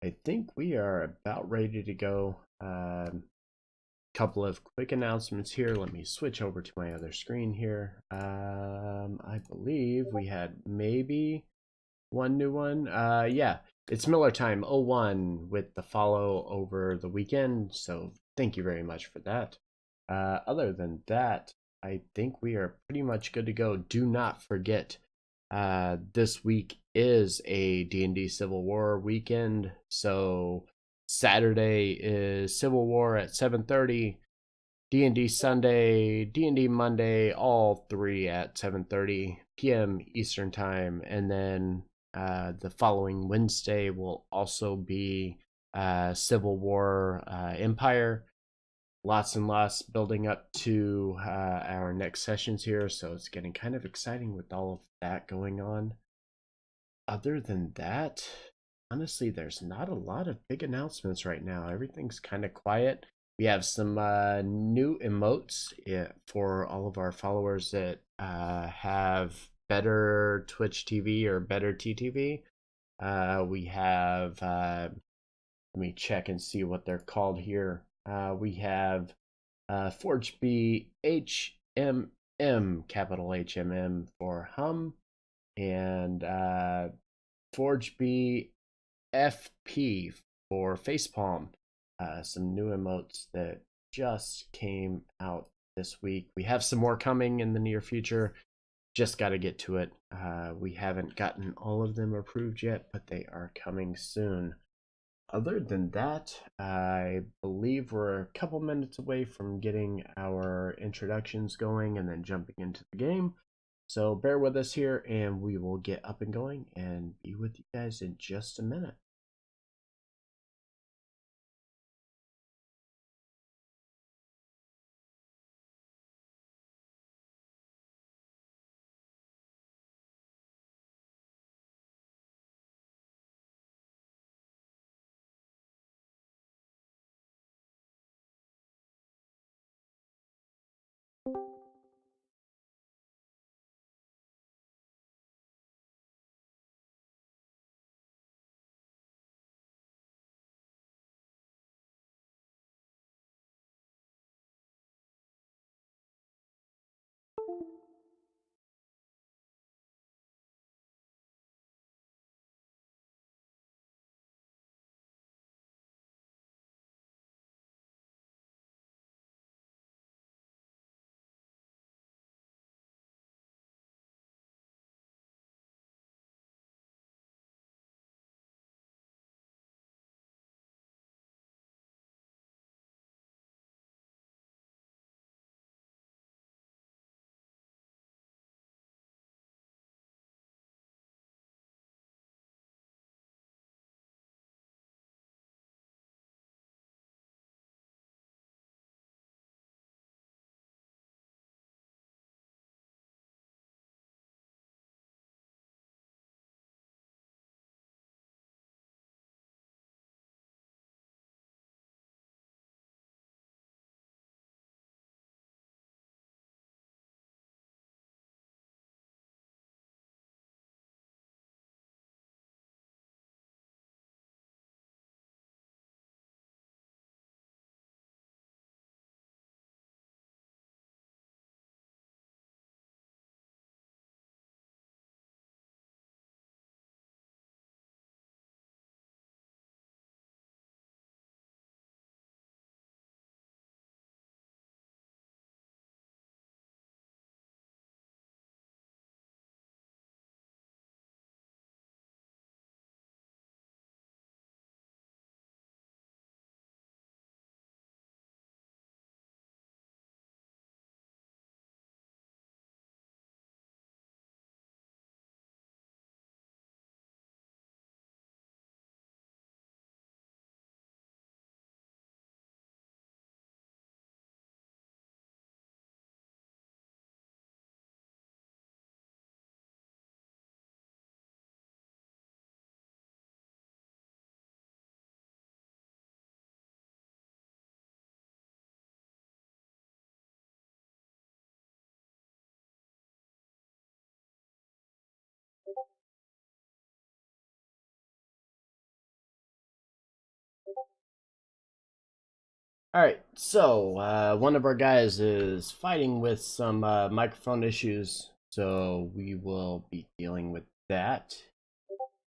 I think we are about ready to go. Couple of quick announcements here. Let me switch over to my other screen here. I believe we had maybe one new one. Yeah, it's Miller Time 01 with the follow over the weekend. So thank you very much for that. Other than that, I think we are pretty much good to go. Do not forget, this week is a D&D Civil War weekend. So Saturday is Civil War at 7:30. D&D Sunday, D&D Monday, all three at 7:30 p.m. Eastern Time, and then the following Wednesday will also be Civil War Empire. Lots and lots building up to our next sessions here, so it's getting kind of exciting with all of that going on. Other than that, honestly, there's not a lot of big announcements right now. Everything's kind of quiet. We have some new emotes for all of our followers that have better Twitch TV or better TTV. We have, let me check and see what they're called here. We have Forgebreaker HMM, capital HMM for Hum, and Forgebreaker FP for Facepalm. Some new emotes that just came out this week. We have some more coming in the near future. Just got to get to it. We haven't gotten all of them approved yet, but they are coming soon. Other than that, I believe we're a couple minutes away from getting our introductions going and then jumping into the game. So bear with us here and we will get up and going and be with you guys in just a minute. All right, so one of our guys is fighting with some microphone issues, so we will be dealing with that.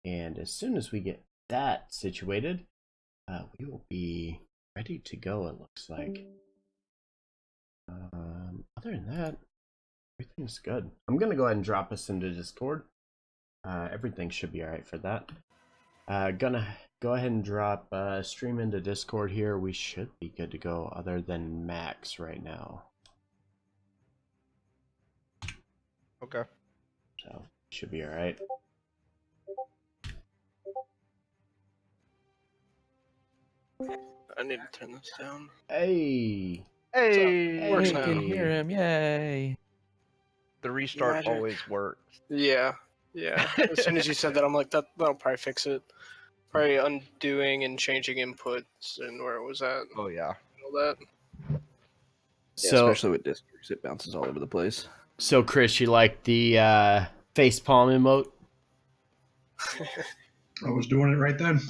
And as soon as we get that situated, we will be ready to go, it looks like. Other than that, everything's good. I'm going to go ahead and drop us into Discord. Everything should be all right for that. Gonna go ahead and drop stream into Discord here. We should be good to go other than Max right now. Okay. So, should be all right. I need to turn this down. Hey! Hey! Works You now. can hear him, yay. The restart Magic. always works. Yeah. As soon as you said that, I'm like, that'll probably fix it. Probably undoing and changing inputs and where it was at. Oh, yeah. All that. So, especially with Discord, it bounces all over the place. so Chris, you like the face palm emote? I was doing it right then.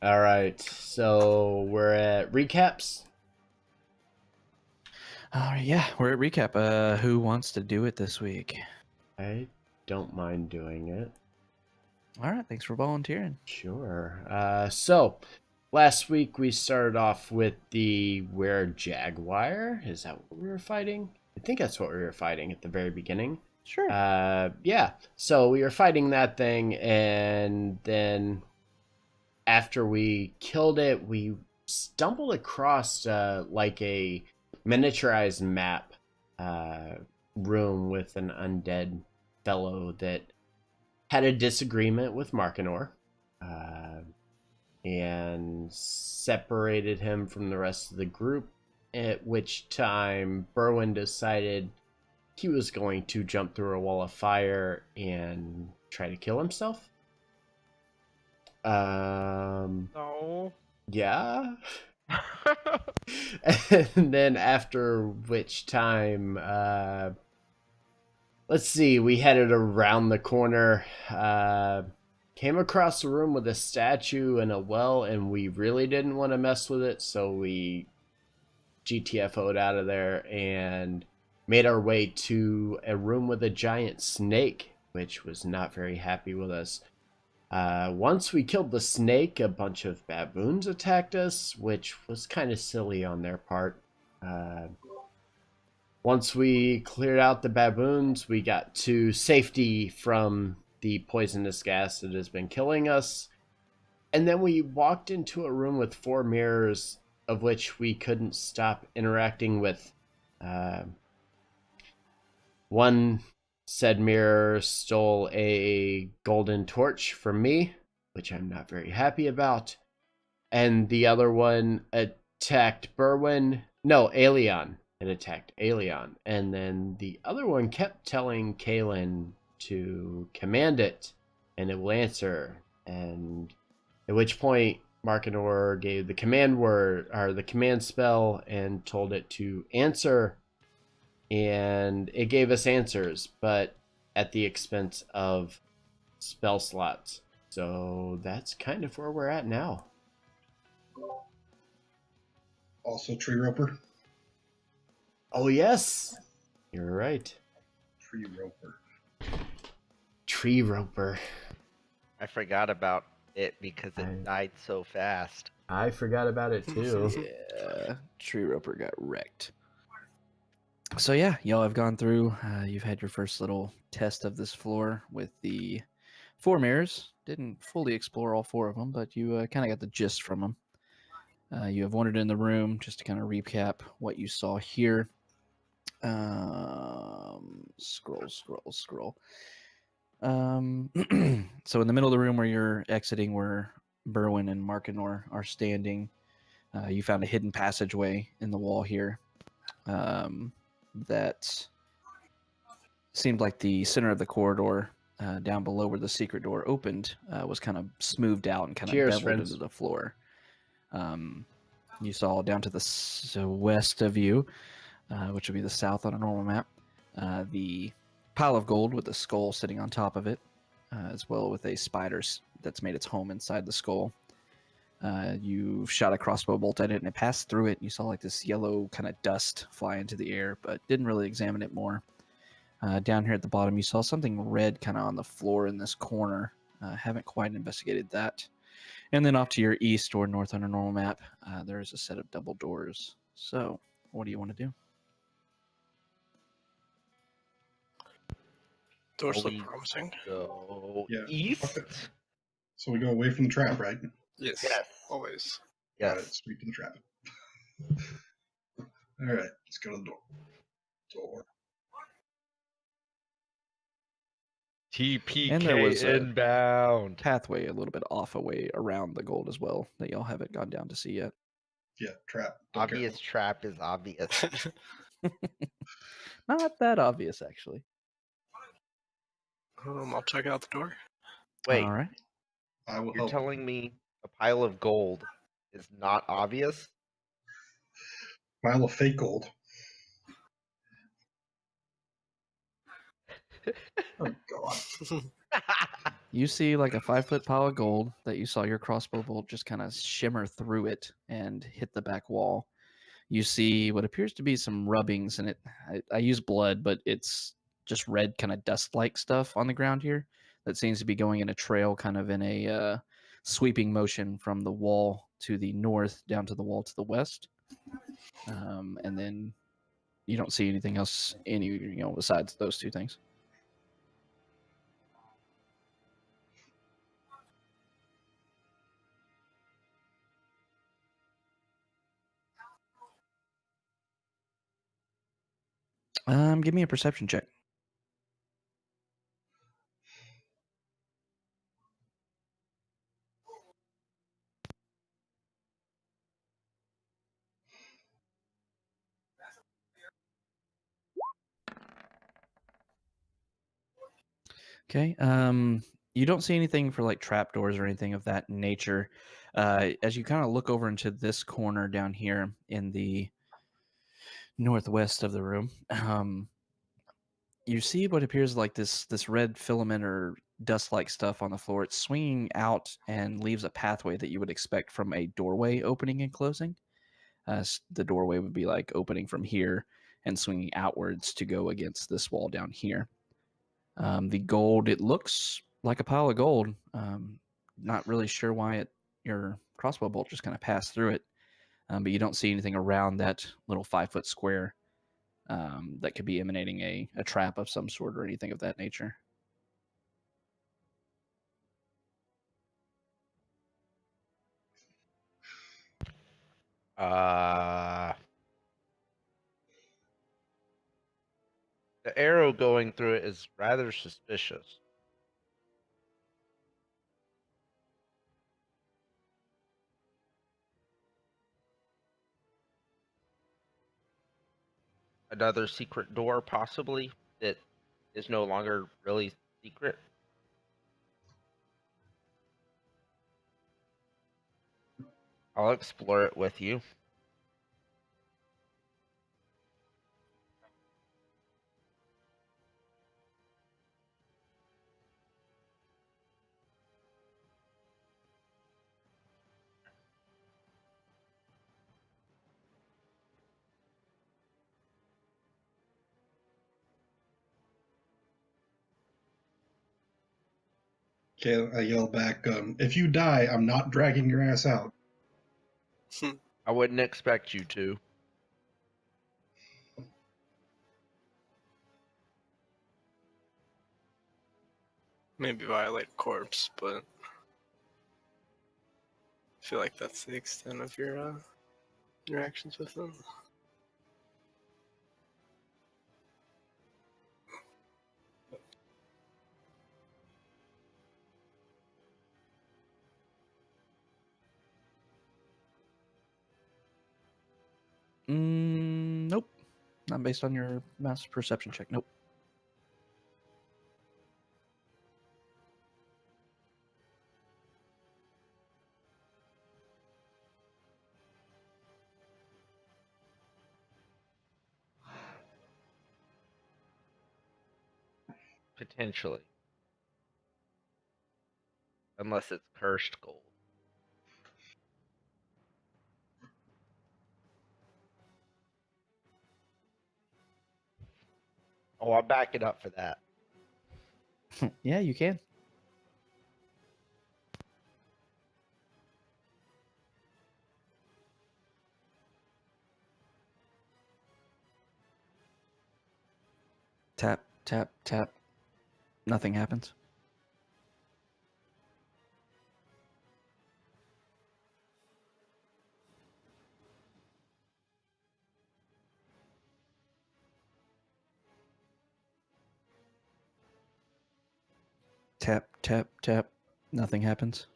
All right, so we're at recaps. Yeah, we're at recap. Who wants to do it this week? I don't mind doing it. All right, thanks for volunteering. Sure. So last week we started off with the Jaguar. Is that what we were fighting? I think that's what we were fighting at the very beginning. Sure. Yeah. So we were fighting that thing, and then after we killed it, we stumbled across like a miniaturized map room with an undead fellow that had a disagreement with Markinor and separated him from the rest of the group, at which time Berwin decided he was going to jump through a wall of fire and try to kill himself. No. Yeah. And then after which time, let's see, we headed around the corner, came across a room with a statue and a well, and we really didn't want to mess with it, so we GTFO'd out of there and made our way to a room with a giant snake, which was not very happy with us. Once we killed the snake, a bunch of baboons attacked us, which was kind of silly on their part. Once we cleared out the baboons, we got to safety from the poisonous gas that has been killing us. And then we walked into a room with 4 mirrors, of which we couldn't stop interacting with. One said mirror stole a golden torch from me, which I'm not very happy about. And the other one attacked Berwin. No, Aelion. It attacked Aelion. And then the other one kept telling Kaelin to command it, and it will answer. And at which point, Markinor gave the command word, or the command spell, and told it to answer. And it gave us answers, but at the expense of spell slots. So that's kind of where we're at now. Also, Tree Roper. Oh, yes. You're right. Tree Roper. Tree Roper. I forgot about it because it died so fast. I forgot about it too. Yeah, Tree Roper got wrecked. So yeah, y'all have gone through. You've had your first little test of this floor with the 4 mirrors. Didn't fully explore all 4 of them, but you kind of got the gist from them. You have wandered in the room just to kind of recap what you saw here. Scroll. So in the middle of the room where you're exiting, where Berwin and Markinor are standing, you found a hidden passageway in the wall here. That seemed like the center of the corridor down below where the secret door opened was kind of smoothed out and kind of beveled into the floor. You saw down to the west of you, which would be the south on a normal map, the pile of gold with the skull sitting on top of it. as well with a spider that's made its home inside the skull. You shot a crossbow bolt at it, and it passed through it. You saw like this yellow kind of dust fly into the air, but didn't really examine it more. Down here at the bottom, you saw something red kind of on the floor in this corner. Haven't quite investigated that. And then off to your east or north on a normal map, there is a set of double doors. So, what do you want to do? Doors look we- promising. Go Yeah. east. Okay. So we go away from the trap, right? Yes. Yes. Always. Got Yes. it. Straight to the trap. All right. Let's go to the door. Door. TPK And there was a- inbound. Pathway a little bit off away around the gold as well that y'all haven't gone down to see yet. Yeah. Trap. Don't care. Obvious trap is obvious. Not that obvious, actually. I'll check out the door. Wait, All right. I will you're help. telling me a pile of gold is not obvious? Pile of fake gold. Oh God. You see like a 5-foot pile of gold that you saw your crossbow bolt just kind of shimmer through it and hit the back wall. You see what appears to be some rubbings, and I use blood, but it's just red kind of dust-like stuff on the ground here that seems to be going in a trail kind of in a sweeping motion from the wall to the north down to the wall to the west. And then you don't see anything else besides those two things. Give me a perception check. Okay. You don't see anything for like trapdoors or anything of that nature. As you kind of look over into this corner down here in the northwest of the room, you see what appears like this red filament or dust-like stuff on the floor. It's swinging out and leaves a pathway that you would expect from a doorway opening and closing. The doorway would be like opening from here and swinging outwards to go against this wall down here. The gold, it looks like a pile of gold. Not really sure why your crossbow bolt just kind of passed through it, but you don't see anything around that little 5-foot square that could be emanating a trap of some sort or anything of that nature. The arrow going through it is rather suspicious. Another secret door, possibly, that is no longer really secret. I'll explore it with you. Okay, I yell back. If you die, I'm not dragging your ass out. I wouldn't expect you to. Maybe violate a corpse, but I feel like that's the extent of your interactions with them. Nope. Not based on your mass perception check. Nope. Potentially. Unless it's cursed gold. Oh, I'm backing up for that. Yeah, you can. Tap, tap, tap. Nothing happens. Tap, tap, tap. Nothing happens.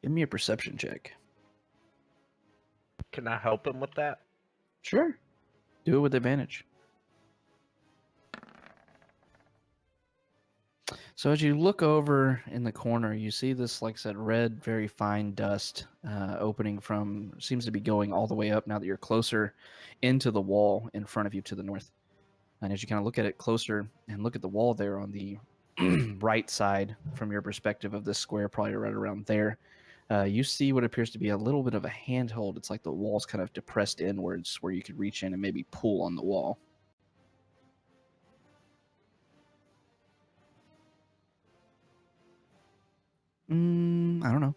Give me a perception check. Can I help him with that? Sure. Do it with advantage. So as you look over in the corner, you see this, like I said, red, very fine dust opening from, seems to be going all the way up now that you're closer into the wall in front of you to the north. And as you kind of look at it closer and look at the wall there on the right side from your perspective of this square, probably right around there, you see what appears to be a little bit of a handhold. It's like the wall's kind of depressed inwards where you could reach in and maybe pull on the wall. I don't know.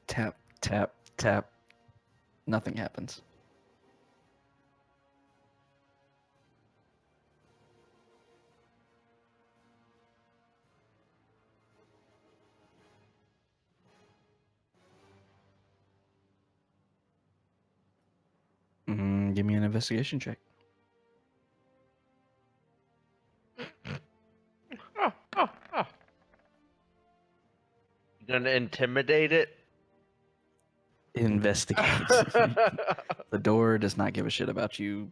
Tap, tap, tap. Nothing happens. Give me an investigation check. Oh, oh, oh. You gonna intimidate it? Investigate. The door does not give a shit about you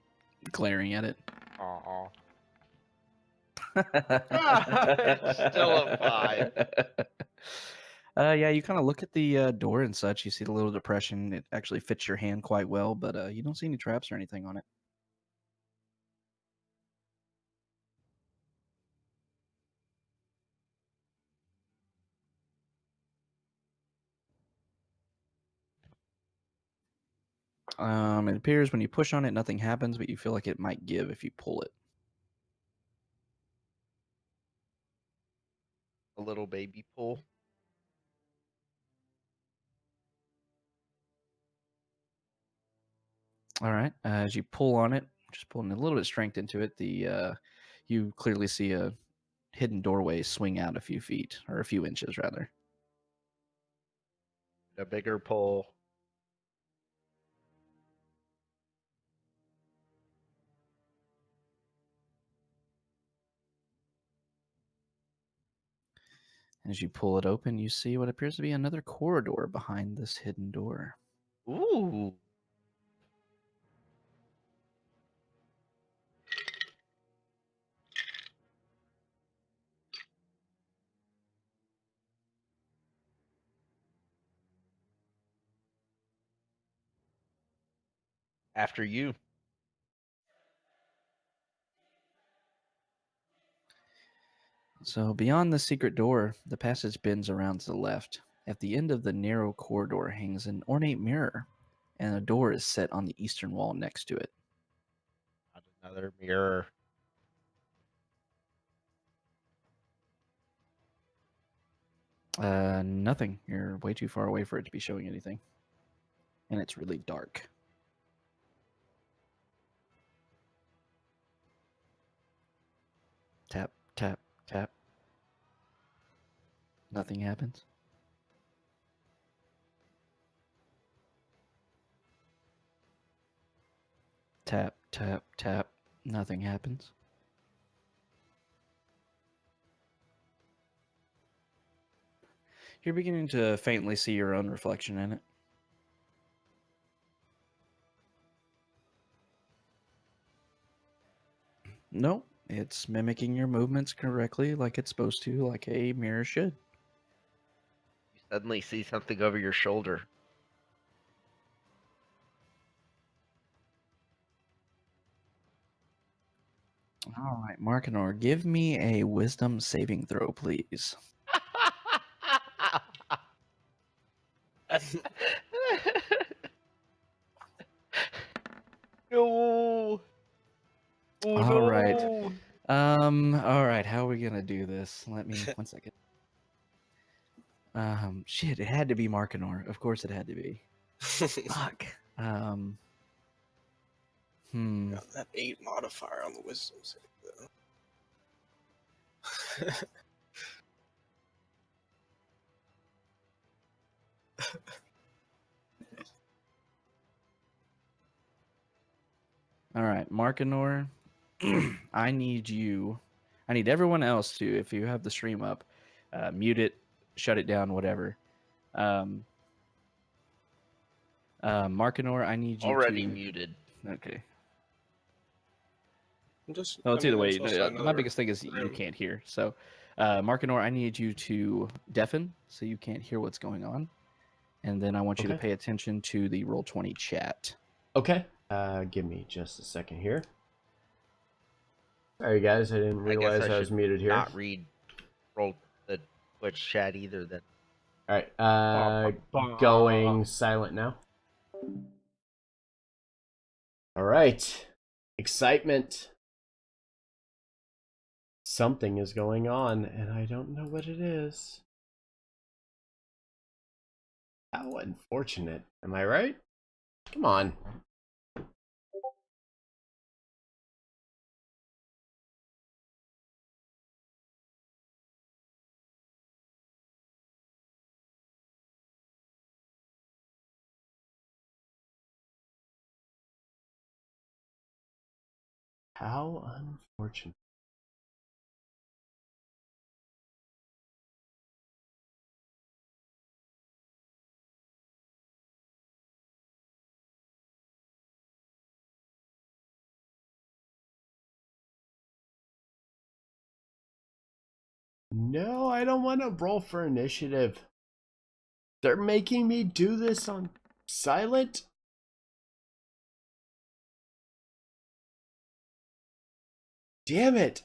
glaring at it. Aw. It's still a 5. Yeah, you kind of look at the door and such. You see the little depression. It actually fits your hand quite well, but you don't see any traps or anything on it. It appears when you push on it, nothing happens, but you feel like it might give if you pull it. A little baby pool. All right. As you pull on it, just pulling a little bit of strength into it, you clearly see a hidden doorway swing out a few feet, or a few inches rather. A bigger pull. As you pull it open, you see what appears to be another corridor behind this hidden door. Ooh. After you. So beyond the secret door, the passage bends around to the left. At the end of the narrow corridor hangs an ornate mirror, and a door is set on the eastern wall next to it. Not another mirror. Nothing. You're way too far away for it to be showing anything. And it's really dark. Tap, tap, tap. Nothing happens. Tap, tap, tap. Nothing happens. You're beginning to faintly see your own reflection in it. No, it's mimicking your movements correctly like it's supposed to, like a mirror should. suddenly see something over your shoulder. All right, Markinor, give me a wisdom saving throw, please. No. Oh All no. right. All right, how are we gonna do this? Let me 1 second. Shit, it had to be Markinor. Of course it had to be. Fuck. That 8 modifier on the wisdom save, though. All right, Markinor, I need everyone else to, if you have the stream up, mute it, shut it down, whatever. Markinor, I need you Already to. muted. Okay. Just, Well, I it's mean, either way. there's also My another biggest thing is you room. can't hear. So, Markinor, I need you to deafen so you can't hear what's going on. And then I want you to Okay. pay attention to the Roll20 chat. Okay. Give me just a second here. Sorry, guys. I didn't I guess realize I was should muted here. not read roll the Twitch chat either. Then. All right. Going silent now. All right. Excitement. Something is going on, and I don't know what it is. How unfortunate. Am I right? Come on. How unfortunate. No, I don't want to roll for initiative. They're making me do this on silent? Damn it.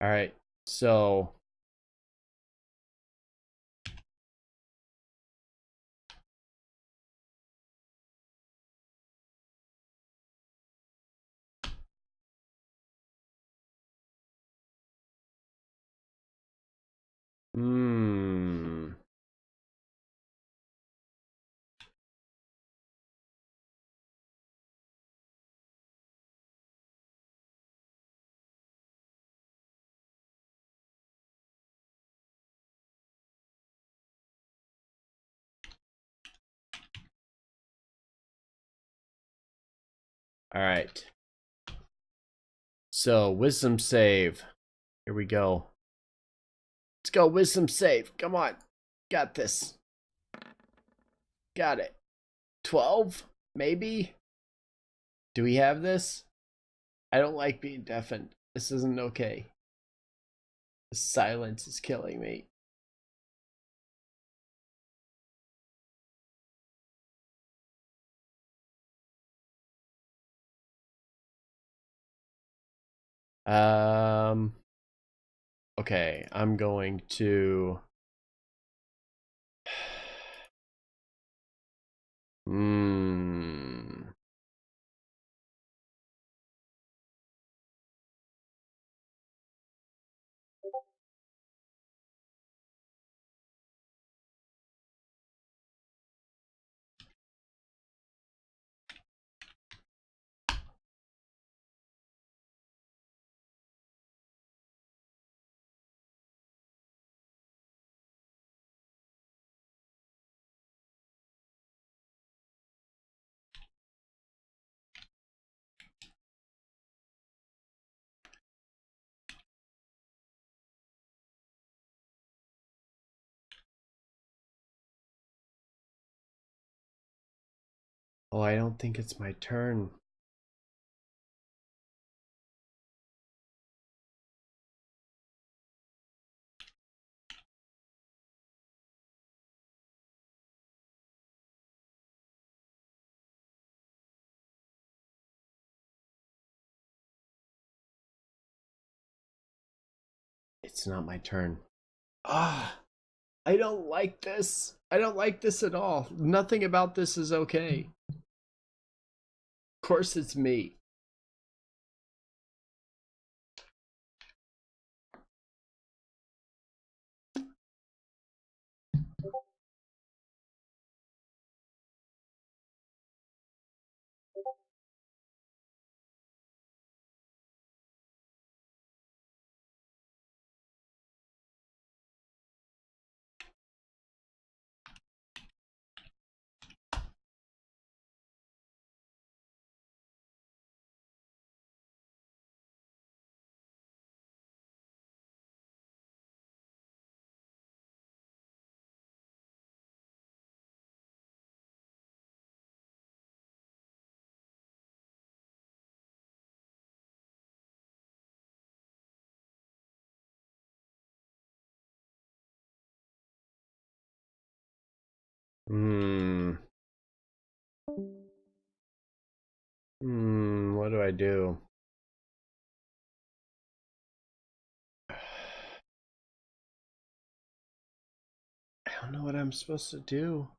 All right. So Hmm. All right. So, wisdom save. Here we go. Let's go, wisdom save. Come on. Got this. Got it. 12? Maybe? Do we have this? I don't like being deafened. This isn't okay. The silence is killing me. Okay, I'm going to Oh, I don't think it's my turn. It's not my turn. Ah, I don't like this. I don't like this at all. Nothing about this is okay. Of course it's me. Hmm. What do I do? I don't know what I'm supposed to do.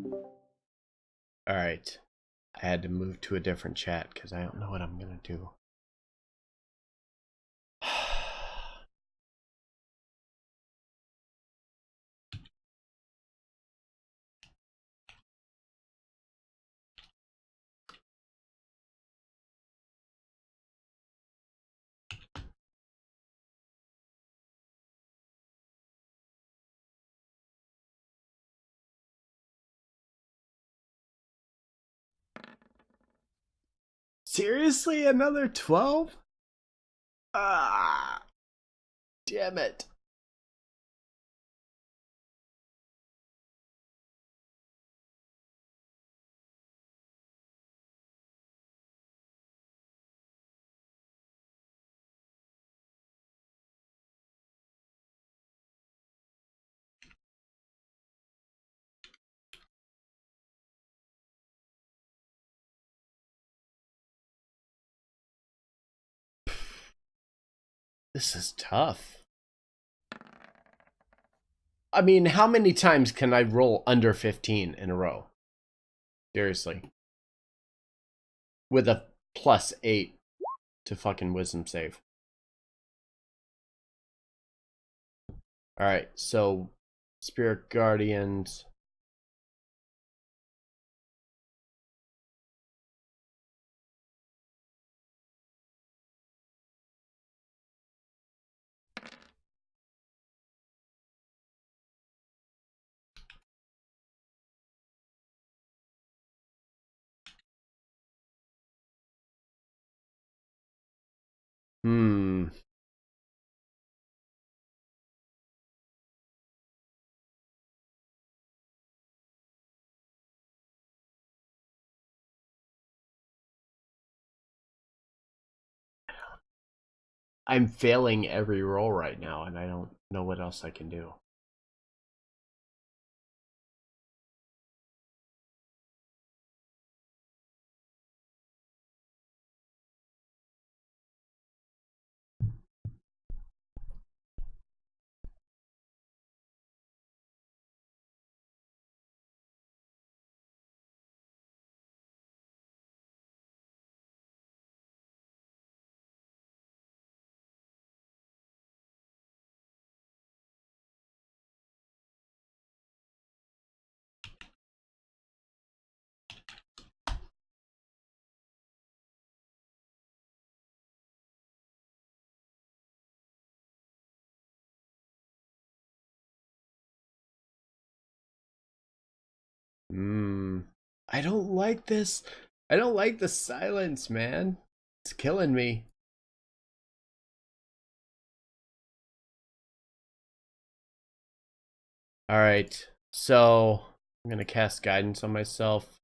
All right. I had to move to a different chat because I don't know what I'm going to do. Seriously? Another 12? Ah, damn it. This is tough. I mean, how many times can I roll under 15 in a row? Seriously. With a +8 to fucking wisdom save. Alright, so Spirit Guardians. Hmm. I'm failing every roll right now, and I don't know what else I can do. Hmm. I don't like this. I don't like the silence, man. It's killing me. Alright, so I'm gonna cast guidance on myself.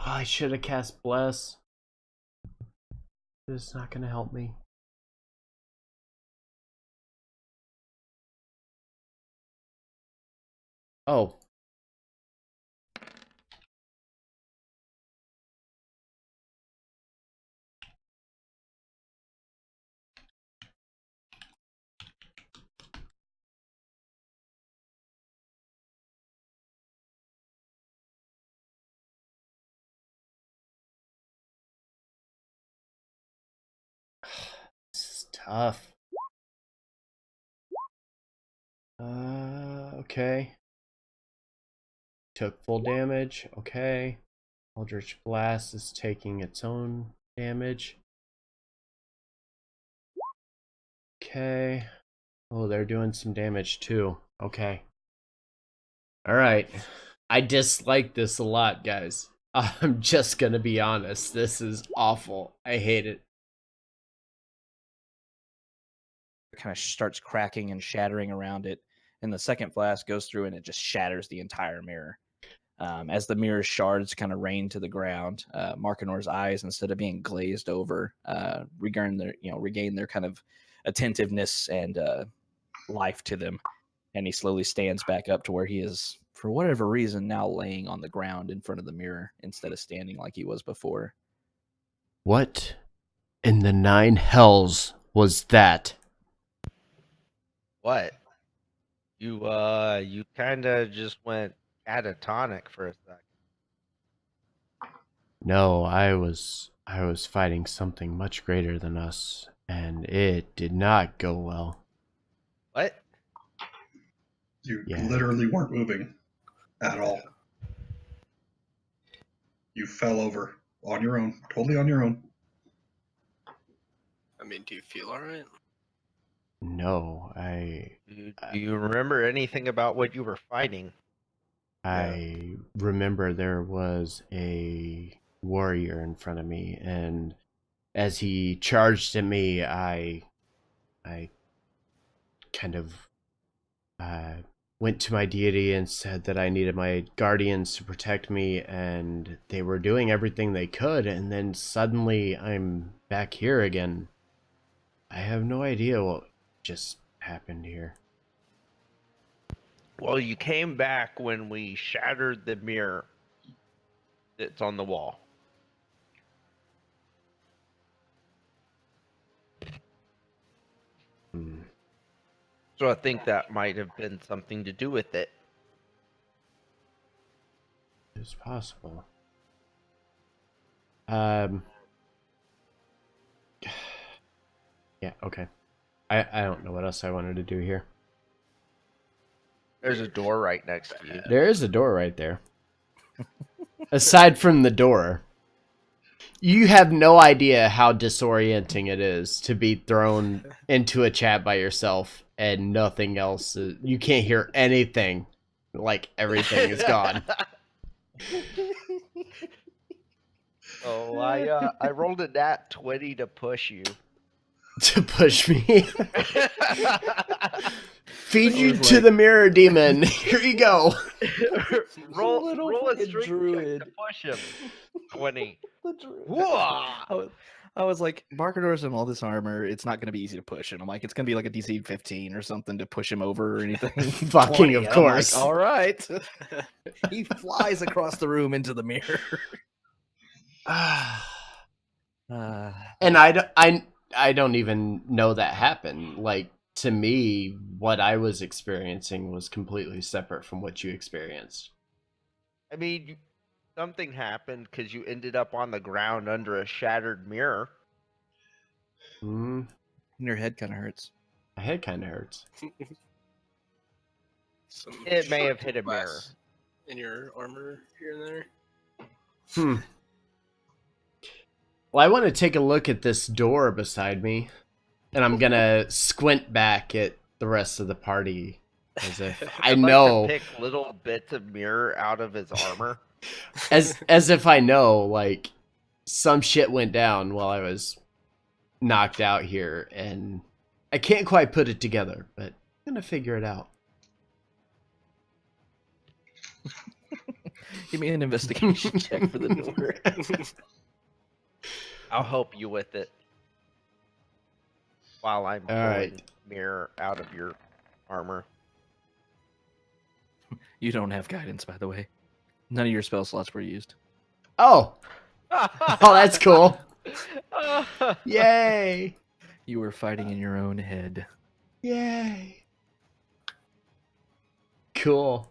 Oh, I should have cast Bless. This is not gonna help me. Oh. This is tough. Okay. Took full damage. Okay. Eldritch Blast is taking its own damage. Okay. Oh, they're doing some damage too. Okay. Alright. I dislike this a lot, guys. I'm just gonna be honest. This is awful. I hate it. Kind of starts cracking and shattering around it, and the second blast goes through and it just shatters the entire mirror. As the mirror shards kind of rain to the ground, Markinor's eyes, instead of being glazed over, regain their kind of attentiveness and life to them, and he slowly stands back up to where he is, for whatever reason, now laying on the ground in front of the mirror instead of standing like he was before. What in the 9 hells was that? What? You kind of just went catatonic for a second. No, I was fighting something much greater than us, and it did not go well. What? You Yeah. literally weren't moving at all. You fell over on your own, totally on your own. I mean, do you feel alright? No, Do you remember anything about what you were fighting? I remember there was a warrior in front of me, and as he charged at me, I kind of went to my deity and said that I needed my guardians to protect me, and they were doing everything they could, and then suddenly I'm back here again. I have no idea what just happened here. Well, you came back when we shattered the mirror that's on the wall. So I think that might have been something to do with it. It's possible. Yeah, okay. I don't know what else I wanted to do here. There's a door right next to you. There is a door right there. Aside from the door, you have no idea how disorienting it is to be thrown into a chat by yourself and nothing else. You can't hear anything. Like everything is gone. Oh, I rolled a nat 20 to push you. To push me. Feed you was to like- the mirror demon. Here you go. roll a fucking strength druid. check to push him. 20. The druid. Whoa! I was like, Markinor's in all this armor. It's not going to be easy to push. And I'm like, it's going to be like a DC 15 or something to push him over or anything. Fucking 20, of and I'm like, course. all right. He flies across the room into the mirror. And I don't even know that happened. Like, to me, what I was experiencing was completely separate from what you experienced. I mean, something happened because you ended up on the ground under a shattered mirror. Hmm. Your head kind of hurts. My head kind of hurts. Some It may have sharp hit a mirror. glass in your armor here and there. Hmm. Well, I want to take a look at this door beside me, and I'm gonna squint back at the rest of the party as if I I'd know, like to pick little bits of mirror out of his armor. as if I know, like some shit went down while I was knocked out here, and I can't quite put it together, but I'm gonna figure it out. Give me an investigation check for the door. I'll help you with it while I'm All pulling right. mirror out of your armor. You don't have guidance, by the way. None of your spell slots were used. Oh, oh, that's cool! Yay! You were fighting in your own head. Yay! Cool.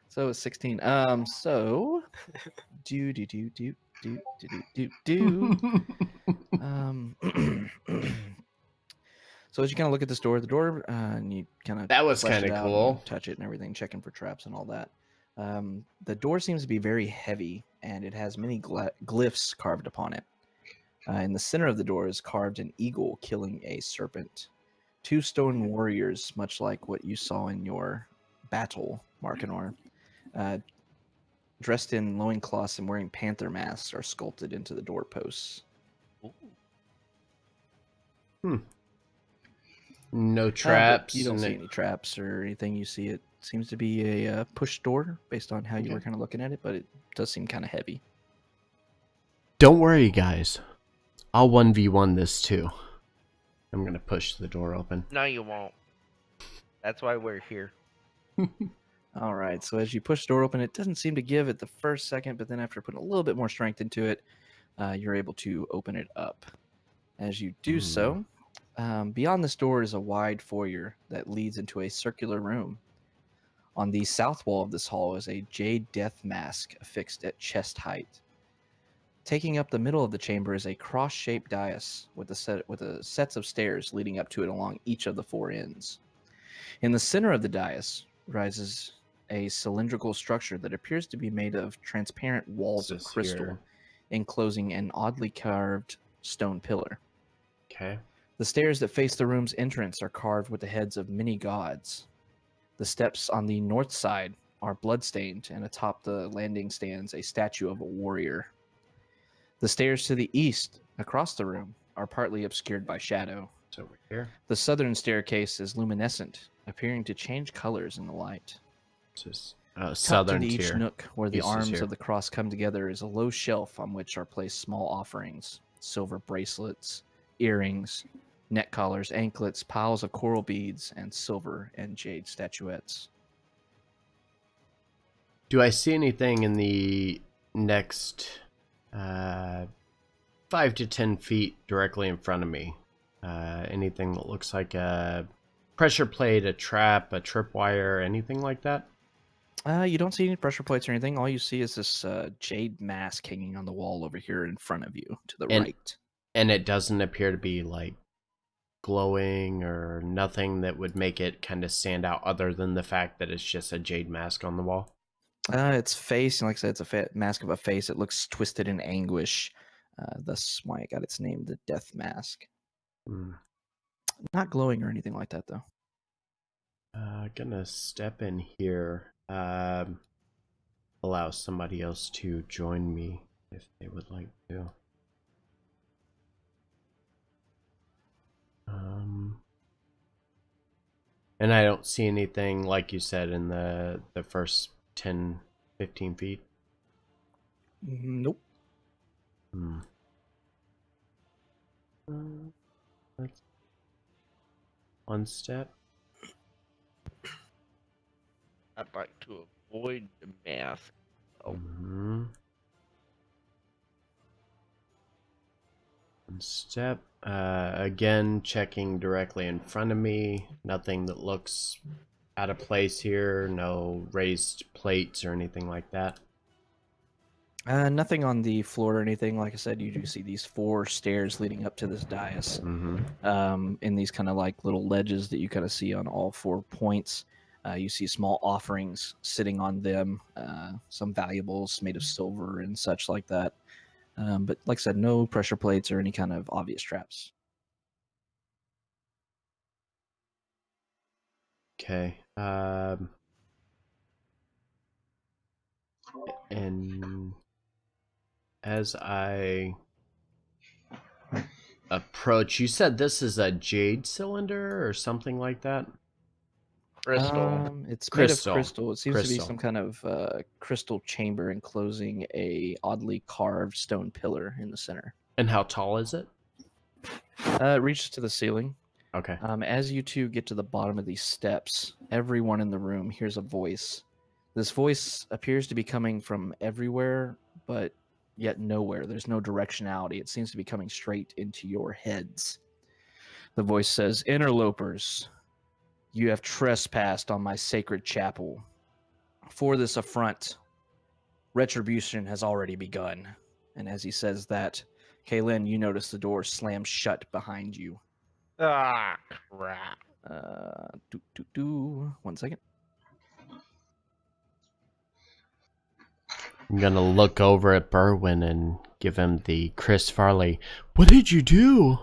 So it's 16. So do do do do do do do do. So as you kind of look at this door, and you kind of That was kinda cool. touch it and everything, checking for traps and all that. The door seems to be very heavy, and it has many glyphs carved upon it. In the center of the door is carved an eagle killing a serpent. 2 stone warriors, much like what you saw in your battle, Markinor, dressed in loincloths and wearing panther masks, are sculpted into the doorposts. No But traps. you don't and see it- any traps or anything. You see it seems to be a push door based on how you Okay. were kind of looking at it, but it does seem kind of heavy. Don't worry, guys. I'll 1v1 this too. I'm gonna push the door open. No, you won't. That's why we're here. All right, so as you push the door open, it doesn't seem to give at the first second, but then after putting a little bit more strength into it, you're able to open it up. As you do so, beyond this door is a wide foyer that leads into a circular room. On the south wall of this hall is a jade death mask affixed at chest height. Taking up the middle of the chamber is a cross-shaped dais with a sets of stairs leading up to it along each of the 4 ends. In the center of the dais rises a cylindrical structure that appears to be made of transparent walls of This crystal, here. enclosing an oddly carved stone pillar. Okay. The stairs that face the room's entrance are carved with the heads of many gods. The steps on the north side are bloodstained, and atop the landing stands a statue of a warrior. The stairs to the east, across the room, are partly obscured by shadow. It's over here. The southern staircase is luminescent, appearing to change colors in the light. This is Tucked southern into each tier. nook where the East is arms here. of the cross come together is a low shelf on which are placed small offerings, silver bracelets, earrings, neck collars, anklets, piles of coral beads, and silver and jade statuettes. Do I see anything in the next 5 to 10 feet directly in front of me? Anything that looks like a pressure plate, a trap, a tripwire, anything like that? You don't see any pressure plates or anything. All you see is this jade mask hanging on the wall over here in front of you to the And- right. And it doesn't appear to be like glowing or nothing that would make it kind of stand out other than the fact that it's just a jade mask on the wall. Its face, and like I said, it's a mask of a face. It looks twisted in anguish. Thus why it got its name, the Death Mask. Hmm. Not glowing or anything like that, though. Gonna step in here. Allow somebody else to join me if they would like to. And I don't see anything, like you said, in the first 10, 15 feet. Nope. That's one step. I'd like to avoid the mask. Oh. One step. Again, checking directly in front of me. Nothing that looks out of place here. No raised plates or anything like that. Nothing on the floor or anything. Like I said, you do see these 4 stairs leading up to this dais. In these kind of like little ledges that you kind of see on all 4 points. You see small offerings sitting on them, some valuables made of silver and such like that. But like I said, no pressure plates or any kind of obvious traps. Okay. And as I approach, you said this is a jade cylinder or something like that? Crystal. It's made of Crystal. crystal. It seems to be Crystal. some kind of crystal chamber enclosing a oddly carved stone pillar in the center. And how tall is it? It reaches to the ceiling. Okay. As you two get to the bottom of these steps, everyone in the room hears a voice. This voice appears to be coming from everywhere, but yet nowhere. There's no directionality. It seems to be coming straight into your heads. The voice says, "Interlopers, you have trespassed on my sacred chapel. For this affront, retribution has already begun." And as he says that, Kaylin, you notice the door slams shut behind you. Ah, crap. 1 second. I'm gonna look over at Berwin and give him the Chris Farley. What did you do?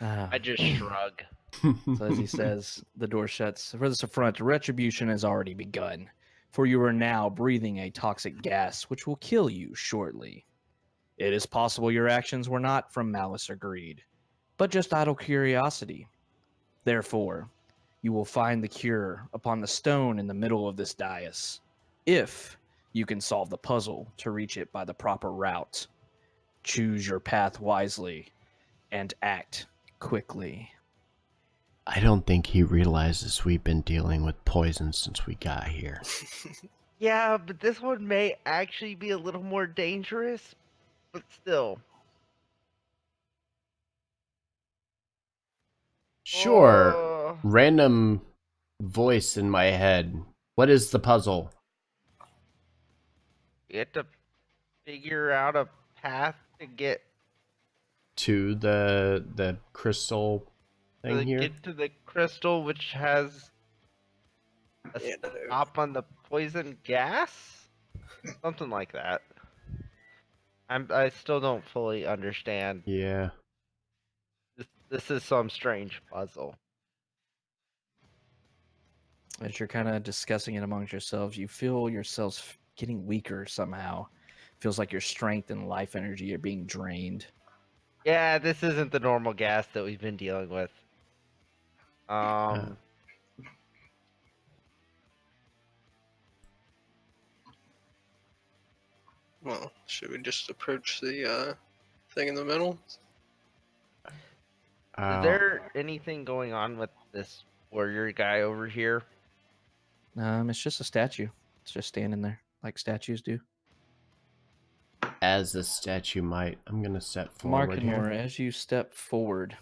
I just shrug. So as he says, the door shuts. For this affront, retribution has already begun. For you are now breathing a toxic gas which will kill you shortly. It is possible your actions were not from malice or greed, but just idle curiosity. Therefore, you will find the cure upon the stone in the middle of this dais, if you can solve the puzzle to reach it by the proper route. Choose your path wisely and act quickly. I don't think he realizes we've been dealing with poison since we got here. Yeah, but this one may actually be a little more dangerous, but still. Sure. Oh, Random voice in my head. What is the puzzle? you have to figure out a path to get To the crystal thing here? get to the crystal, which has a Yeah, stop on the poison gas, something like that. I still don't fully understand. Yeah. This is some strange puzzle. As you're kind of discussing it amongst yourselves, you feel yourselves getting weaker somehow. Feels like your strength and life energy are being drained. Yeah, this isn't the normal gas that we've been dealing with. Well, should we just approach the thing in the middle? Is there anything going on with this warrior guy over here? It's just a statue. It's just standing there like statues do. As a statue might. I'm gonna step forward Markinor, here. as you step forward,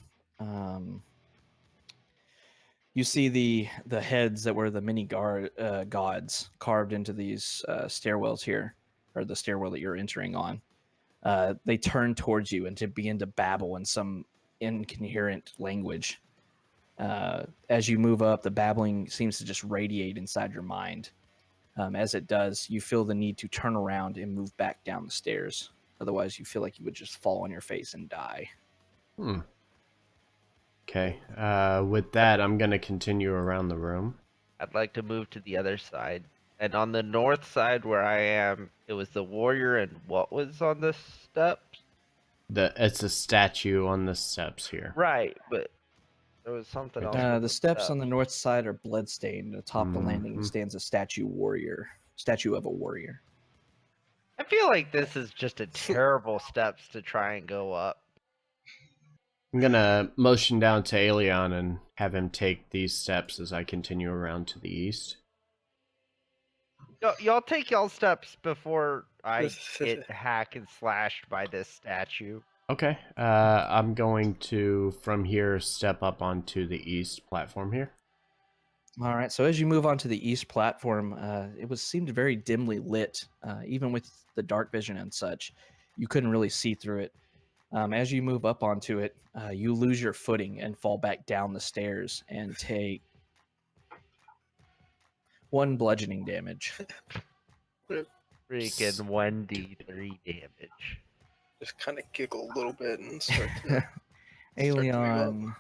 you see the heads that were the mini gods carved into these stairwells here, or the stairwell that you're entering on. They turn towards you and to begin to babble in some incoherent language. As you move up, the babbling seems to just radiate inside your mind. As it does, you feel the need to turn around and move back down the stairs. Otherwise, you feel like you would just fall on your face and die. Okay. With that, I'm gonna continue around the room. I'd like to move to the other side. And on the north side where I am, it was the warrior and what was on the steps? It's a statue on the steps here. Right, but there was something else. with The steps on the north side are bloodstained. Atop the landing Mhm. stands a statue of a warrior. I feel like this is just a terrible steps to try and go up. I'm gonna motion down to Aelion and have him take these steps as I continue around to the east. Y'all take y'all steps before I get hacked and slashed by this statue. Okay. I'm going to, from here, step up onto the east platform here. All right. So as you move onto the east platform, it seemed very dimly lit, even with the dark vision and such. You couldn't really see through it. As you move up onto it, you lose your footing and fall back down the stairs and take 1 bludgeoning damage. Freaking 1d3 damage. Just kind of giggle a little bit and start to move up. Aeon,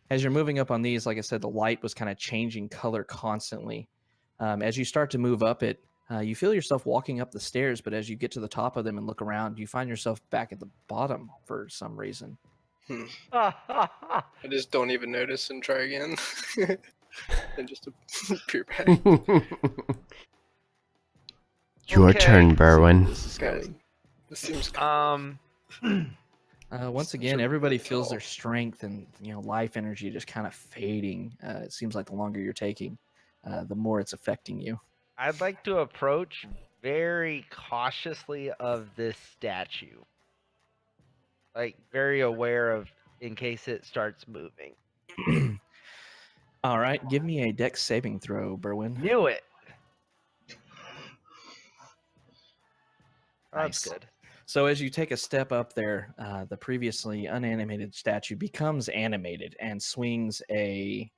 as you're moving up on these, like I said, the light was kind of changing color constantly. As you start to move up it, you feel yourself walking up the stairs, but as you get to the top of them and look around, you find yourself back at the bottom for some reason. I just don't even notice and try again. And just appear back. Your Okay. turn, Berwin. This is Guys, going. this seems Once again, everybody feels their strength and life energy just kind of fading. It seems like the longer you're taking, the more it's affecting you. I'd like to approach very cautiously of this statue. Like, very aware of in case it starts moving. All right, give me a dex saving throw, Berwin. Knew it. Nice. That's good. So as you take a step up there, the previously unanimated statue becomes animated and swings a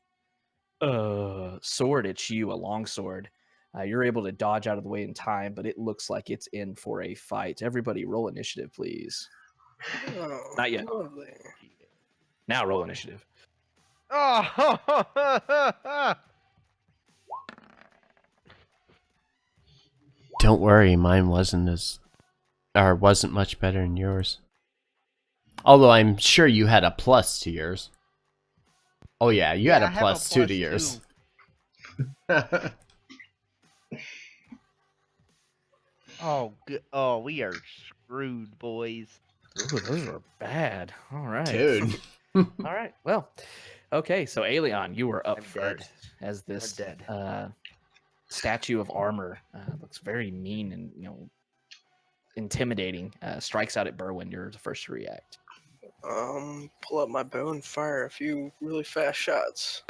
sword at you, a long sword. You're able to dodge out of the way in time, but it looks like it's in for a fight. Everybody roll initiative, please. Not yet. Lovely. Now roll initiative. Oh! Don't worry, mine wasn't much better than yours. Although I'm sure you had a plus to yours. Oh yeah, you had I a have plus 2 to yours. 2. Oh, we are screwed, boys. Ooh, those were bad. All right. Dude. All right. Well, okay. So, Aelion, you were up I'm dead. first as this I'm dead. statue of armor looks very mean and intimidating. Strikes out at Berwin. You're the first to react. Pull up my bow and fire a few really fast shots.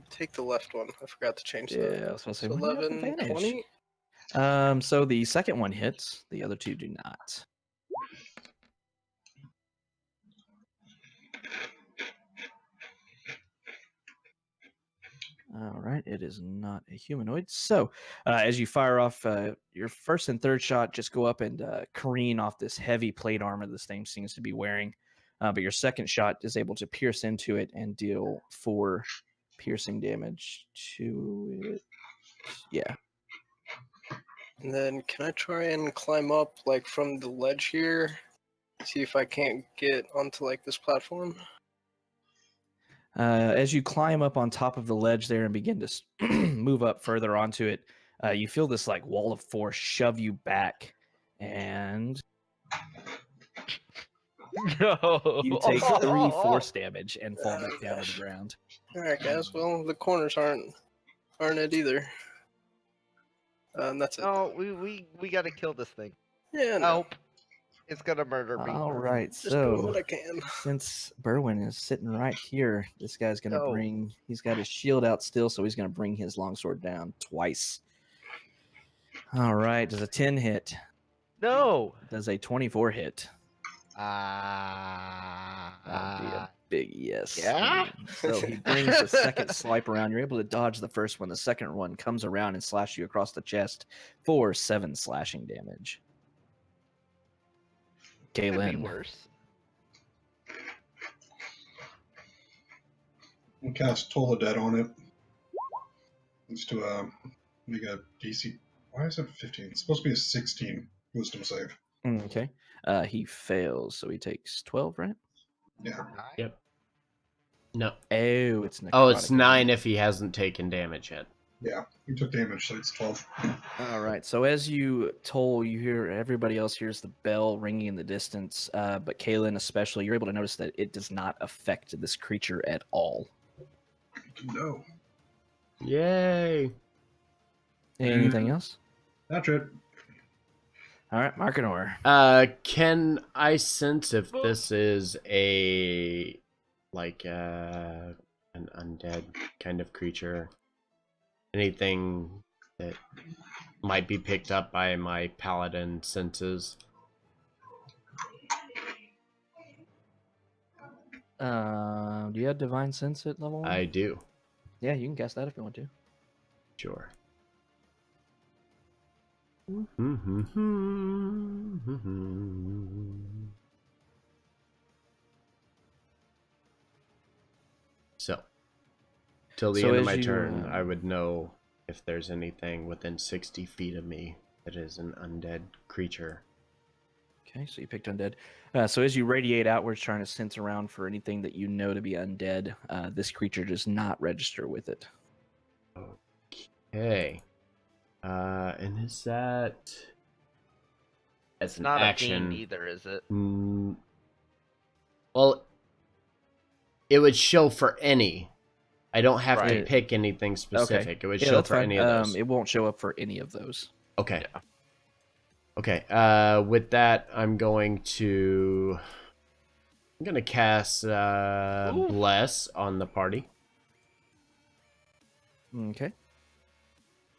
Take the left one. I forgot to change that. Yeah, I was going to say So when you have 11, advantage. 20. So the second one hits. The other two do not. All right, it is not a humanoid. So, as you fire off your first and third shot, just go up and careen off this heavy plate armor this thing seems to be wearing. But your second shot is able to pierce into it and deal 4 piercing damage to it. Yeah. And then can I try and climb up like from the ledge here? See if I can't get onto like this platform. As you climb up on top of the ledge there and begin to move up further onto it, you feel this like wall of force shove you back, and No. you take 3 force damage and fall back down to the ground. All right, guys. Well, the corners aren't it either. And that's it. No, we gotta kill this thing. Yeah. No. Nope. It's gonna murder me. All right, Just doing so what I can. since Berwin is sitting right here, this guy's gonna No. he's got his shield out still, so he's gonna bring his longsword down twice. All right, does a 10 hit? No. Does a 24 hit? Ah. That'd be a big yes. Yeah? So he brings the second swipe around. You're able to dodge the first one. The second one comes around and slashes you across the chest for 7 slashing damage. Could be Galen. worse. I'll cast Toll the Dead on it. It's to make a DC. Why is it 15? It's supposed to be a 16 wisdom save. Okay. He fails, so he takes 12, right? Yeah. Yep. No. Oh, it's necrotic. Oh, it's isn't 9 it? if he hasn't taken damage yet. Yeah. He took damage, so it's 12. All right. So as you toll, you hear everybody else hears the bell ringing in the distance, but Kalen especially, you're able to notice that it does not affect this creature at all. No. Yay. Anything else? That's it. All right, Markinor. Can I sense if this is a like an undead kind of creature? Anything that might be picked up by my paladin senses? Do you have Divine Sense at level 1? I do. Yeah, you can cast that if you want to. Sure. So, till the So end of as my you, turn, I would know if there's anything within 60 feet of me that is an undead creature. Okay, so you picked undead. So as you radiate outwards, trying to sense around for anything that you know to be undead, this creature does not register with it. Okay. And is that... That's It's an not action. a fiend either, is it? Well, it would show for any. I don't have to Right. pick anything specific. Okay. It would Yeah, show that's for fine. any of those. It won't show up for any of those. Okay. Yeah. Okay. With that, I'm going to cast Bless on the party. Okay.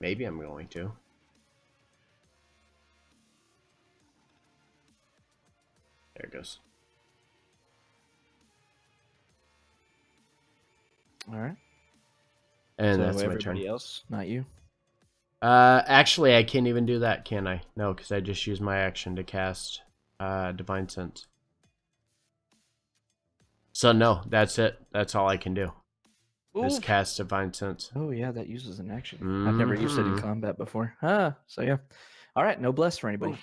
Maybe I'm going to. There it goes. All right. And so that's my everybody turn. else, not you. Actually, I can't even do that, can I? No, because I just used my action to cast Divine Sense. So no, that's it. That's all I can do. Is Oof. cast Divine Sense. Oh yeah, that uses an action. I've never used it in Mhm. combat before. So yeah. All right, no bless for anybody.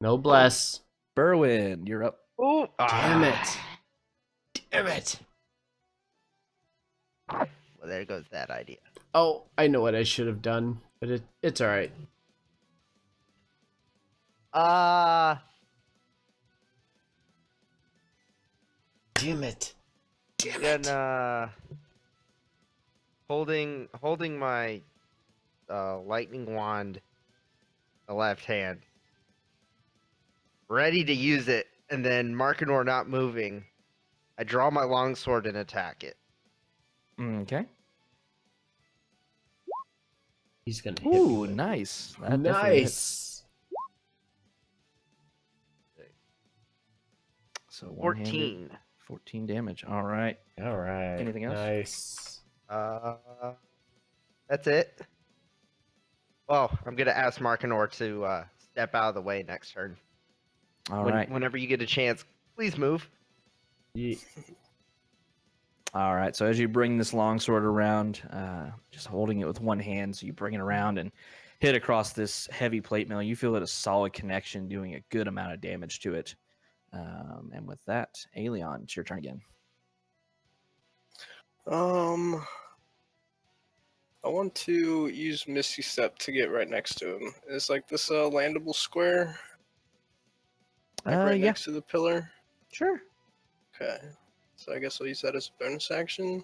No bless. Berwin, you're up. Ooh. Damn it. Damn it. Well, there goes that idea. Oh, I know what I should have done, but it's all right. Damn it. Damn it. Gonna holding my lightning wand, the left hand, ready to use it, and then Markinor not moving. I draw my longsword and attack it. Okay. He's gonna hit me. Ooh, with- nice. That definitely hits. Nice. So one-handed, 14. 14 damage. All right. All right. Anything else? Nice. That's it. Well, I'm gonna ask Markinor to step out of the way next turn. All right. Whenever you get a chance, please move. Yeah. All right. So as you bring this longsword around, just holding it with one hand, so you bring it around and hit across this heavy plate mail. You feel it a solid connection, doing a good amount of damage to it. And with that, Aelion, it's your turn again. I want to use Misty Step to get right next to him. Is like this landable square? Like right Yeah. next to the pillar? Sure. Okay. So I guess I'll use that as a bonus action.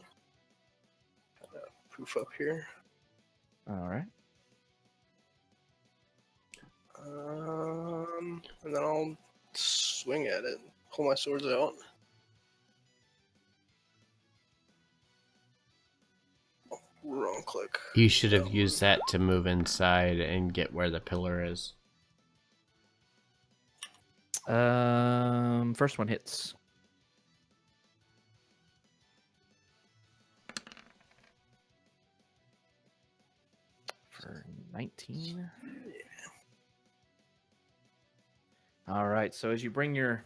Poof up here. All right. And then I'll swing at it. Pull my swords out. Oh, wrong click. You should have used that to move inside and get where the pillar is. First one hits. For 19. All right. So as you bring your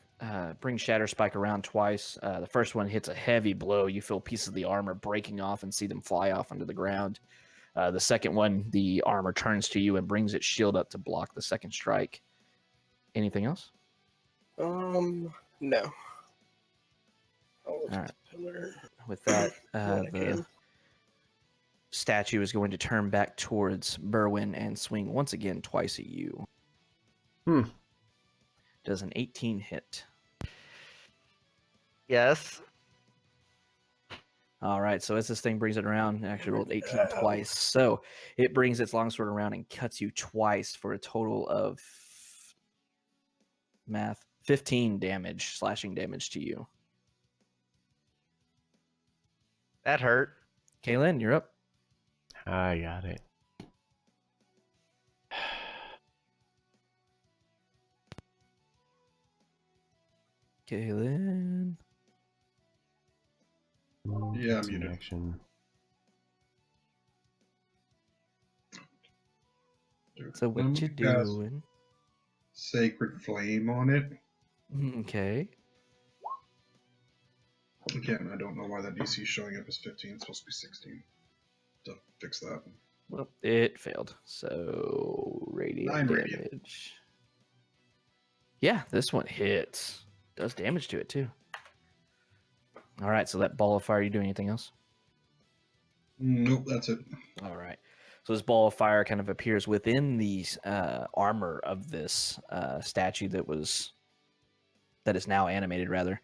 bring Shatter Spike around twice, the first one hits a heavy blow. You feel pieces of the armor breaking off and see them fly off onto the ground. The second one, the armor turns to you and brings its shield up to block the second strike. Anything else? No. I'll look All at right. the pillar. With that, when I the can. statue is going to turn back towards Berwin and swing once again twice at you. Does an 18 hit? Yes. All right, so as this thing brings it around, it actually rolled 18 twice. So it brings its longsword around and cuts you twice for a total of math. 15 damage, slashing damage to you. That hurt. Kaylin, you're up. I got it. Kaylin. Yeah, That's I'm an muted. action. So what you Cast doing? Sacred Flame on it. Okay. Again, I don't know why that DC is showing up as 15. It's supposed to be 16. To fix that. Well, it failed. So radiant 9 damage. radiant. Yeah, this one hits. Does damage to it too. All right, so that ball of fire, you do anything else? Nope, that's it. All right. So this ball of fire kind of appears within the armor of this statue that is now animated, rather.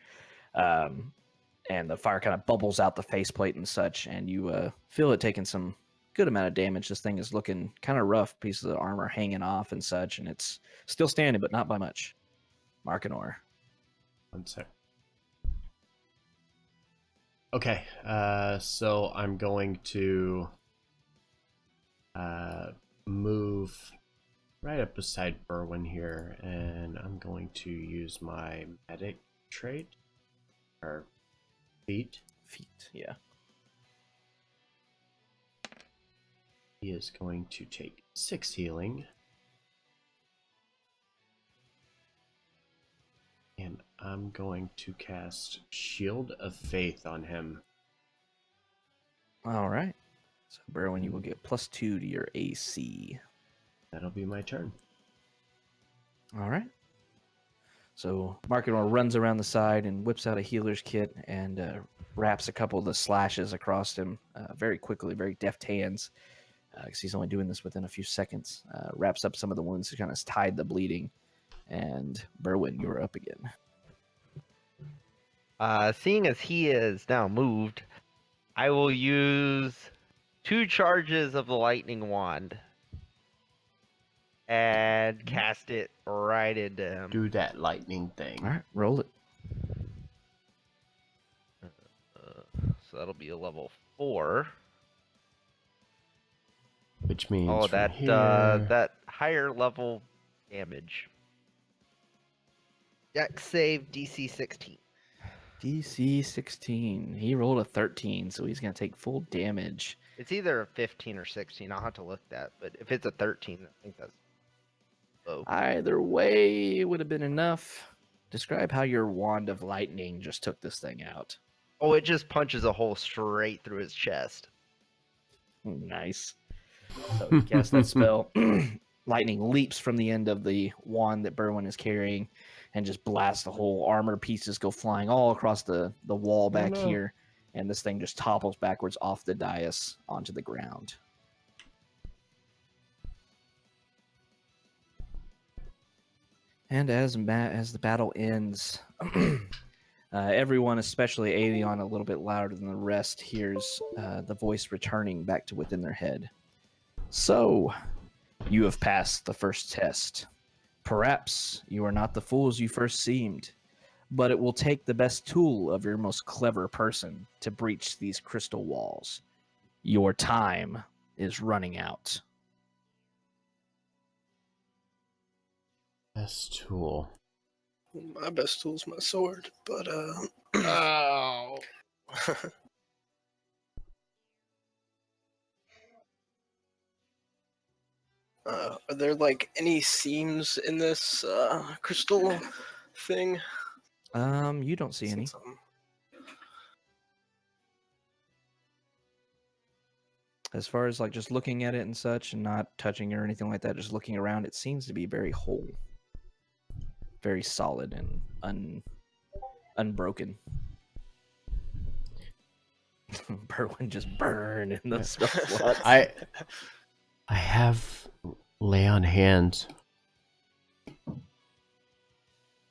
And the fire kind of bubbles out the faceplate and such, and you feel it taking some good amount of damage. This thing is looking kind of rough, pieces of the armor hanging off and such, and it's still standing, but not by much. Markinor. One sec. Okay, so I'm going to move right up beside Berwin here, and I'm going to use my medic trait, or feat. Feet, yeah. He is going to take 6 healing. And I'm going to cast Shield of Faith on him. All right. So, Berwin, you will get +2 to your AC. That'll be my turn. All right. So, Markinor runs around the side and whips out a healer's kit and wraps a couple of the slashes across him very quickly, very deft hands, because he's only doing this within a few seconds. Wraps up some of the wounds to kind of tide the bleeding. And Berwin, you're up again. Seeing as he is now moved, I will use 2 charges of the lightning wand and cast it right into him. Do that lightning thing. All right, roll it. So that'll be a level 4. Which means Oh, from that here... that higher level damage. Dex save DC 16. DC 16. He rolled a 13, so he's going to take full damage. It's either a 15 or 16. I'll have to look that, but if it's a 13, I think that's low. Either way, it would have been enough. Describe how your wand of lightning just took this thing out. Oh, it just punches a hole straight through his chest. Nice. So you cast that spell. Lightning leaps from the end of the wand that Berwin is carrying and just blasts the whole armor pieces go flying all across the wall back here. And this thing just topples backwards off the dais onto the ground. And as the battle ends, everyone, especially Aeon, a little bit louder than the rest, hears the voice returning back to within their head. So, you have passed the first test. Perhaps you are not the fools you first seemed, but it will take the best tool of your most clever person to breach these crystal walls. Your time is running out. Best tool. My best tool's my sword, but Oh. Are there like any seams in this crystal thing? You don't see any. Since I'm- As far as like just looking at it and such and not touching it or anything like that, just looking around, it seems to be very whole. Very solid and unbroken. Berwin just burned in the spell slots. I have lay on hands.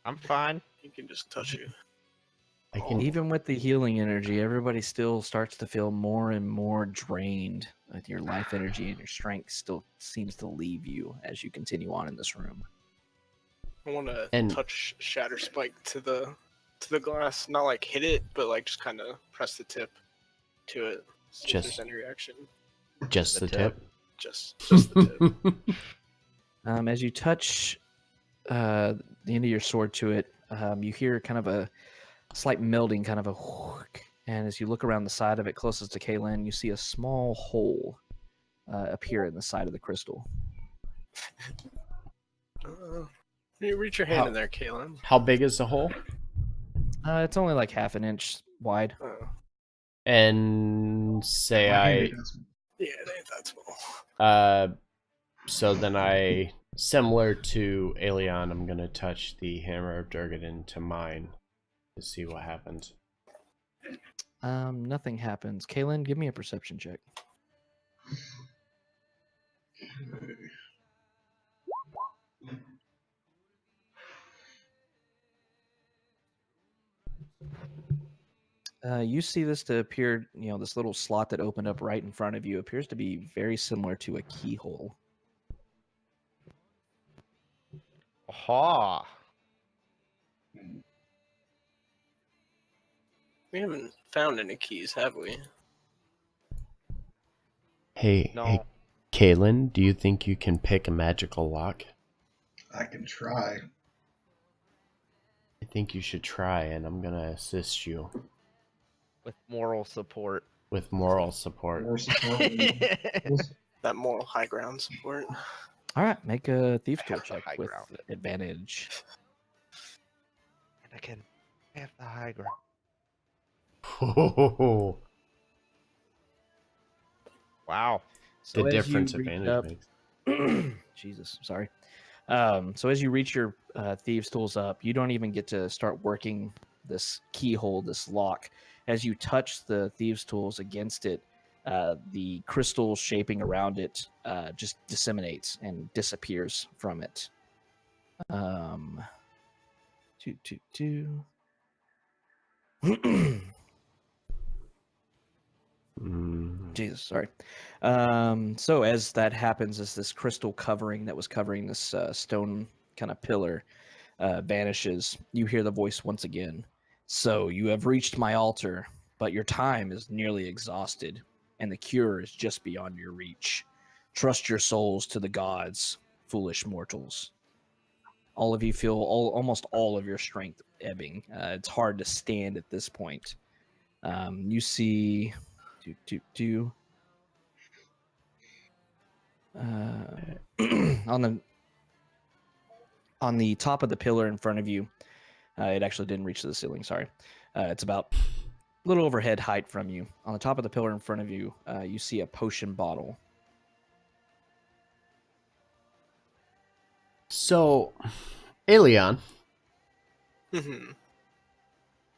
I'm fine. You can just touch you. I can Even with the healing energy, everybody still starts to feel more and more drained. With your life energy and your strength still seems to leave you as you continue on in this room. I want to And- touch Shatter Spike to the glass, not like hit it, but like just kind of press the tip to it. See if Just- there's any reaction. Just The the tip. tip. Just the tip. As you touch the end of your sword to it, you hear kind of a slight melting, kind of a whoock. And as you look around the side of it closest to Kaylin, you see a small hole appear in the side of the crystal. You reach your hand How- in there, Kaylin. How big is the hole? It's only like half an inch wide. Oh, And say My hand I ain't that small. yeah, it ain't that small. so then I, similar to Aelion, I'm gonna touch the Hammer of Durgadon to mine to see what happens. Nothing happens. Kaylin, give me a perception check. Okay. You see this to appear, this little slot that opened up right in front of you appears to be very similar to a keyhole. Aha. We haven't found any keys, have we? Hey, No. hey, Kaylin, do you think you can pick a magical lock? I can try. I think you should try, and I'm gonna assist you With moral support. with moral support. More support. That moral high ground support. All right, make a thief tool Have the check high with ground. advantage. And I can have the high ground. Wow. The So as you difference reach advantage up- makes. Jesus, sorry. So as you reach your thieves' tools up, you don't even get to start working this keyhole, this lock. As you touch the thieves' tools against it, the crystal shaping around it just disseminates and disappears from it. Two. Jesus, sorry. So as that happens, as this crystal covering that was covering this stone kind of pillar vanishes, you hear the voice once again. So you have reached my altar, but your time is nearly exhausted, and the cure is just beyond your reach. Trust your souls to the gods, foolish mortals. All of you feel almost all of your strength ebbing. It's hard to stand at this point. You see... on the top of the pillar in front of you, it actually didn't reach to the ceiling. Sorry, it's about a little over head height from you. On the top of the pillar in front of you, you see a potion bottle. So, Aelion, Mhm.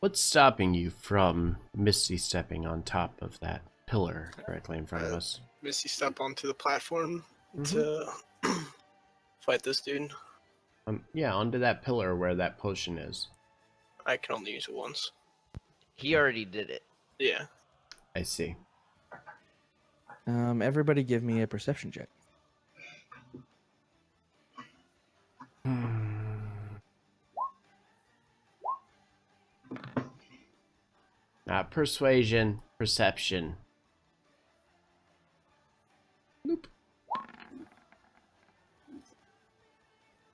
what's stopping you from misty stepping on top of that pillar directly in front of us? Misty step onto the platform Mhm. to fight this dude. Yeah, onto that pillar where that potion is. I can only use it once. He already did it. Yeah. I see. Everybody, give me a perception check. Not persuasion, perception.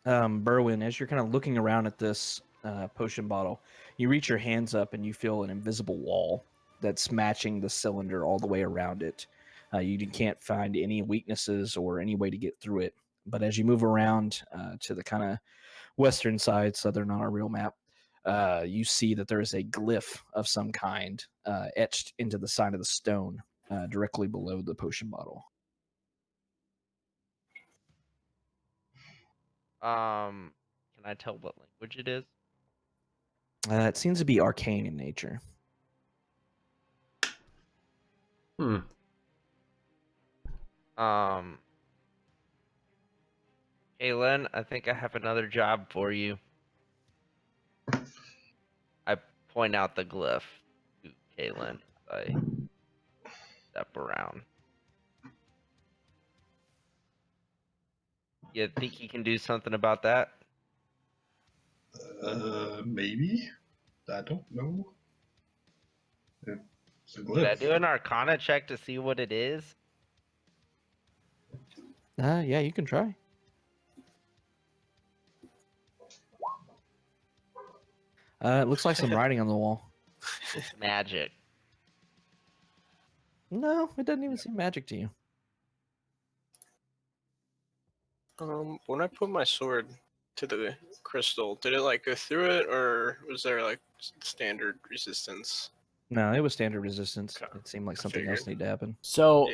Berwin, as you're kind of looking around at this potion bottle, you reach your hands up and you feel an invisible wall that's matching the cylinder all the way around it. You can't find any weaknesses or any way to get through it. But as you move around to the kind of western side, southern on our real map, you see that there is a glyph of some kind etched into the side of the stone directly below the potion bottle. Can I tell what language it is? It seems to be arcane in nature. Hmm. Kaylin, I think I have another job for you. I point out the glyph to Kaylin. I step around. You think he can do something about that? Maybe. I don't know. It's a Should I glyph. do an Arcana check to see what it is? Yeah, you can try. It looks like some writing on the wall. Magic. No, it doesn't even seem magic to you. When I put my sword to the crystal, did it like go through it, or was there like standard resistance? No, it was standard resistance. Okay. It seemed like I something else figured. needed to happen. So,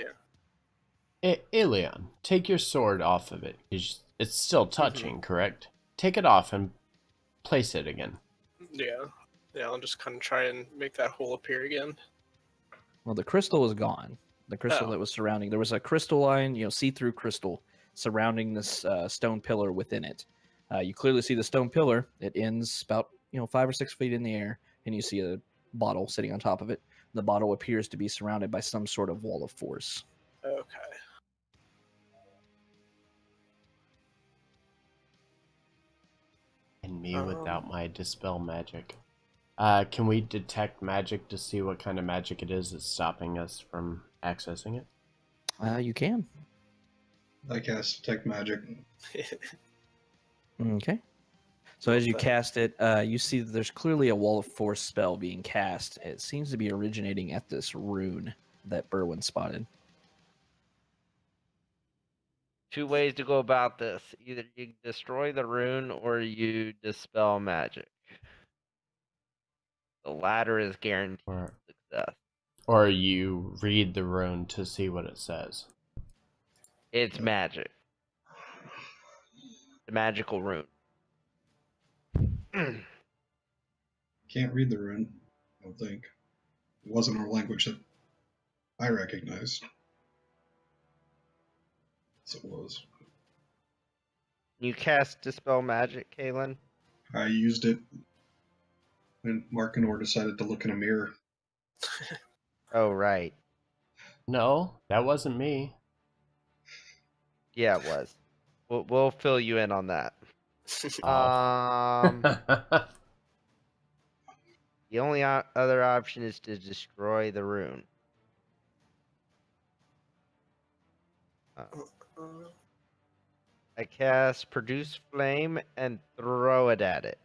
Yeah. Ilion, take your sword off of it. It's still Mm-hmm. touching, correct? Take it off and place it again. Yeah. Yeah, I'll just kind of try and make that hole appear again. Well, the crystal was gone. The crystal Oh. that was surrounding. There was a crystalline, see-through crystal surrounding this stone pillar within it. You clearly see the stone pillar. It ends about 5 or 6 feet in the air, and you see a bottle sitting on top of it. The bottle appears to be surrounded by some sort of wall of force. Okay. And me without my dispel magic. Can we detect magic to see what kind of magic it is that's stopping us from accessing it? You can. I cast Detect Magic. Okay. So as you Okay. cast it, you see that there's clearly a wall of force spell being cast. It seems to be originating at this rune that Berwyn spotted. 2 ways to go about this. Either you destroy the rune or you dispel magic. The latter is guaranteed success. Or you read the rune to see what it says. It's magic. The magical rune. Can't read the rune, I don't think. It wasn't a language that I recognized. So it was. You cast dispel magic, Kalen? I used it when Markinor decided to look in a mirror. Oh, right. No, that wasn't me. Yeah, it was. We'll fill you in on that. Oh. The only other option is to destroy the rune. I cast Produce Flame and throw it at it.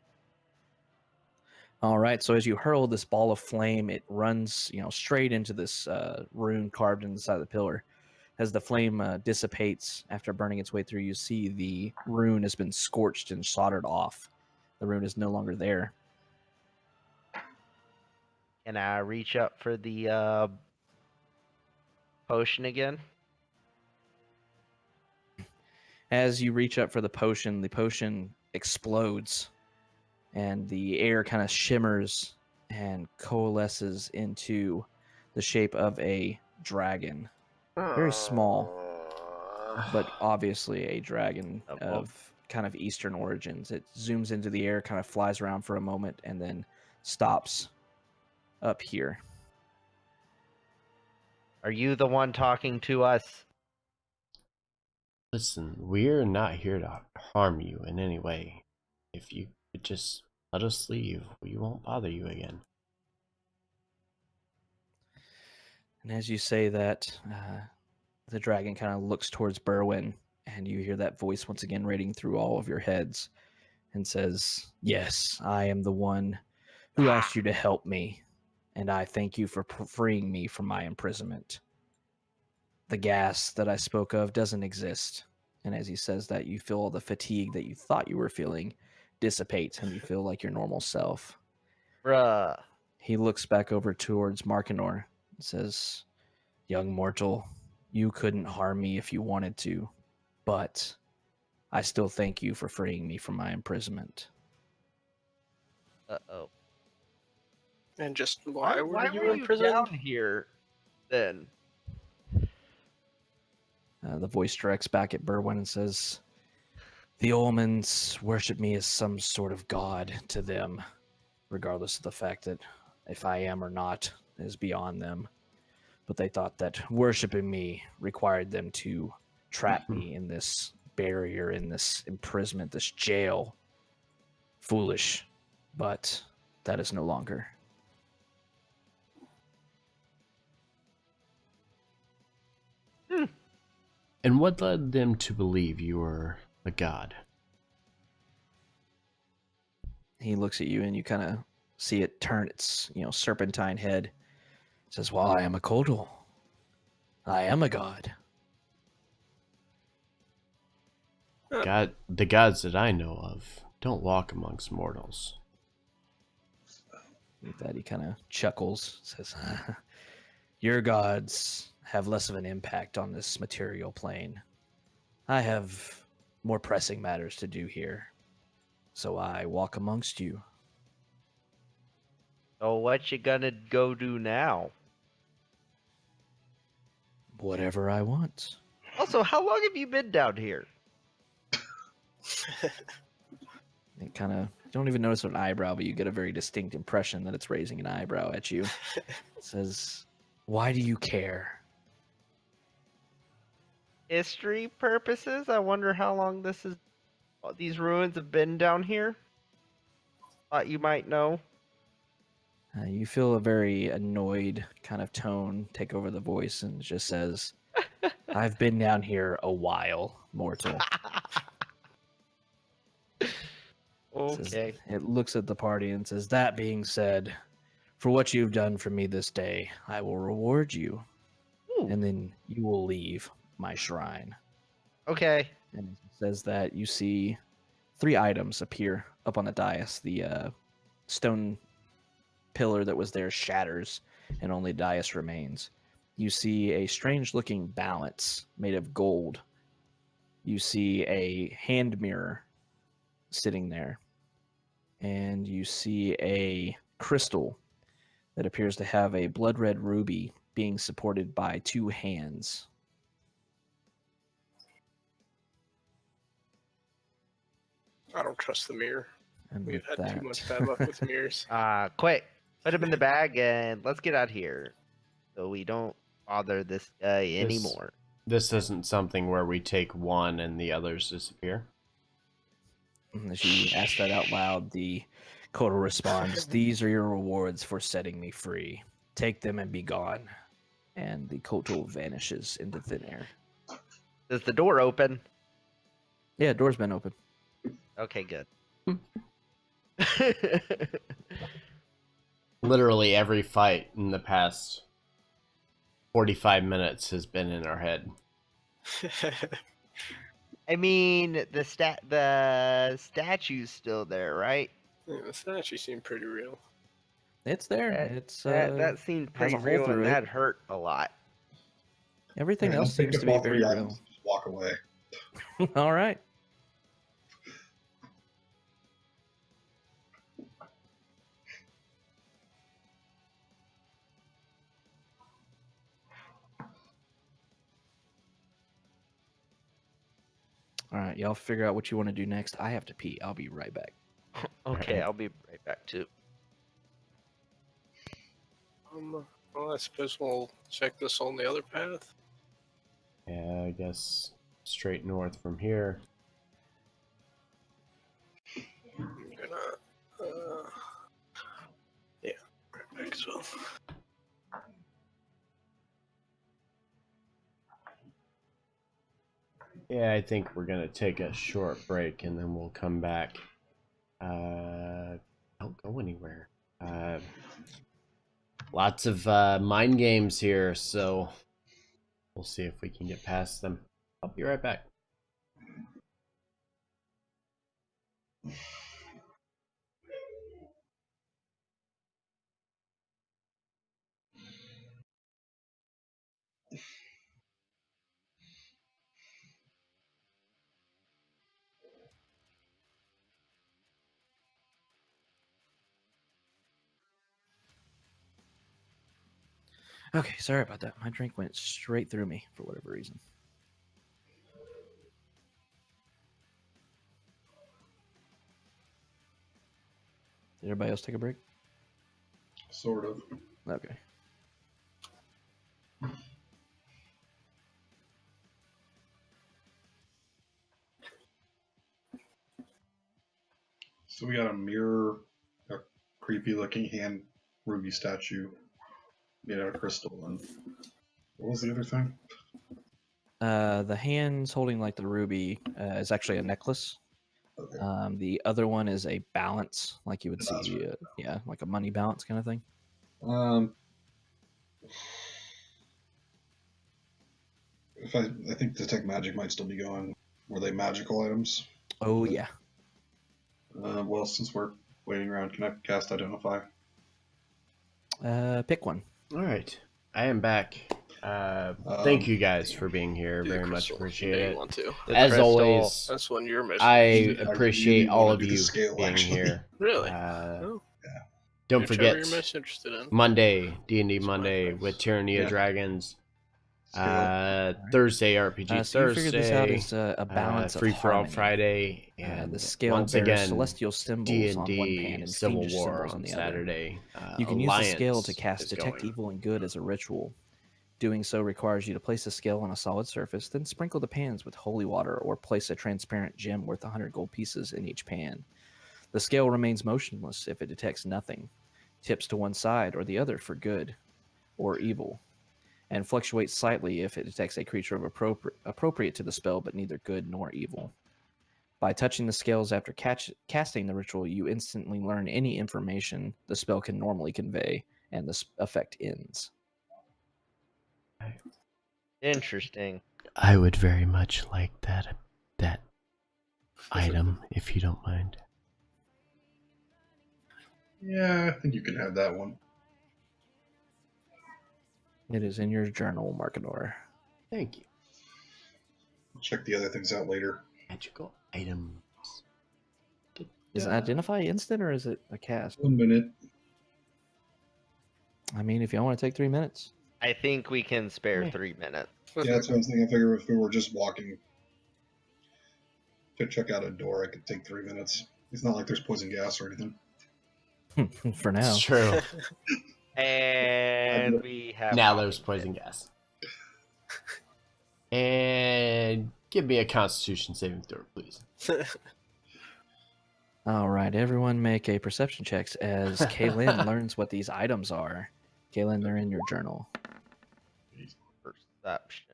All right. So as you hurl this ball of flame, it runs, straight into this rune carved in the side of the pillar. As the flame dissipates after burning its way through, you see the rune has been scorched and soldered off. The rune is no longer there. Can I reach up for the potion again? As you reach up for the potion explodes, and the air kind of shimmers and coalesces into the shape of a dragon. Very small, but obviously a dragon of kind of Eastern origins. It zooms into the air, kind of flies around for a moment, and then stops up here. Are you the one talking to us? Listen, we're not here to harm you in any way. If you could just let us leave, we won't bother you again. And as you say that, the dragon kind of looks towards Berwyn, and you hear that voice once again rating through all of your heads and says, "Yes, I am the one who asked you to help me, and I thank you for freeing me from my imprisonment. The gas that I spoke of doesn't exist." And as he says that, you feel all the fatigue that you thought you were feeling dissipate, and you feel like your normal self. Bruh. He looks back over towards Markinor and says, "Young mortal, you couldn't harm me if you wanted to, but I still thank you for freeing me from my imprisonment." Uh-oh. And just why were you down imprisoned? here then? The voice directs back at Berwyn and says, "The Ullmans worship me as some sort of god to them, regardless of the fact that if I am or not is beyond them. But they thought that worshiping me required them to trap me in this barrier, in this imprisonment, this jail. foolish, but that is no longer. And what led them to believe you were a god? He looks at you, and you kind of see it turn its, serpentine head. Says, "Well, I am a Kotal. I am a god." God, the gods that I know of don't walk amongst mortals. With that, he kind of chuckles. Says, "Your gods have less of an impact on this material plane. I have more pressing matters to do here, so I walk amongst you." So what you gonna go do now? Whatever I want. Also, how long have you been down here? It kind of, you don't even notice an eyebrow, but you get a very distinct impression that it's raising an eyebrow at you. It says, "Why do you care?" History purposes, I wonder how long these ruins have been down here. Thought you might know. You feel a very annoyed kind of tone take over the voice, and it just says, "I've been down here a while, mortal." Okay. It looks at the party and says, "That being said, for what you've done for me this day, I will reward you, Ooh, and then you will leave my shrine." okay. And it says that you see 3 items appear up on the dais. The stone pillar that was there shatters, and only dais remains. You see a strange-looking balance made of gold. You see a hand mirror sitting there, and you see a crystal that appears to have a blood red ruby being supported by 2 hands. I don't trust the mirror. And We've with had too much bad luck with mirrors. Quick. Put him in the bag and let's get out here. So we don't bother this guy anymore. This isn't something where we take one and the others disappear. As you ask that out loud, the Kotal responds, "These are your rewards for setting me free. Take them and be gone." And the Kotal vanishes into thin air. Does the door open? Yeah, door's been open. Okay, good. Literally every fight in the past 45 minutes has been in our head. I mean, the statue's still there, right? Yeah, this actually seemed pretty real. It's there. That seemed has pretty a hole real, through and it. that hurt a lot. Everything Yeah, else just pick seems up to be all very 3 real. items and just walk away. All right. All right, y'all figure out what you want to do next. I have to pee. I'll be right back. Okay, Alright. I'll be right back too. Well, I suppose we'll check this on the other path. Yeah, I guess straight north from here. I'm gonna, yeah, right back as well. Yeah, I think we're gonna take a short break and then we'll come back. Don't go anywhere. Lots of mind games here, so we'll see if we can get past them. I'll be right back. Okay, sorry about that. My drink went straight through me for whatever reason. Did everybody else take a break? Sort of. Okay. So we got a mirror, a creepy looking hand ruby statue made out of crystal, and what was the other thing? The hands holding like the ruby is actually a necklace. Okay. The other one is a balance, like you would That's see, yeah, like a money balance kind of thing. If I think detect magic might still be going. Were they magical items? Oh yeah. Well, since we're waiting around, can I cast identify? Pick one. All right, I am back. Thank you guys for being here. Do the Very much crystal. appreciate Yeah, you it. want to. The As crystal. always, That's one you're missing. I really appreciate all wanna of do the you scale, being actually. here. Really? Uh, Oh. don't Whichever forget you're most interested in. Monday, D&D It's my Monday place. with Tyranny of Yeah. Dragons. Scale. Thursday RPG So you figured this out Thursday. as a balance of Free for all harmony. Friday, and The scale once bears again, celestial symbols on one D&D pan and Civil fiendish War symbols on on the other. Saturday. You can use the scale Alliance to cast is Detect going. Evil and Good as a ritual. Doing so requires you to place the scale on a solid surface, then sprinkle the pans with holy water or place a transparent gem worth 100 gold pieces in each pan. The scale remains motionless if it detects nothing, tips to one side or the other for good or evil, and fluctuates slightly if it detects a creature of appropriate to the spell but neither good nor evil. By touching the scales after casting the ritual, you instantly learn any information the spell can normally convey, and the effect ends. Interesting. I would very much like that item, if you don't mind. Yeah, I think you can have that one. It is in your journal, Markinor. Thank you. I'll check the other things out later. Magical items. Is it identify instant or is it a cast? 1 minute. I mean, if y'all want to take 3 minutes. I think we can spare Yeah. 3 minutes. Yeah, that's what I was thinking. I figure if we were just walking to check out a door, I could take 3 minutes. It's not like there's poison gas or anything. For now. It's true. And we have Now popping there's pit. poison gas. And give me a Constitution saving throw, please. All right, everyone make a perception checks as Kaylin learns what these items are. Kaylin, they're in your journal. Perception.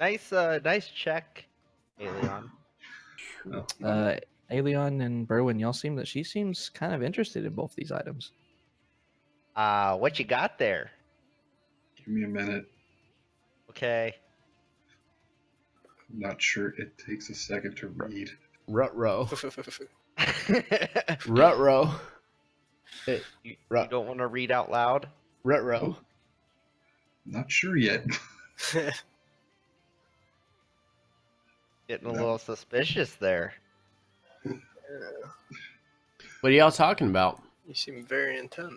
Nice check, Alien. Aelion and Berwin, y'all seem that she seems kind of interested in both these items. What you got there? Give me a minute. Okay. I'm not sure it takes a second to read. Rut-row. Rut-row. You don't want to read out loud? Rut-row. Not sure yet. Getting a little suspicious there. What are y'all talking about? You seem very intent.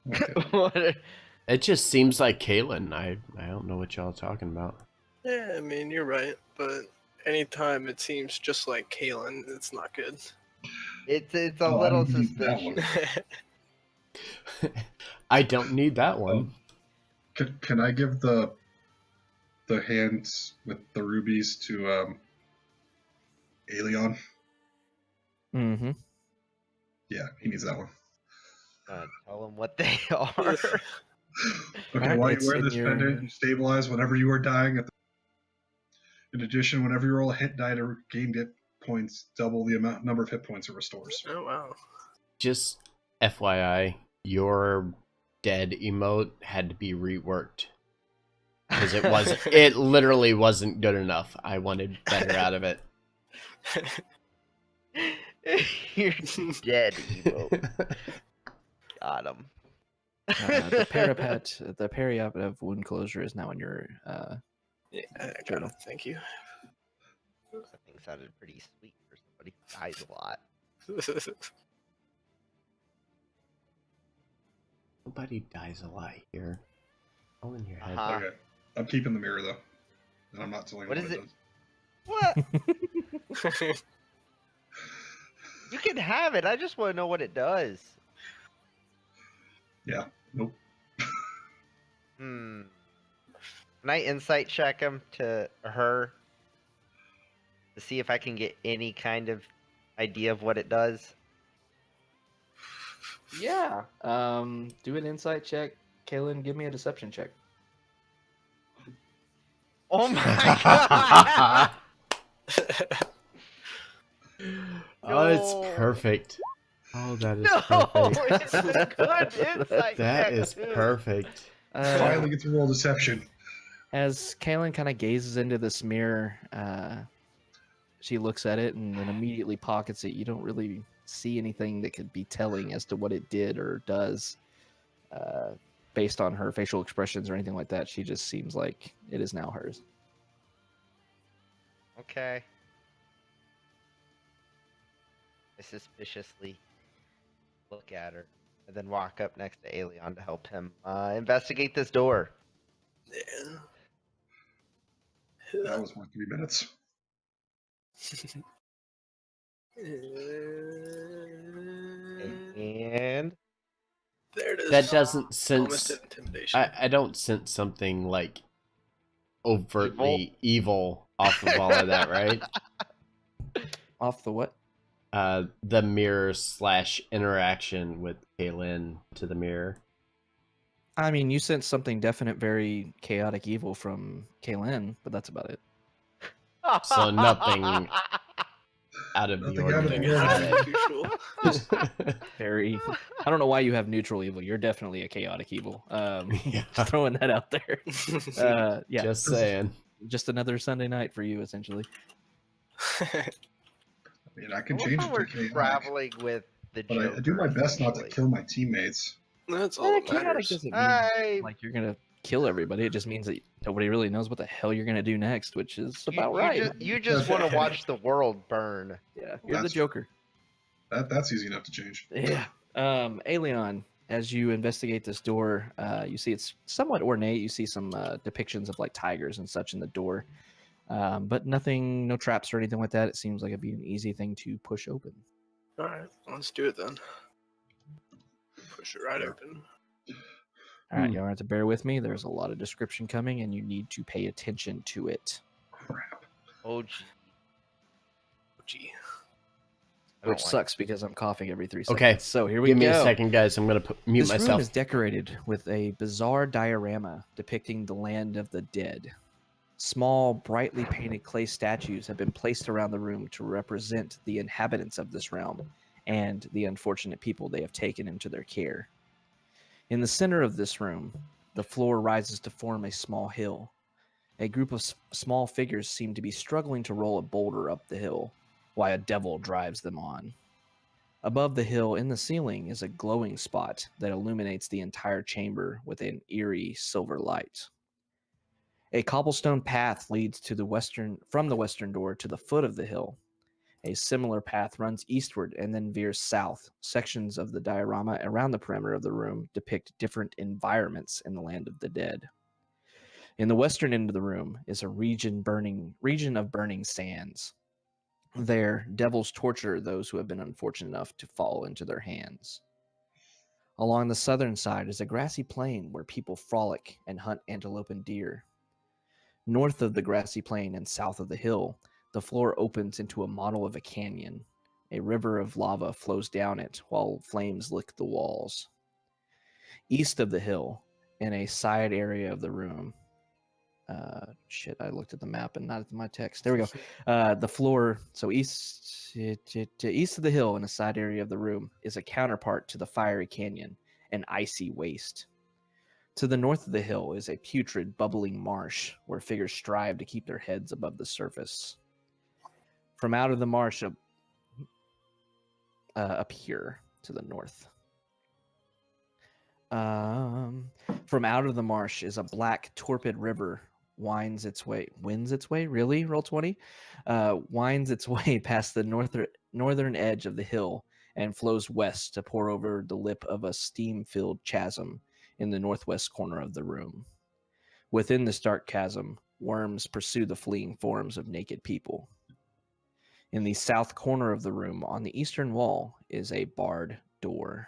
Okay. What? It just seems like Kaylin. I don't know what y'all are talking about. Yeah, I mean, you're right, but anytime it seems just like Kaylin, it's not good. It's a Oh, I little don't need that one. suspicious. I don't need that one. Can I give the hands with the rubies to Aelion? Mm-hmm. Yeah, he needs that one. Tell them what they are. Okay, Alright, while you it's wear in this your- pendant, you stabilize whenever you are dying. In addition, whenever you roll a hit die to gain hit points, double the number of hit points it restores. Oh, wow. Just FYI, your dead emote had to be reworked. Because it literally wasn't good enough. I wanted better out of it. You're dead, Evo. Got him. The periapet of wound closure is now in your Yeah, I got journal. it. Thank you. That thing sounded pretty sweet for somebody who dies a lot. Nobody dies a lot here. All in your head. Uh-huh. Okay, I'm keeping the mirror though, and I'm not telling What you is what it? does. What? You can have it. I just want to know what it does. Yeah, nope. Hmm. Can I insight check him to her to see if I can get any kind of idea of what it does? Yeah. Do an insight check. Kaylin, give me a deception check. Oh my god! Oh, it's No. perfect. Oh, that is No, perfect. it's a good insight That check, is too. perfect. Finally get to roll deception. As Kaylin kind of gazes into this mirror, she looks at it and then immediately pockets it. You don't really see anything that could be telling as to what it did or does based on her facial expressions or anything like that. She just seems like it is now hers. Okay. I suspiciously look at her and then walk up next to Aelion to help him investigate this door. That was worth 3 minutes. And There it is. That doesn't Almost sense. did intimidation. I don't sense something like overtly evil off of all of that, right? Off the what? The mirror / interaction with Kaylin to the mirror. I mean, you sense something definite, very chaotic evil from Kaylin, but that's about it. So nothing out of the Nothing out of the ordinary. ordinary. Neutral. Very. I don't know why you have neutral evil. You're definitely a chaotic evil. Yeah. Just throwing that out there. Yeah. Just saying. Just another Sunday night for you, essentially. I mean, I I can love change how it we're to chaotic, traveling with the but Joker. I do my best not to essentially. kill my teammates. That's all Eh, that chaotic matters. doesn't mean I like you're gonna kill everybody. It just means that nobody really knows what the hell you're gonna do next, which is about right. You just want to watch the world burn. Yeah, you're the That's- Joker. That's easy enough to change. Yeah. Aelion, as you investigate this door, you see it's somewhat ornate. You see some depictions of like tigers and such in the door, but nothing, no traps or anything like that. It seems like it'd be an easy thing to push open. All right, let's do it then. Push it right open. All right, you'll have to bear with me. There's a lot of description coming, and you need to pay attention to it. Crap. Oh, gee. Gee. I don't Which like sucks because I'm coughing every 3 seconds. Okay, So here we Give go. me a second, guys. I'm gonna mute This room myself. is decorated with a bizarre diorama depicting the land of the dead. Small, brightly painted clay statues have been placed around the room to represent the inhabitants of this realm and the unfortunate people they have taken into their care. In the center of this room, the floor rises to form a small hill. A group of small figures seem to be struggling to roll a boulder up the hill, while a devil drives them on. Above the hill, in the ceiling, is a glowing spot that illuminates the entire chamber with an eerie silver light. A cobblestone path leads from the western door to the foot of the hill. A similar path runs eastward and then veers south. Sections of the diorama around the perimeter of the room depict different environments in the land of the dead. In the western end of the room is a region of burning sands. There, devils torture those who have been unfortunate enough to fall into their hands. Along the southern side is a grassy plain where people frolic and hunt antelope and deer. North of the grassy plain and south of the hill, the floor opens into a model of a canyon. A river of lava flows down it while flames lick the walls. East of the hill, in a side area of the room, I looked at the map and not at my text. There we go. The floor, so east of the hill in a side area of the room is a counterpart to the fiery canyon, an icy waste. To the north of the hill is a putrid, bubbling marsh where figures strive to keep their heads above the surface. From out of the marsh up here to the north. From out of the marsh is a black, torpid river winds its way, really? Roll 20? Winds its way past the northern edge of the hill and flows west to pour over the lip of a steam-filled chasm in the northwest corner of the room. Within this dark chasm, worms pursue the fleeing forms of naked people. In the south corner of the room, on the eastern wall, is a barred door.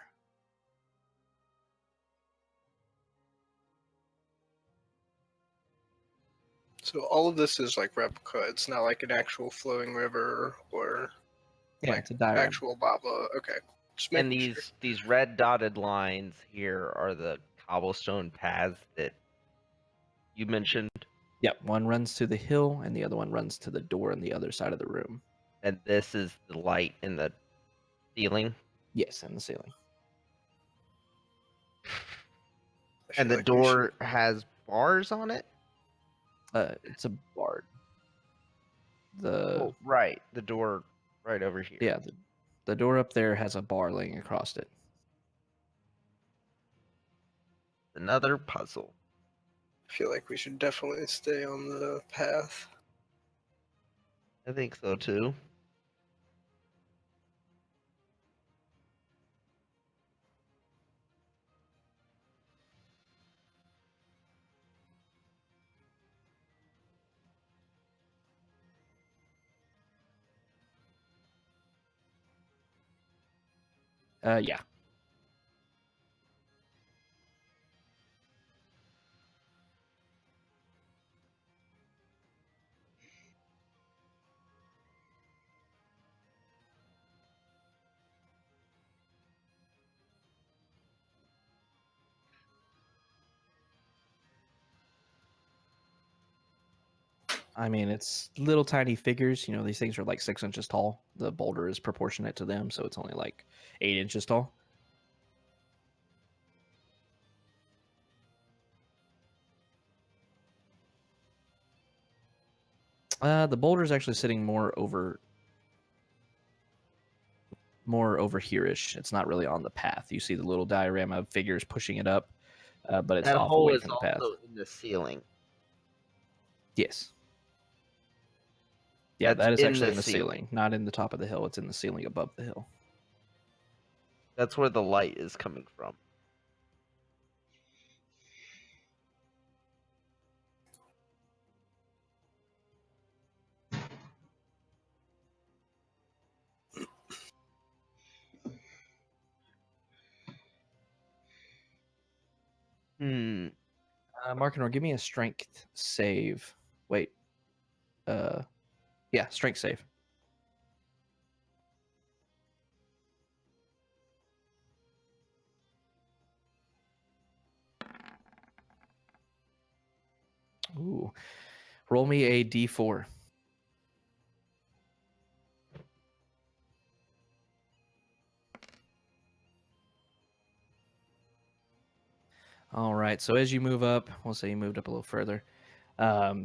So all of this is like replica. It's not like an actual flowing river or Yeah, like it's a diorama. actual lava. Okay. Just And making sure. these red dotted lines here are the cobblestone paths that you mentioned, Yep, one runs to the hill, and the other one runs to the door on the other side of the room. and this is the light in the ceiling. Yes, and the ceiling. I feel And the like we should- door has bars on it. It's a bard. The Oh, right, the door right over here. yeah, the door up there has a bar laying across it. Another puzzle. I feel like we should definitely stay on the path. I think so too. Yeah. I mean, it's little tiny figures. You know, these things are like 6 inches tall. The boulder is proportionate to them, so it's only like 8 inches tall. The boulder is actually sitting more over here-ish. It's not really on the path. You see the little diorama of figures pushing it up, but it's That off hole away is from the path. also in the ceiling. Yes. Yeah, That's that is in actually the in the ceiling. ceiling, not in the top of the hill. It's in the ceiling above the hill. That's where the light is coming from. Hmm. Markinor, give me a strength save. Wait. Yeah, strength save. Ooh. Roll me a d4. All right. So as you move up, we'll say you moved up a little further.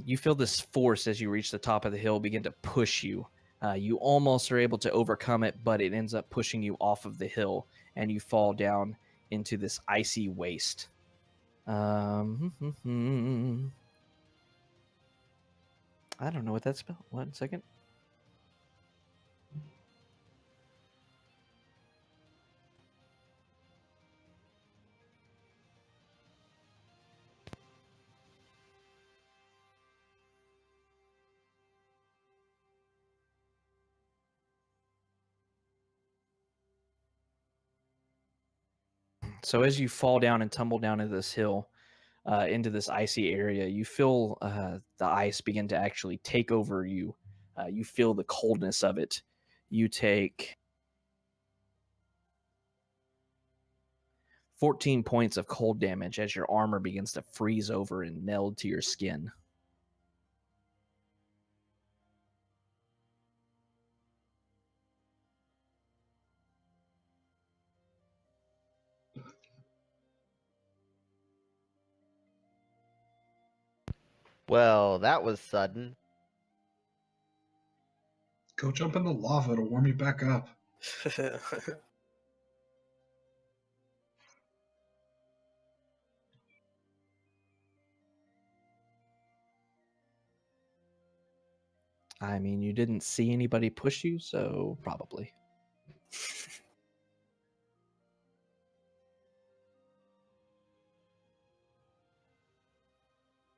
You feel this force as you reach the top of the hill begin to push you. You almost are able to overcome it, but it ends up pushing you off of the hill, and you fall down into this icy waste. I don't know what that spelled. 1 second. So as you fall down and tumble down into this hill, into this icy area, you feel the ice begin to actually take over you. You feel the coldness of it. You take 14 points of cold damage as your armor begins to freeze over and meld to your skin. Well, that was sudden. Go jump in the lava, it'll warm you back up. I mean, you didn't see anybody push you, so probably.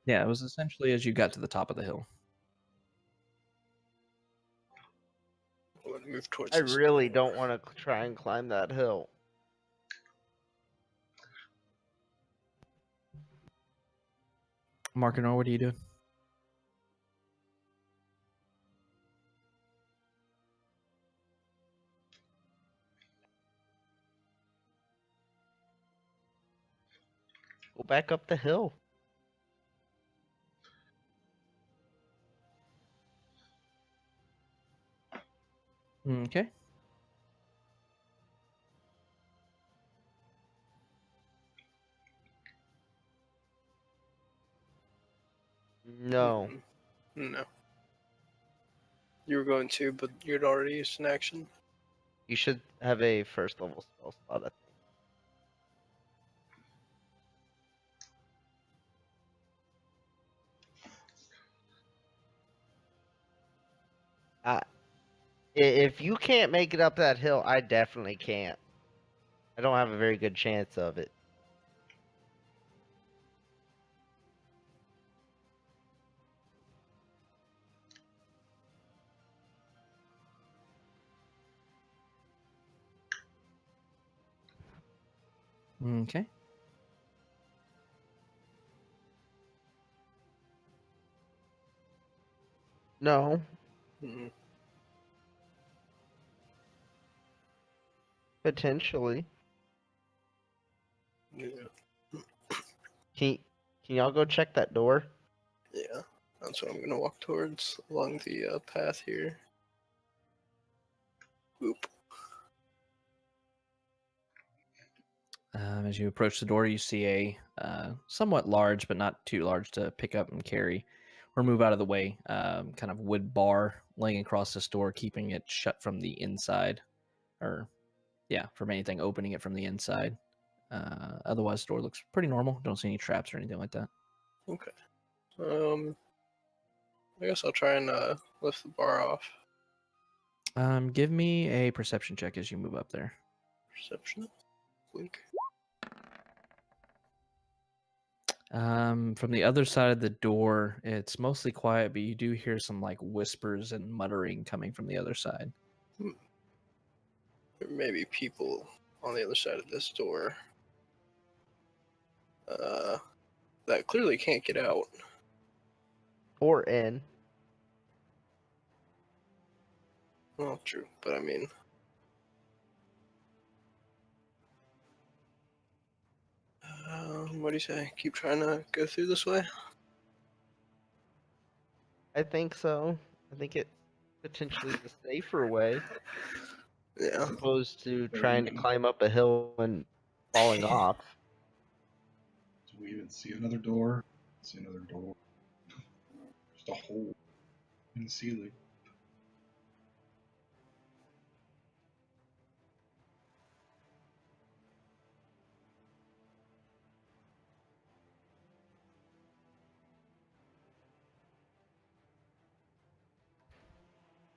Yeah, it was essentially as you got to the top of the hill. I want to move towards I this. really don't want to try and climb that hill. Markinor, what are you doing? Go back up the hill. Okay. No. No. You were going to, but you'd already used an action. You should have a first level spell slot, I think. If you can't make it up that hill, I definitely can't. I don't have a very good chance of it. Okay. No. Mm, Potentially. yeah. Can y'all go check that door? Yeah. That's what I'm gonna walk towards along the path here. Oop. As you approach the door, you see a somewhat large, but not too large to pick up and carry or move out of the way, kind of wood bar laying across this door, keeping it shut from the inside, or yeah, from anything opening it from the inside. Otherwise, the door looks pretty normal. Don't see any traps or anything like that. Okay. I guess I'll try and lift the bar off. Give me a perception check as you move up there. Perception. Blink. From the other side of the door, it's mostly quiet, but you do hear some like whispers and muttering coming from the other side. There may be people on the other side of this door. That clearly can't get out. Or in? Well, true, but I mean, what do you say? Keep trying to go through this way? I think so. I think it's potentially the safer way, Yeah. as opposed to trying to climb up a hill and falling off. Do we even see another door? See another door. Just a hole in the ceiling.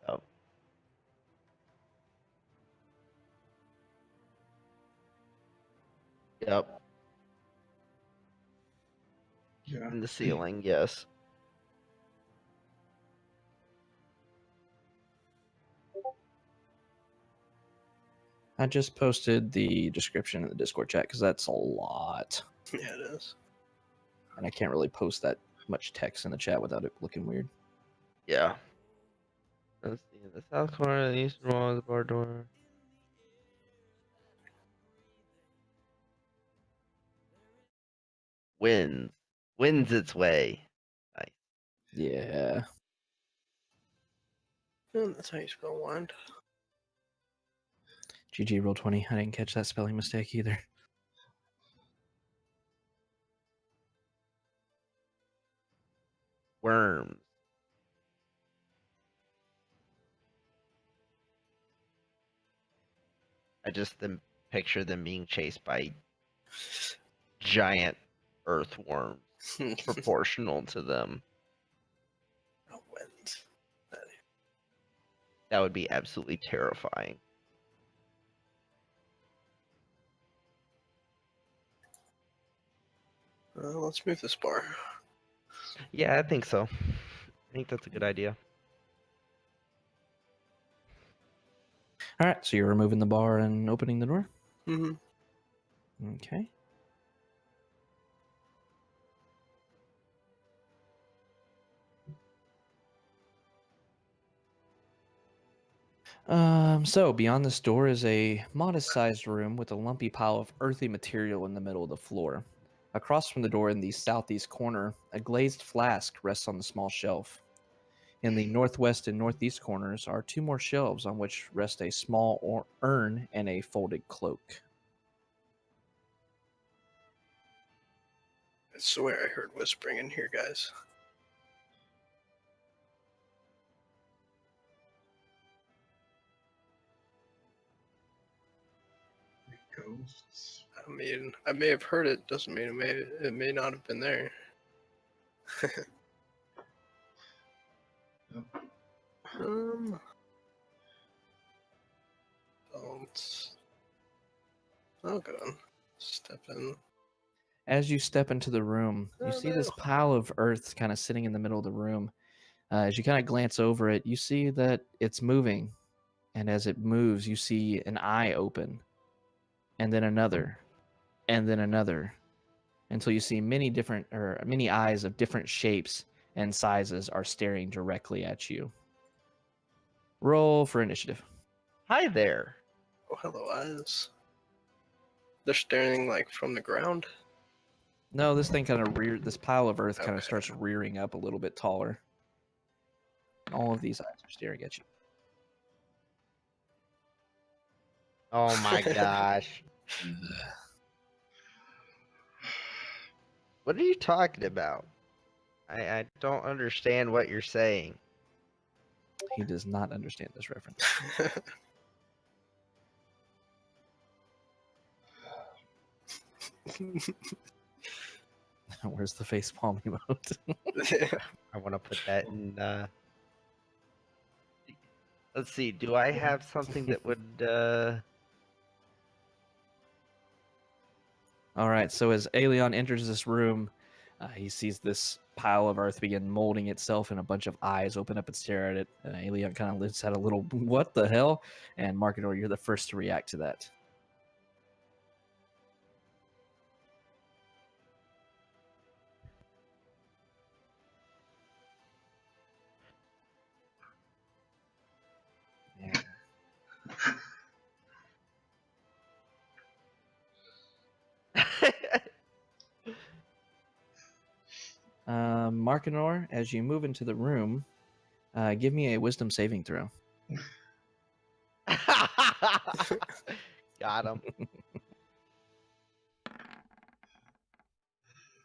Oh. Yep. Yeah. In the ceiling, yes. I just posted the description in the Discord chat because that's a lot, Yeah, it is. and I can't really post that much text in the chat without it looking weird. Yeah. Let's see. The south corner of the eastern wall of the bar door. Wins. Wins its way. Nice. Yeah. And that's how you spell wind. GG roll 20. I didn't catch that spelling mistake either. Worms. I just picture them being chased by giant earthworms proportional to them. Oh, wind. That would be absolutely terrifying. Let's move this bar. Yeah, I think so. I think that's a good idea. All right, so you're removing the bar and opening the door? Mm-hmm. Okay. So beyond this door is a modest-sized room with a lumpy pile of earthy material in the middle of the floor. Across from the door in the southeast corner, a glazed flask rests on the small shelf. In the northwest and northeast corners are 2 more shelves on which rest a small urn and a folded cloak. I swear I heard whispering in here, guys. Ghosts. I mean, I may have heard it. Doesn't mean it may not have been there. Yep. Don't. Oh, good. Step in. As you step into the room, you see this pile of earth kind of sitting in the middle of the room. As you kind of glance over it, you see that it's moving. And as it moves, you see an eye open, and then another, and then another, until you see many eyes of different shapes and sizes are staring directly at you. Roll for initiative. Hi there. Oh, hello, eyes. They're staring like from the ground. No, this thing kind of this pile of earth kind of Okay. starts rearing up a little bit taller. All of these eyes are staring at you. Oh my gosh. What are you talking about? I don't understand what you're saying. He does not understand this reference. Where's the facepalm emote? I want to put that in. Let's see. Do I have something that would? All right, so as Aelion enters this room, he sees this pile of earth begin molding itself, and a bunch of eyes open up and stare at it. Aelion kind of lets out a little, what the hell? And Markador, you're the first to react to that. Yeah. Markinor, as you move into the room, give me a wisdom saving throw. Got him.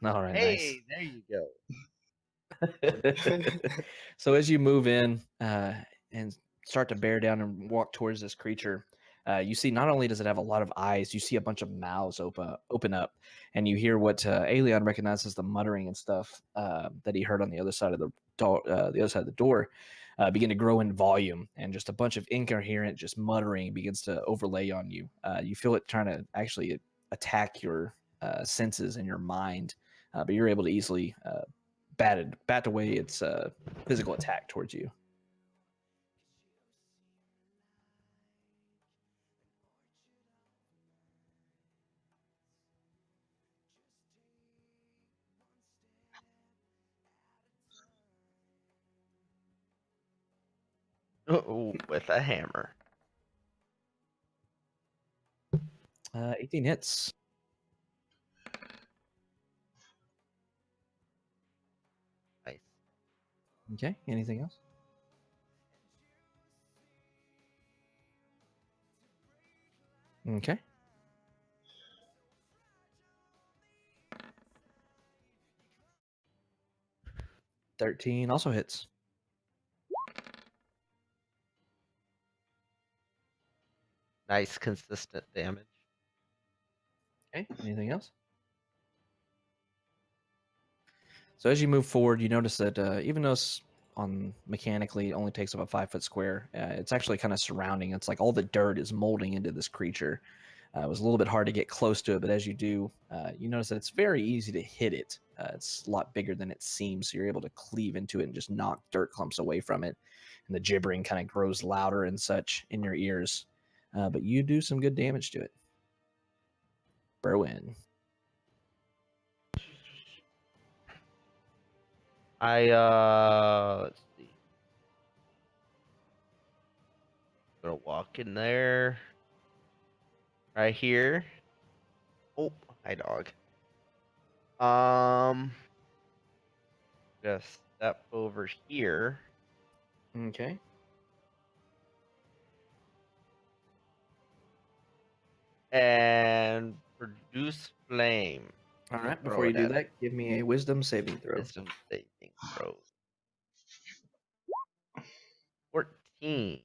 All right, Hey, there you go. nice. So as you move in and start to bear down and walk towards this creature, you see not only does it have a lot of eyes, you see a bunch of mouths open up, and you hear what Aelion recognizes the muttering and stuff that he heard on the other side of the door, begin to grow in volume, and just a bunch of incoherent, just muttering begins to overlay on you. You feel it trying to actually attack your senses and your mind, but you're able to easily bat away its physical attack towards you. Ooh, with a hammer. 18 hits. Nice. Okay, anything else? Okay. 13 also hits. Nice, consistent damage. Okay, anything else? So as you move forward, you notice that even though it's on mechanically it only takes up a 5-foot square, it's actually kind of surrounding. It's like all the dirt is molding into this creature. It was a little bit hard to get close to it, but as you do, you notice that it's very easy to hit it. It's a lot bigger than it seems, so you're able to cleave into it and just knock dirt clumps away from it. And the gibbering kind of grows louder and such in your ears. But you do some good damage to it. Berwin. Let's see. Gonna walk in there. Right here. Oh, hi dog. Just step over here. Okay. And produce flame. All right. Throw Before you it do at him. that, give me a wisdom saving throw. Wisdom saving throws. 14.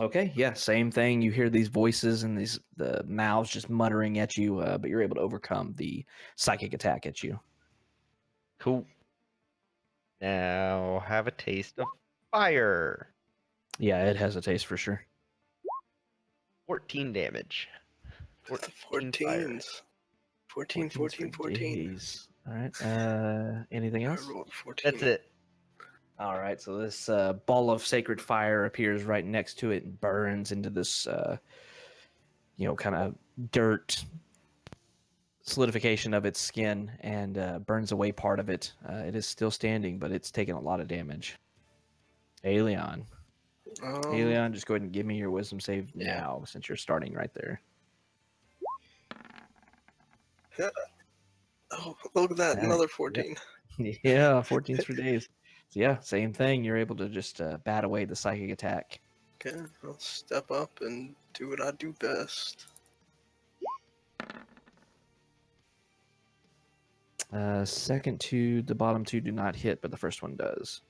Okay, yeah, same thing. You hear these voices and the mouths just muttering at you, but you're able to overcome the psychic attack at you. Cool. Now have a taste of fire. Yeah, it has a taste for sure. 14 damage. The 14 fire. 14s. 14, 14s 14, for 14. days. All right. Anything I else? rolled 14. That's it. All right. So this ball of sacred fire appears right next to it and burns into this, kind of dirt solidification of its skin and burns away part of it. It is still standing, but it's taken a lot of damage. Aelion. Aelion, just go ahead and give me your wisdom save now, since you're starting right there. Oh, look at that. All right, Another 14. Yeah, 14's for days. So yeah, same thing. You're able to just bat away the psychic attack. Okay, I'll step up and do what I do best. Second two, the bottom two do not hit, but the first one does.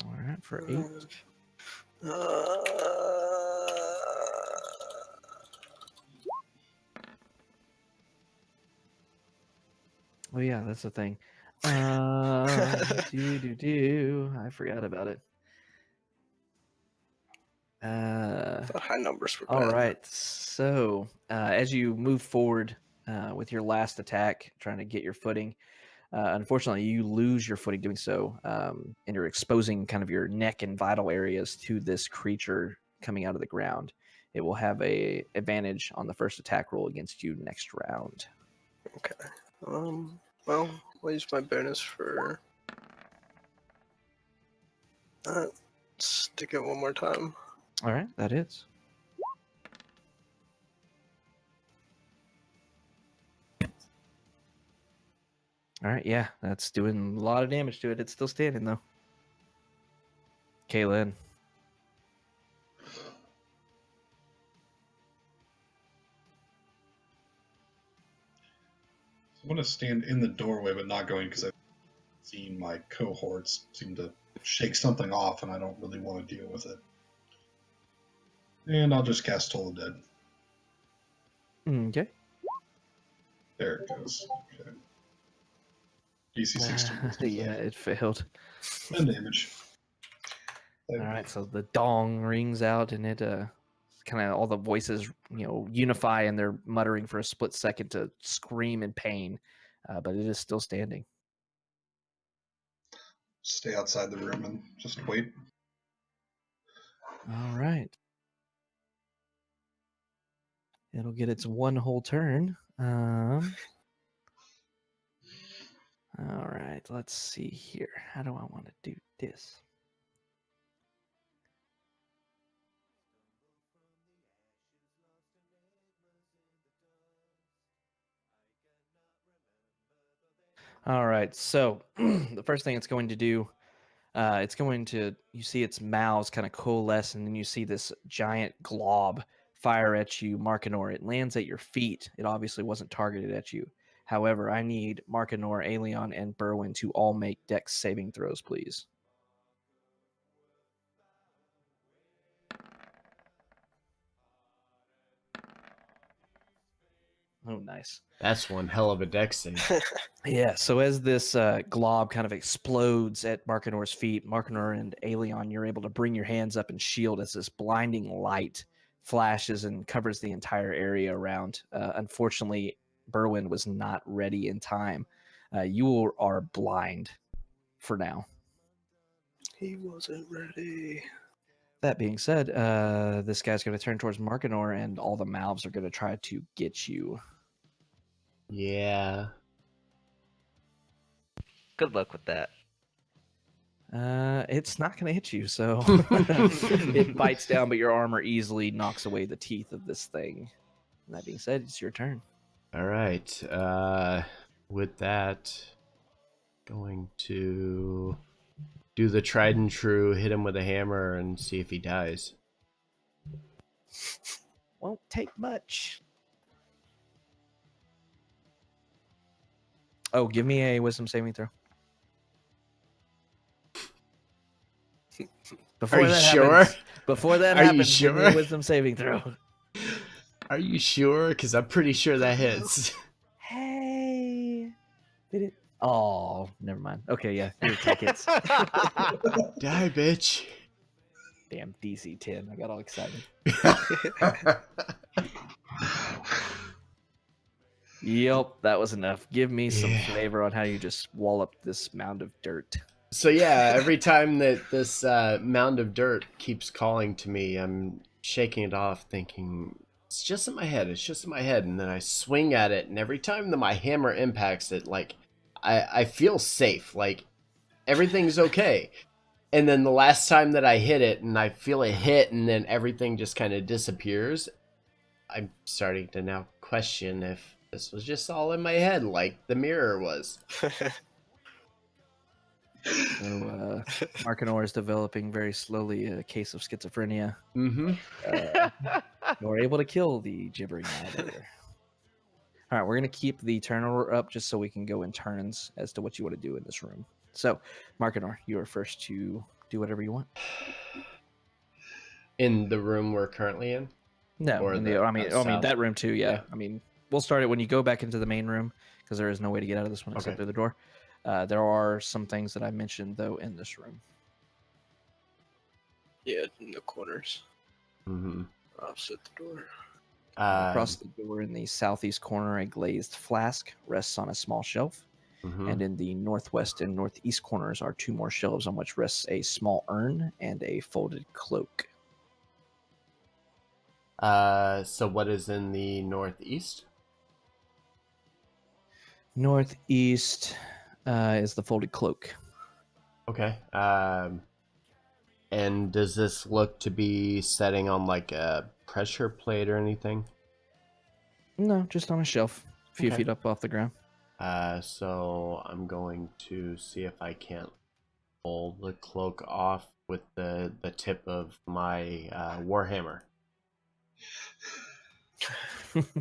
All right, for 8. Oh yeah, that's the thing. I forgot about it. The high numbers were bad. All right. So as you move forward with your last attack, trying to get your footing, unfortunately, you lose your footing doing so, and you're exposing kind of your neck and vital areas to this creature coming out of the ground. It will have a advantage on the first attack roll against you next round. Okay. Well, I'll use my bonus for that. Stick it one more time. All right, that is. All right, yeah, that's doing a lot of damage to it. It's still standing, though. Kaylin. I'm going to stand in the doorway, but not going because I've seen my cohorts seem to shake something off, and I don't really want to deal with it. And I'll just cast Toll the Dead. Okay. There it goes. Okay. DC 16. Yeah, it failed. 10 damage. All right, so the dong rings out, and it kind of all the voices, unify, and they're muttering for a split second to scream in pain, but it is still standing. Stay outside the room and just wait. All right. It'll get its one whole turn. All right, let's see here. How do I want to do this? All right, so the first thing it's going to do, you see its mouths kind of coalesce, and then you see this giant glob fire at you, Markinor. It lands at your feet. It obviously wasn't targeted at you. However, I need Markinor, Aelion, and Berwyn to all make Dex saving throws, please. Oh, nice. That's one hell of a dex save. Yeah, so as this glob kind of explodes at Markinor's feet, Markinor and Aelion, you're able to bring your hands up and shield as this blinding light flashes and covers the entire area around. Unfortunately, Berwyn was not ready in time. You are blind for now. He wasn't ready. That being said, this guy's going to turn towards Markinor, and all the mouths are going to try to get you. Yeah. Good luck with that. It's not going to hit you, so it bites down, but your armor easily knocks away the teeth of this thing. That being said, it's your turn. All right. With that, going to do the tried and true, hit him with a hammer and see if he dies. Won't take much. Oh, give me a wisdom saving throw. Before Are you that sure? happens, before that Are you happens, give me a sure? wisdom saving throw. Are you sure? Because I'm pretty sure that hits. Hey, did it? Oh, never mind. Okay, yeah, your attack hits. Die, bitch. Damn, DC 10. I got all excited. Yep, that was enough. Give me some Yeah. flavor on how you just wallop this mound of dirt. So yeah, every time that this mound of dirt keeps calling to me, I'm shaking it off, thinking it's just in my head. It's just in my head, and then I swing at it, and every time that my hammer impacts it, like I feel safe, like everything's okay. And then the last time that I hit it, and I feel it hit, and then everything just kind of disappears. I'm starting to now question if this was just all in my head, like the mirror was. So, Markinor is developing very slowly a case of schizophrenia. Mm-hmm. You're able to kill the gibbering alligator. All right, we're going to keep the turn order up just so we can go in turns as to what you want to do in this room. So, Markinor, you are first to do whatever you want. In the room we're currently in? No, Or in the- I mean south. that room too. Yeah. Yeah. I mean, we'll start it when you go back into the main room because there is no way to get out of this one except Okay. through the door. There are some things that I mentioned though in this room. Yeah, in the corners, Mm-hmm. opposite the door. Across the door in the southeast corner, a glazed flask rests on a small shelf. Mm-hmm. And in the northwest and northeast corners are two more shelves on which rests a small urn and a folded cloak. So what is in the northeast? Northeast is the folded cloak. Okay. And does this look to be setting on like a pressure plate or anything? No, just on a shelf, a few Okay. feet up off the ground. So I'm going to see if I can't pull the cloak off with the tip of my warhammer.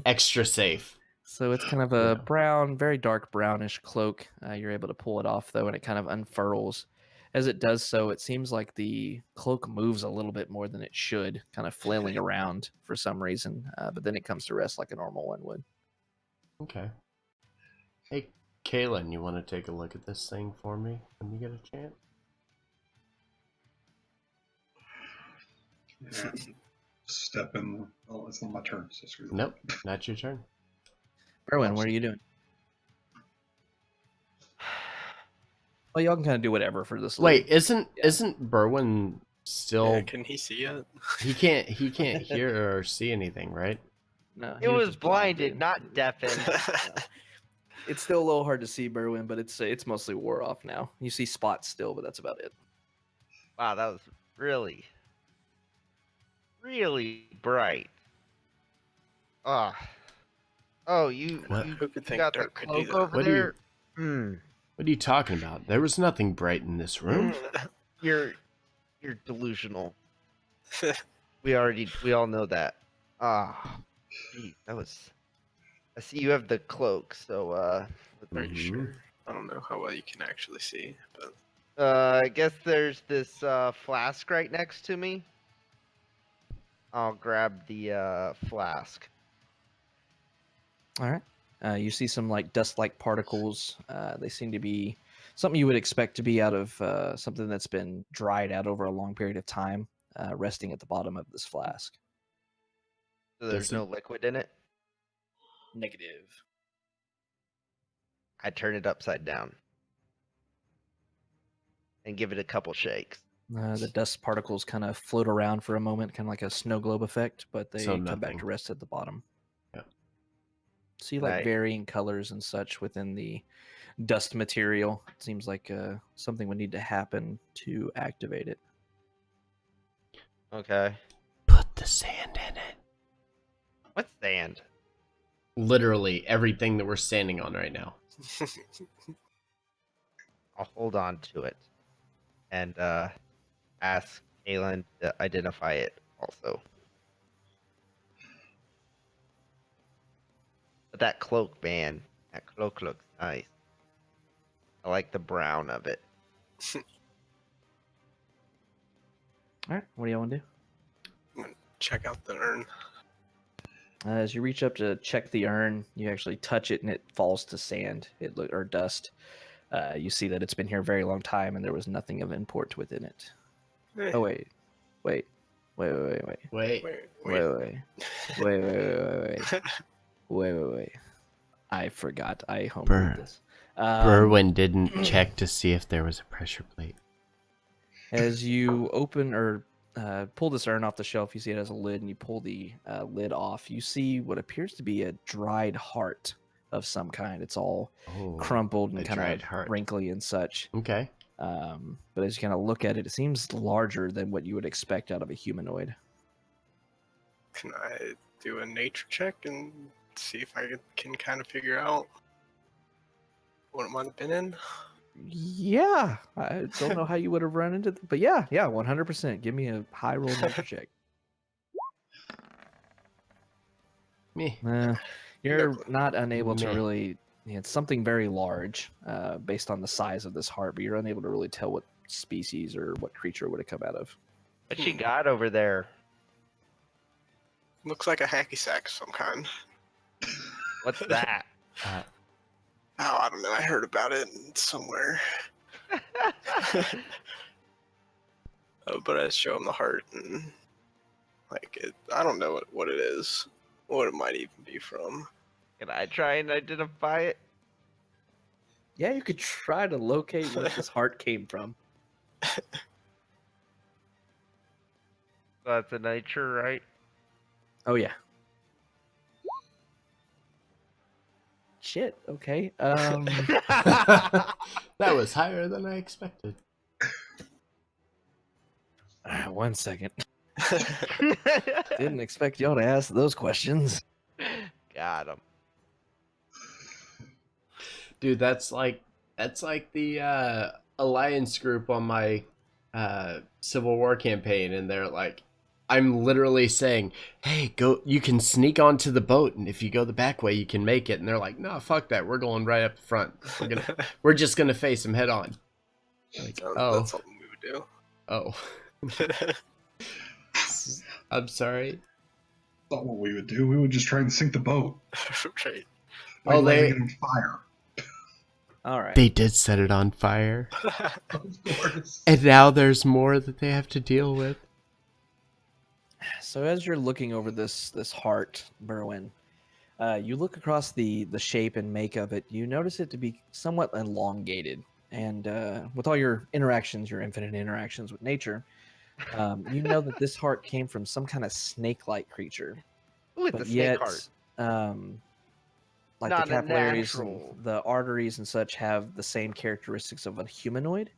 Extra safe. So it's kind of a Yeah. brown, very dark brownish cloak. You're able to pull it off though, and it kind of unfurls. As it does so, it seems like the cloak moves a little bit more than it should, kind of flailing around for some reason. But then it comes to rest like a normal one would. Okay. Hey, Kaylin, you want to take a look at this thing for me when you get a chance? Yeah. Step in. Oh, it's not my turn. So screw that. Nope, not your turn. Berwin, what are you doing? Well, y'all can kind of do whatever for this. Wait, little- isn't Berwin still? Yeah, can he see it? He can't hear or see anything, right? No, It he was just blinded, not deafened. It's still a little hard to see Berwin, but it's mostly wore off now. You see spots still, but that's about it. Wow, that was really, really bright. Ah. Oh, you What? Who could think got the Dirk could do cloak that? over What do you- there? Hmm. What are you talking about? There was nothing bright in this room. You're delusional. We all know that. Ah, gee, that was. I see you have the cloak, so Are you Mhm. sure? I don't know how well you can actually see, but I guess there's this flask right next to me. I'll grab the flask. All right. You see some like dust-like particles. They seem to be something you would expect to be out of something that's been dried out over a long period of time, resting at the bottom of this flask. So there's Does it- no liquid in it. Negative. I turn it upside down and give it a couple shakes. The dust particles kind of float around for a moment, kind of like a snow globe effect, but they So come back nothing. to rest at the bottom. Yeah. See like Right. varying colors and such within the dust material. It seems like something would need to happen to activate it. Okay. Put the sand in it. What sand? literally everything that we're standing on right now. I'll hold on to it and ask Aelin to identify it also. But that cloak, man, that cloak looks nice. I like the brown of it. All right, what do y'all want to do? Check out the urn. As you reach up to check the urn, you actually touch it and it falls to sand or dust. You see that it's been here a very long time and there was nothing of import within it. Eh, Oh, wait. Wait. Wait. I forgot. I homebrewed Burr. this. Berwin didn't check to see if there was a pressure plate. As you open or pull this urn off the shelf, you see it has a lid, and you pull the lid off. You see what appears to be a dried heart of some kind. It's all crumpled and a kind dried of heart. wrinkly and such. Okay. But as you kind of look at it, it seems larger than what you would expect out of a humanoid. Can I do a nature check and see if I can kind of figure out what it might have been in? Yeah, I don't know how you would have run into them, but yeah, 100%. Give me a high roll nature check. Me. You're clue. not unable to Meh. really. It's something very large, based on the size of this heart, but you're unable to really tell what species or what creature it would have come out of. What you got over there? Looks like a hacky sack of some kind. What's that? Oh, I don't know. I heard about it somewhere. But I show him the heart and I don't know what it is, what it might even be from. Can I try and identify it? Yeah, you could try to locate where this heart came from. That's a nature, right? Oh yeah. Shit. Okay. That was higher than I expected. 1 second. Didn't expect y'all to ask those questions. Got him. Dude, that's like the alliance group on my Civil War campaign, and they're like, I'm literally saying, hey, go, you can sneak onto the boat, and if you go the back way you can make it. And they're like, no, fuck that, we're going right up the front. We're just gonna face them head on. Like, That's something we would do. oh. I'm sorry. That's not what we would do. We would just try and sink the boat. Right. Like Oh, lighting it on fire. All right. They did set it on fire. Of course. And now there's more that they have to deal with. So as you're looking over this heart, Berwin, you look across the shape and make of it. You notice it to be somewhat elongated, and with all your interactions, your infinite interactions with nature, you know that this heart came from some kind of snake-like creature. Ooh, it's But a snake yet, heart. like Not the a capillaries, and natural. the arteries, and such have the same characteristics of a humanoid,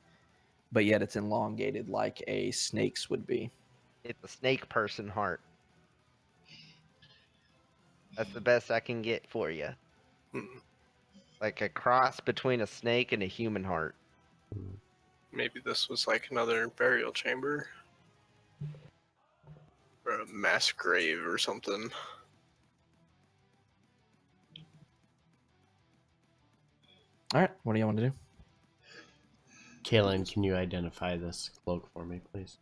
but yet it's elongated like a snake's would be. It's a snake person heart. That's the best I can get for you. Like a cross between a snake and a human heart. Maybe this was like another burial chamber. Or a mass grave or something. All right, what do you want to do? Kaylin, can you identify this cloak for me, please?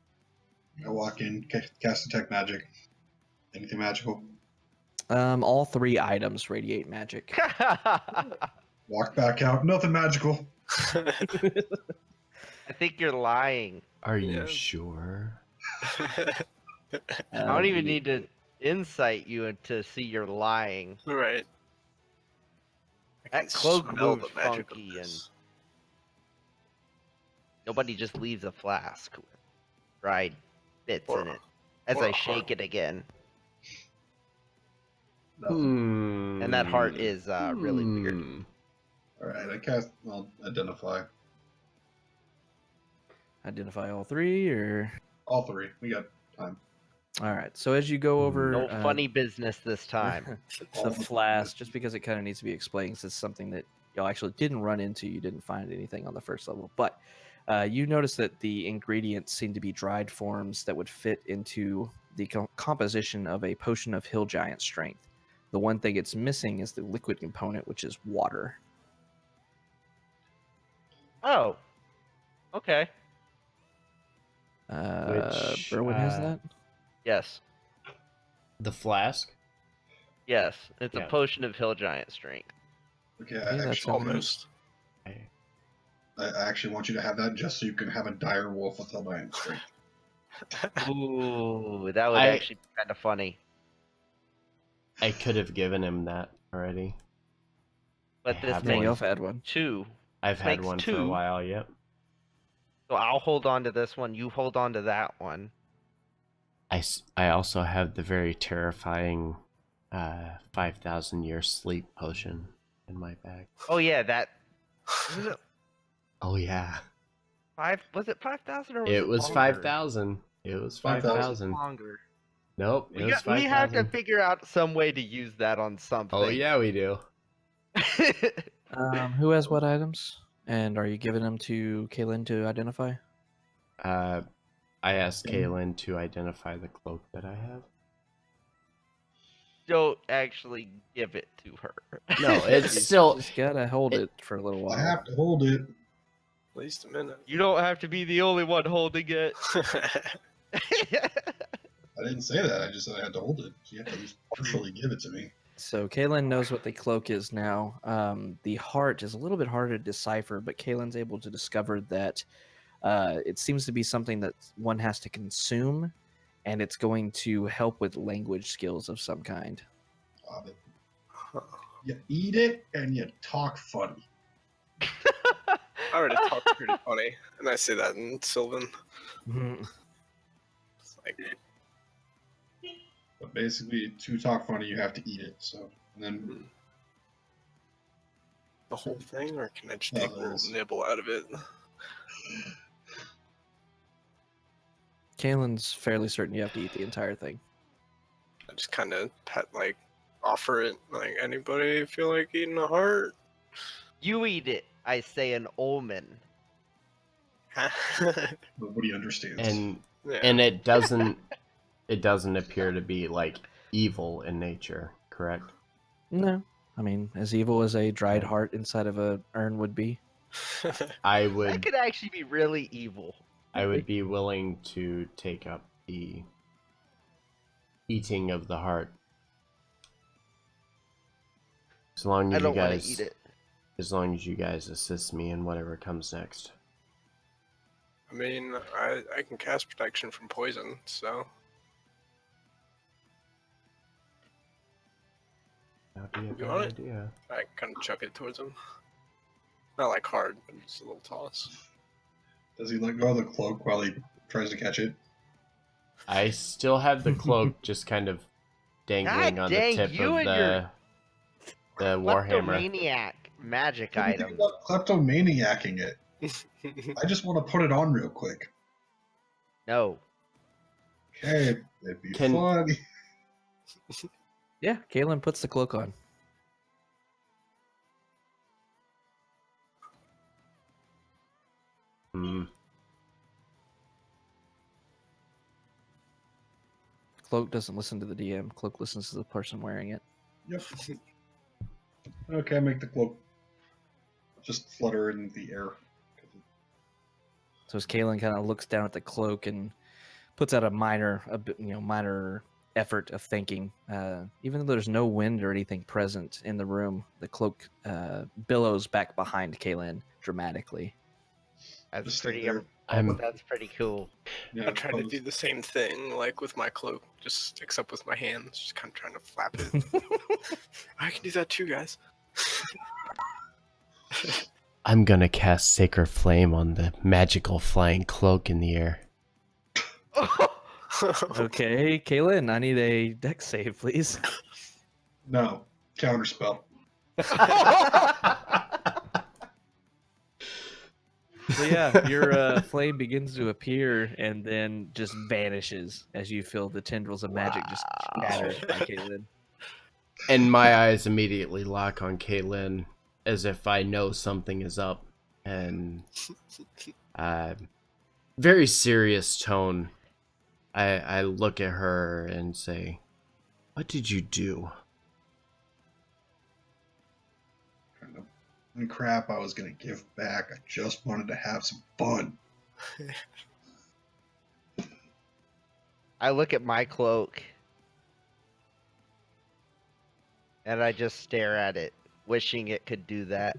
I walk in, cast detect magic. Anything magical? All 3 items radiate magic. Walk back out. Nothing magical. I think you're lying. Are you Yeah. sure? I don't even need to insight you to see you're lying. Right. I That can cloak smell moves the magic of funky, and this. nobody just leaves a flask with dried bits Or- in it. As or I a shake heart. it again. Hmm. And that heart is really weird. Alright, I'll identify. Identify all 3, or All 3. We got time. All right. So as you go over No funny business this time. the flask, just because it kind of needs to be explained, 'cause it's something that y'all actually didn't run into. You didn't find anything on the first level, but you notice that the ingredients seem to be dried forms that would fit into the composition of a potion of hill giant strength. The one thing it's missing is the liquid component, which is water. Oh. Okay. Which, Berwin has that. Yes. The flask? Yes. It's Yeah. a potion of hill giant strength. Okay, Yeah, that's actually, Almost. I actually want you to have that just so you can have a dire wolf with Hellgiant strength. Ooh, that would I- actually be kind of funny. I could have given him that already. But I this have Yeah, one. y'all makes have had one. 2. I've This had makes one for a 2. while, yep. So I'll hold on to this one. You hold on to that one. I also have the very terrifying 5,000 year sleep potion in my bag. Oh yeah, that was it. Oh yeah. 5? Was it 5,000 or was It was longer? 5,000. It was 5,000. Longer. Nope, it was We have to 5,000. figure out some way to use that on something. Oh yeah, we do. Who has what items? And are you giving them to Kaylin to identify? I asked Kaylin to identify the cloak that I have. Don't actually give it to her. No, it's You still. just gotta hold it for a little while. I have to hold it. At least a minute. You don't have to be the only one holding it. I didn't say that. I just said I had to hold it. You have to at least partially give it to me. So Kaylin knows what the cloak is now. The heart is a little bit harder to decipher, but Kaylin's able to discover that it seems to be something that one has to consume, and it's going to help with language skills of some kind. You eat it and you talk funny. I already talked pretty funny, and I say that in Sylvan. It's like, But basically, to talk funny, you have to eat it. So, and then the whole thing, or can I just No, take a little there's- nibble out of it? Kaylin's fairly certain you have to eat the entire thing. I just kind of offer it. Like, anybody feel like eating a heart? You eat it, I say an omen. nobody understands. Yeah. And it doesn't appear to be like evil in nature, correct? No. I mean, as evil as a dried heart inside of a urn would be. I That would could actually be really evil. be willing to take up the eating of the heart. As long I as you don't want to guys eat it. as long as you guys assist me in whatever comes next. I mean, I can cast protection from poison, so That'd be a You bad want it? idea. I kind of chuck it towards him. Not like hard, but just a little toss. Does he let go of the cloak while he tries to catch it? I still have the cloak just kind of dangling God on dang, the tip you of and your the warhammer. Kleptomaniac magic What do you think items. about kleptomaniacking it? I just want to put it on real quick. No. Okay, it'd be Can- fun. Yeah, Kaylin puts the cloak on. Hmm. Cloak doesn't listen to the DM. Cloak listens to the person wearing it. Yep. Okay, make the cloak just flutter in the air. So as Kaylin kind of looks down at the cloak and puts out a minor effort of thinking, even though there's no wind or anything present in the room, the cloak billows back behind Kaylin dramatically. That's Just pretty. there. That's pretty cool. Yeah, I try to do the same thing, like with my cloak, just except with my hands, just kind of trying to flap it. I can do that too, guys. I'm gonna cast Sacred Flame on the magical flying cloak in the air. Okay, Kaylin, I need a dex save, please. No, counterspell. So yeah, your flame begins to appear and then just vanishes as you feel the tendrils of magic just scattered by Kaylin. And my eyes immediately lock on Caitlin as if I know something is up. And very serious tone, I look at her and say, "What did you do?" Kind of and crap I was gonna give back. I just wanted to have some fun. I look at my cloak and I just stare at it, wishing it could do that.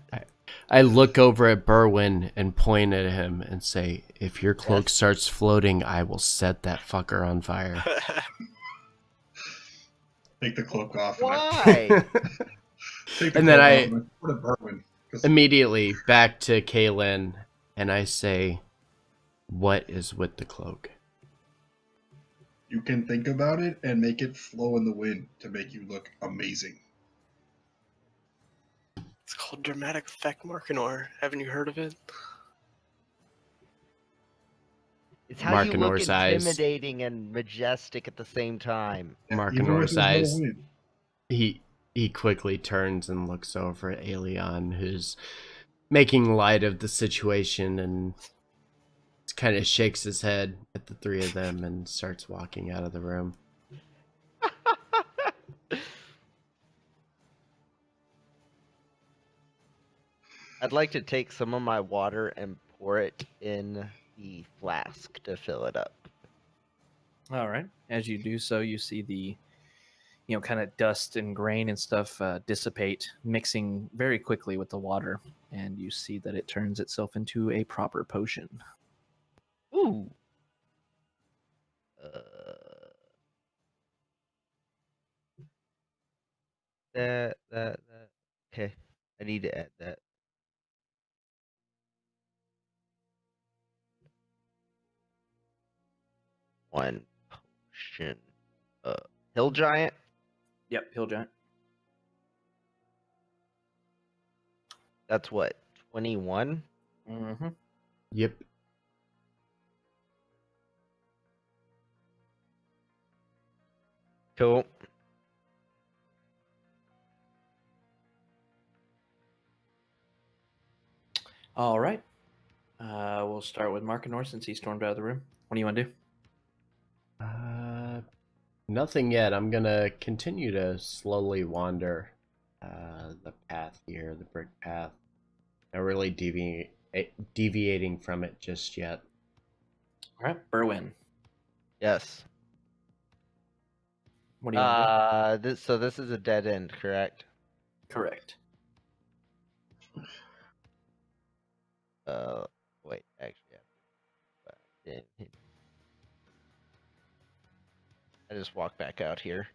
I look over at Berwin and point at him and say, "If your cloak Yes. starts floating, I will set that fucker on fire." Take the cloak off. Why? Take the And cloak then off I and I put a Berwin. 'Cause immediately back to Kaylin and I say, "What is with the cloak?" you can think about it and make it flow in the wind to make you look amazing. It's called dramatic effect Markinor. Haven't you heard of it? It's how you look Markinor's eyes. intimidating and majestic at the same time. Even with Markinor's his no eyes. wind. He quickly turns and looks over at Aelion, who's making light of the situation, and kind of shakes his head at the three of them and starts walking out of the room. I'd like to take some of my water and pour it in the flask to fill it up. All right. As you do so, you see the, kind of dust and grain and stuff dissipate, mixing very quickly with the water, and you see that it turns itself into a proper potion. Ooh. That. Okay. I need to add that. One potion. Hill Giant? Yep, Hill Giant. That's what? 21? Mm-hmm. Yep. Cool. All right. We'll start with Markinor since he stormed out of the room. What do you want to do? Nothing yet. I'm gonna continue to slowly wander the path here, the brick path. Not really deviating from it just yet. All right, Berwin. Yes. What do you want to do? This is a dead end, correct? Correct. Wait, actually, I just walk back out here.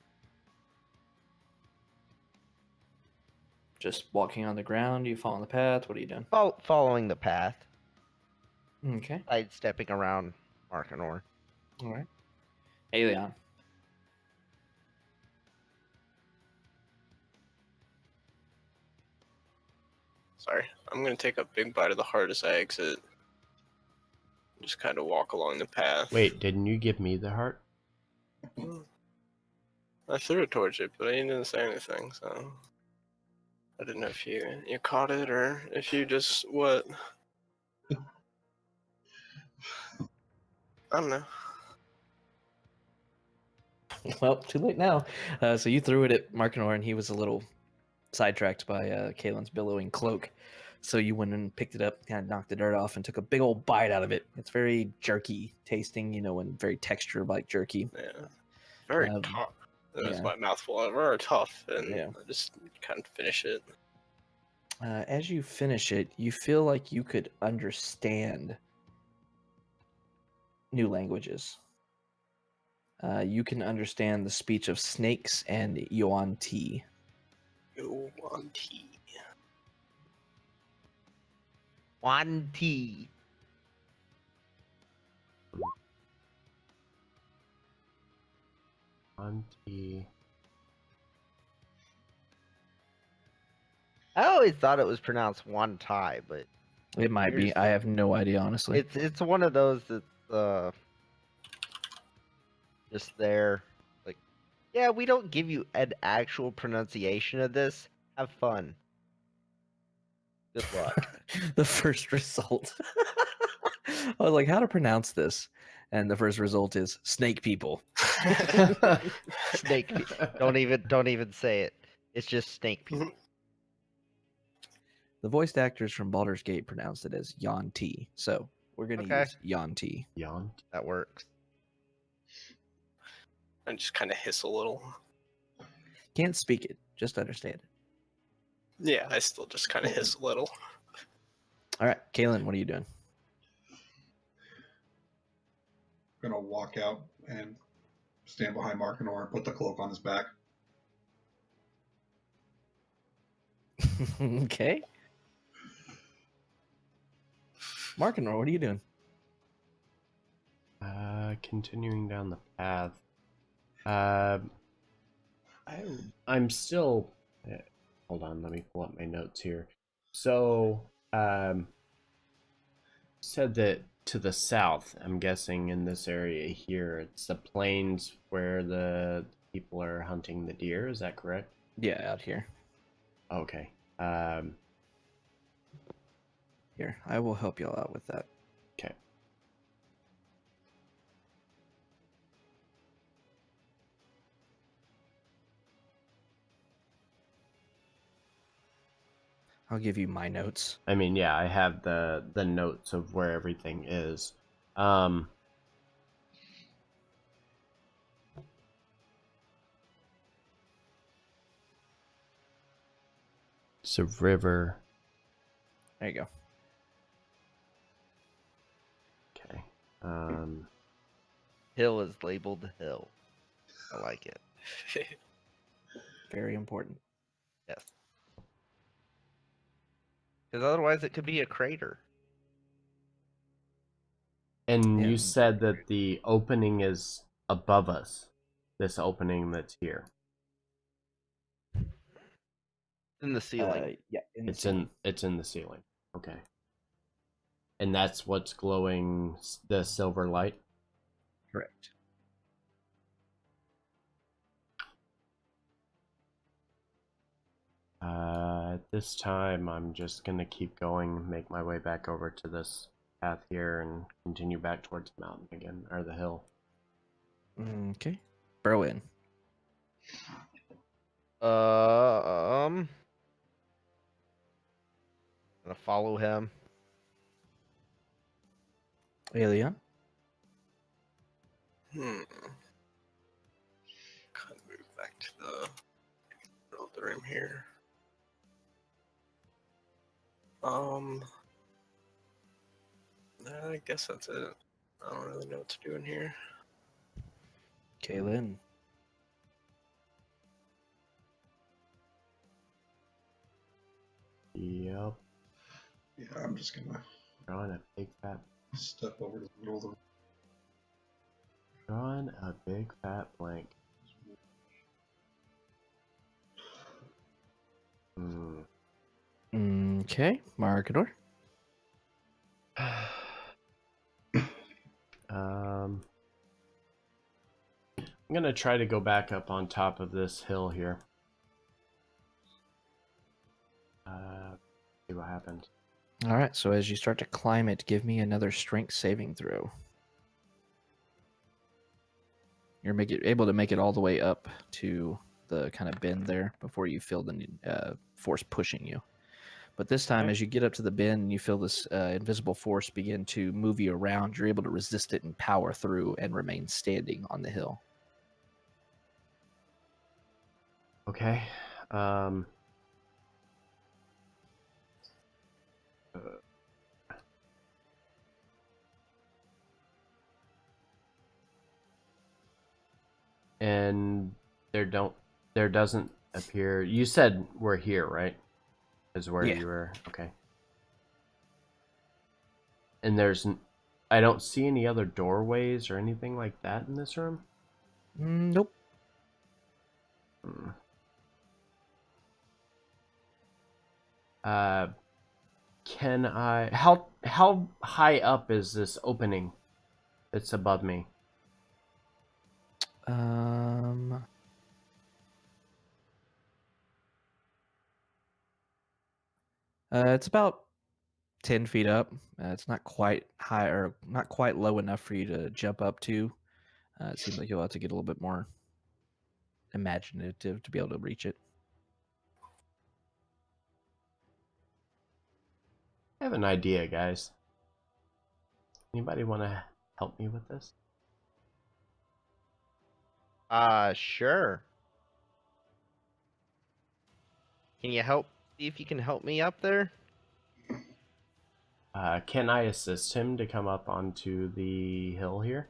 Just walking on the ground. You fall on the path. What are you doing? Following the path, Okay. sidestepping around Markinor. All right. Aelion. Sorry, I'm gonna take a big bite of the heart as I exit. Just kind of walk along the path. Wait, didn't you give me the heart? I threw it towards you, but you didn't say anything, so I didn't know if you caught it or if you just what. I don't know. Well, too late now. So you threw it at Markinor, and he was a little sidetracked by Kaylin's billowing cloak. So you went and picked it up, kind of knocked the dirt off, and took a big old bite out of it. It's very jerky tasting, and very texture like jerky. Yeah, very Um, tough. That was yeah. my mouthful. Very tough, and Yeah. I just kind of finish it. As you finish it, you feel like you could understand new languages. You can understand the speech of snakes and Yuan Ti. You want tea? One T. Auntie. I always thought it was pronounced one tie, but It might be. I have no idea, honestly. It's one of those that's just there. Like, yeah, we don't give you an actual pronunciation of this. Have fun. Good luck. The first result. I was like, how to pronounce this? And the first result is snake people. Snake. Don't even say it. It's just snake people. The voiced actors from Baldur's Gate pronounced it as Yanti. So we're going to Okay. use Yanti. Yawn. That works. I just kind of hiss a little. Can't speak it, just understand it. Yeah, I still just kind of hiss a little. All right, Kaylin, what are you doing? I'm gonna walk out and stand behind Markinor and put the cloak on his back. Okay. Markinor, what are you doing? Continuing down the path. I'm still. Hold on, let me pull up my notes here. So, said that to the south, I'm guessing in this area here, it's the plains where the people are hunting the deer. Is that correct? Yeah, out here. Okay. Here, I will help y'all out with that. Okay. I'll give you my notes. I mean, yeah, I have the notes of where everything is. It's a river. There you go. Okay. Hill is labeled hill. I like it. Very important. Yes. Because otherwise it could be a crater. And Yeah. you said that the opening is above us. This opening that's here. In the ceiling. Yeah, It's in the ceiling. Okay. And that's what's glowing, the silver light. Correct. At this time, I'm just gonna keep going, make my way back over to this path here, and continue back towards the mountain again, or the hill. Okay. Burrow in. I'm gonna follow him. Alien. Kind of move back to the middle of the room here. I guess that's it. I don't really know what to do in here. Kaylin. Yep. Yeah, I'm just gonna Drawing a big fat. step over to the middle of the room. Drawing a big fat blank. Okay. Markador. I'm gonna try to go back up on top of this hill here. See what happens. All right. So as you start to climb it, give me another strength saving throw. You're able to make it all the way up to the kind of bend there before you feel the force pushing you. But this time, Okay. as you get up to the bend and you feel this invisible force begin to move you around, you're able to resist it and power through and remain standing on the hill. Okay. And there doesn't appear. You said we're here, right? Is where Yeah. you were. Okay. And I don't see any other doorways or anything like that in this room. Nope. Can I... How high up is this opening that's above me? It's about 10 feet up. It's not quite high or not quite low enough for you to jump up to. It seems like you'll have to get a little bit more imaginative to be able to reach it. I have an idea, guys. Anybody want to help me with this? Sure. Can you help? See if you can help me up there? Can I assist him to come up onto the hill here?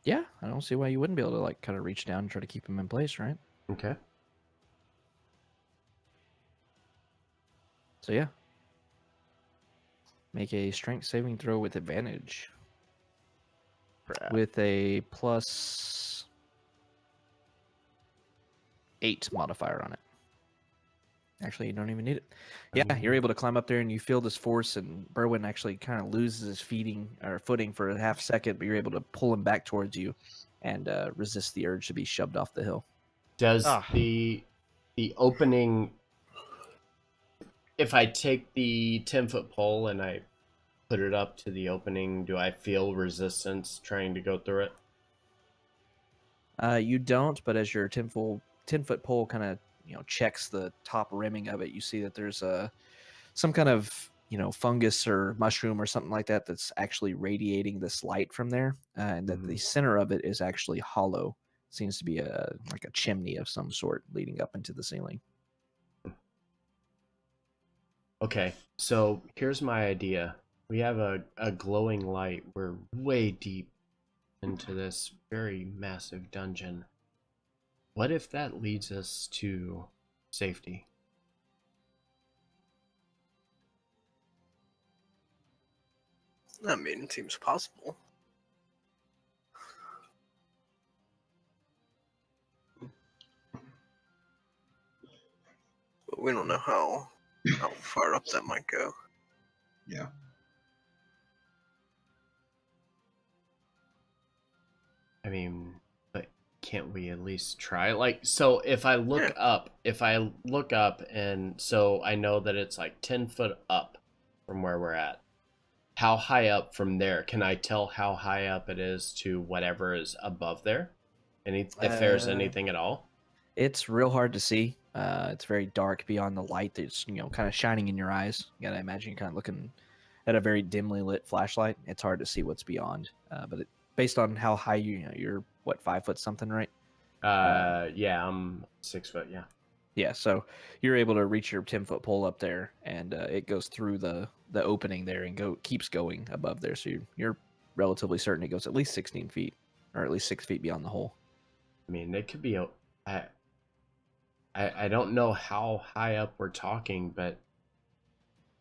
Yeah, I don't see why you wouldn't be able to like kind of reach down and try to keep him in place, right? Okay. So yeah. Make a strength saving throw with advantage. Crap. With a plus 8 modifier on it. Actually, you don't even need it. Yeah, you're able to climb up there and you feel this force, and Berwin actually kind of loses his footing for a half second, but you're able to pull him back towards you and resist the urge to be shoved off the hill. Does Ah. the opening... If I take the 10-foot pole and I put it up to the opening, do I feel resistance trying to go through it? You don't, but as your 10-foot pole kind of checks the top rimming of it, you see that there's some kind of fungus or mushroom or something like that that's actually radiating this light from there, and that the center of it is actually hollow. Seems to be like a chimney of some sort leading up into the ceiling. Okay, so here's my idea. We have a glowing light. We're way deep into this very massive dungeon. What if that leads us to safety? I mean, it seems possible. But we don't know how far up that might go. Yeah. I mean, but can't we at least try? Like, so if I look up, and so I know that it's like 10 foot up from where we're at. How high up from there? Can I tell how high up it is to whatever is above there? If there's anything at all? It's real hard to see. It's very dark beyond the light that's kind of shining in your eyes. You gotta imagine you're kind of looking at a very dimly lit flashlight. It's hard to see what's beyond. But based on how high you're what, 5 foot something, right? Yeah, I'm 6 foot. Yeah. Yeah, so you're able to reach your 10-foot pole up there, and it goes through the opening there and keeps going above there. So you're relatively certain it goes at least 16 feet, or at least 6 feet beyond the hole. I mean, it could be I don't know how high up we're talking, but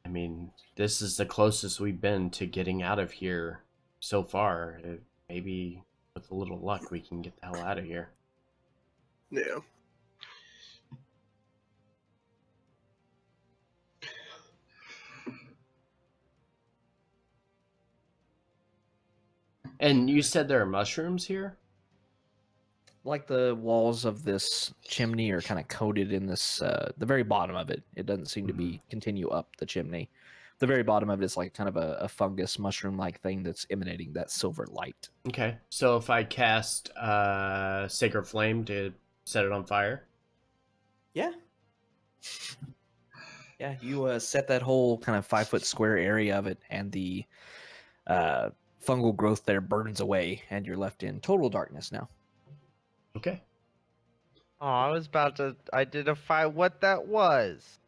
I mean, this is the closest we've been to getting out of here so far. Maybe with a little luck, we can get the hell out of here. Yeah. And you said there are mushrooms here? Like the walls of this chimney are kind of coated in this, the very bottom of it. It doesn't seem to be continue up the chimney. The very bottom of it is like kind of a fungus mushroom-like thing that's emanating that silver light. Okay, so if I cast Sacred Flame to set it on fire? Yeah. Yeah, you set that whole kind of 5 foot square area of it, and the fungal growth there burns away, and you're left in total darkness now. Okay. Oh, I was about to identify what that was.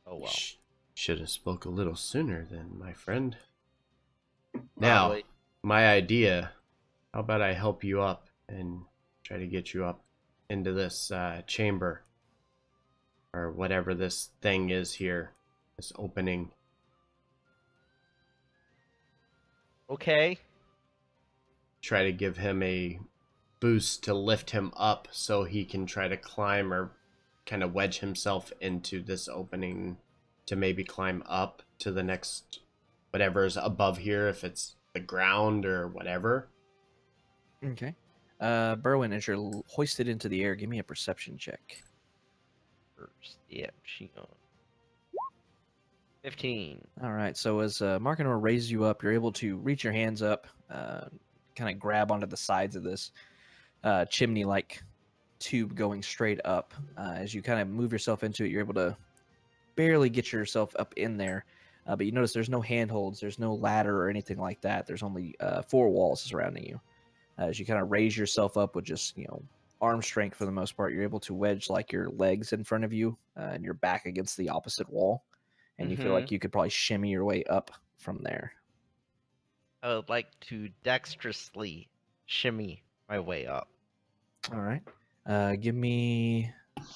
Oh well. Should have spoke a little sooner then, my friend. Now, Probably. my idea, how about I help you up and try to get you up into this chamber, or whatever this thing is here, this opening. Okay. Try to give him a boost to lift him up so he can try to climb or kind of wedge himself into this opening to maybe climb up to the next whatever's above here, if it's the ground or whatever. Okay. Berwin, as you're hoisted into the air, give me a perception check. First, yeah, she on 15. All right. So as Markinor raises you up, you're able to reach your hands up, kind of grab onto the sides of this chimney-like tube going straight up. As you kind of move yourself into it, you're able to barely get yourself up in there. But you notice there's no handholds, there's no ladder or anything like that. There's only 4 walls surrounding you. As you kind of raise yourself up with just, arm strength for the most part, you're able to wedge like your legs in front of you and your back against the opposite wall. And you feel like you could probably shimmy your way up from there. I would like to dexterously shimmy my way up. All right. Give me...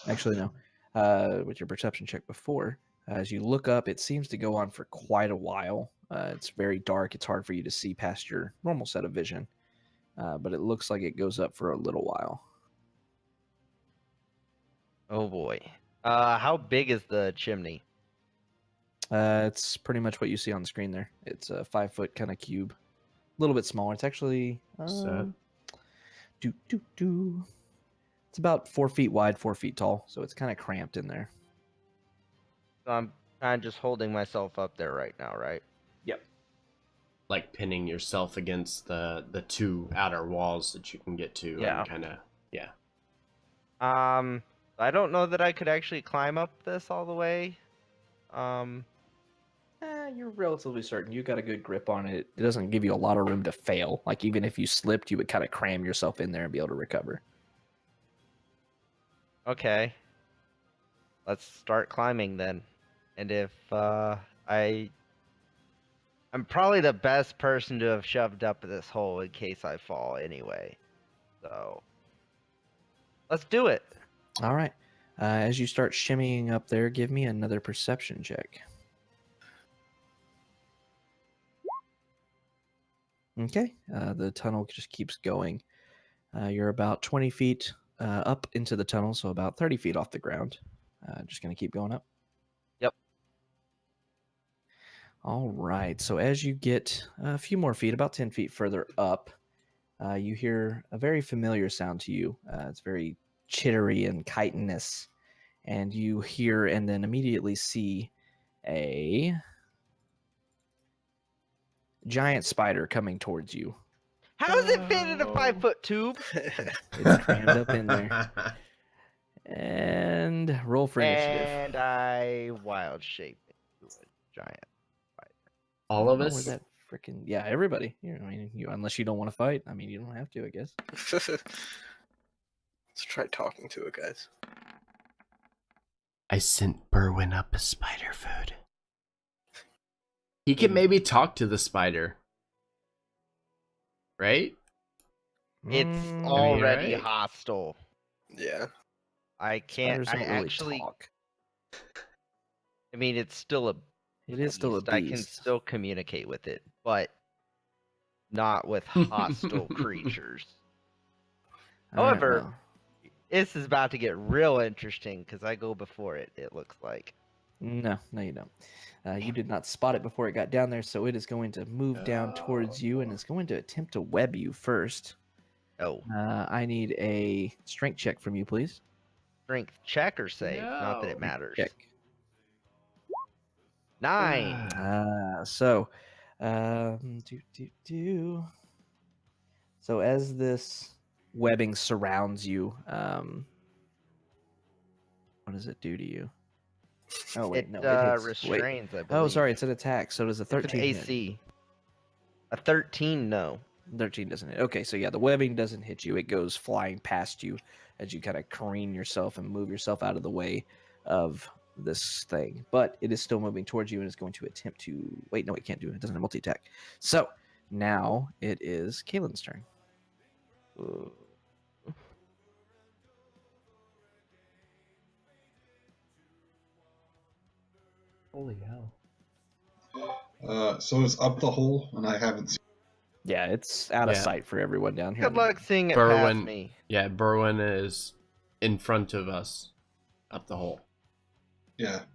Actually, no. With your perception check before, as you look up, it seems to go on for quite a while. It's very dark. It's hard for you to see past your normal set of vision. But it looks like it goes up for a little while. Oh boy. How big is the chimney? It's pretty much what you see on the screen there. It's a 5-foot kind of cube. A little bit smaller. It's actually... So, It's about 4 feet wide, 4 feet tall. So it's kind of cramped in there. So I'm kind of just holding myself up there right now, right? Yep. like pinning yourself against the 2 outer walls that you can get to. Yeah. And kind of, yeah. I don't know that I could actually climb up this all the way. You're relatively certain. You got a good grip on it. It doesn't give you a lot of room to fail. Like, even if you slipped, you would kind of cram yourself in there and be able to recover. Okay. Let's start climbing then. And if I'm probably the best person to have shoved up this hole in case I fall anyway. So let's do it. All right. As you start shimmying up there, give me another perception check. Okay. The tunnel just keeps going. You're about 20 feet up into the tunnel, so about 30 feet off the ground. Just going to keep going up. Yep. All right. So as you get a few more feet, about 10 feet further up, you hear a very familiar sound to you. It's very chittery and chitinous. And you hear and then immediately see a giant spider coming towards you. How does it fit in a Oh. 5-foot tube? It's crammed up in there. And roll for initiative. And I wild shape into a giant. All of Oh, us? was that freaking... Yeah, everybody. Unless you don't want to fight. I mean, you don't have to, I guess. Let's try talking to it, guys. I sent Berwin up a spider food. He can maybe talk to the spider. Right? It's Mm, already right? hostile. Yeah. I can't. spiders I don't really actually. talk. I mean, it's still a. It is still a beast. I can beast. still communicate with it, but not with hostile creatures. All right, However, well, this is about to get real interesting because I go before it. It looks like. no, you don't. You did not spot it before it got down there, so it is going to move down towards you and it's going to attempt to web you first. Oh, I need a strength check from you, please. strength check or save? Not that No. it matters. Check. 9. So as this webbing surrounds you, what does it do to you? Oh wait, It no, it hits. Wait. restrains. I believe. Oh, sorry, it's an attack. So does a It's an 13 hit? AC. A 13, no. 13 doesn't hit. Okay, so yeah, the webbing doesn't hit you. It goes flying past you as you kind of careen yourself and move yourself out of the way of this thing. But it is still moving towards you and is going to attempt to... Wait, no, it can't do it. It doesn't have multi-attack. So now it is Kaylin's turn. Holy hell. So it's up the hole, and I haven't seen. Yeah, it's out of Yeah. sight for everyone down here. Good luck seeing it past Berwin, me. yeah, Berwin is in front of us up the hole. Yeah.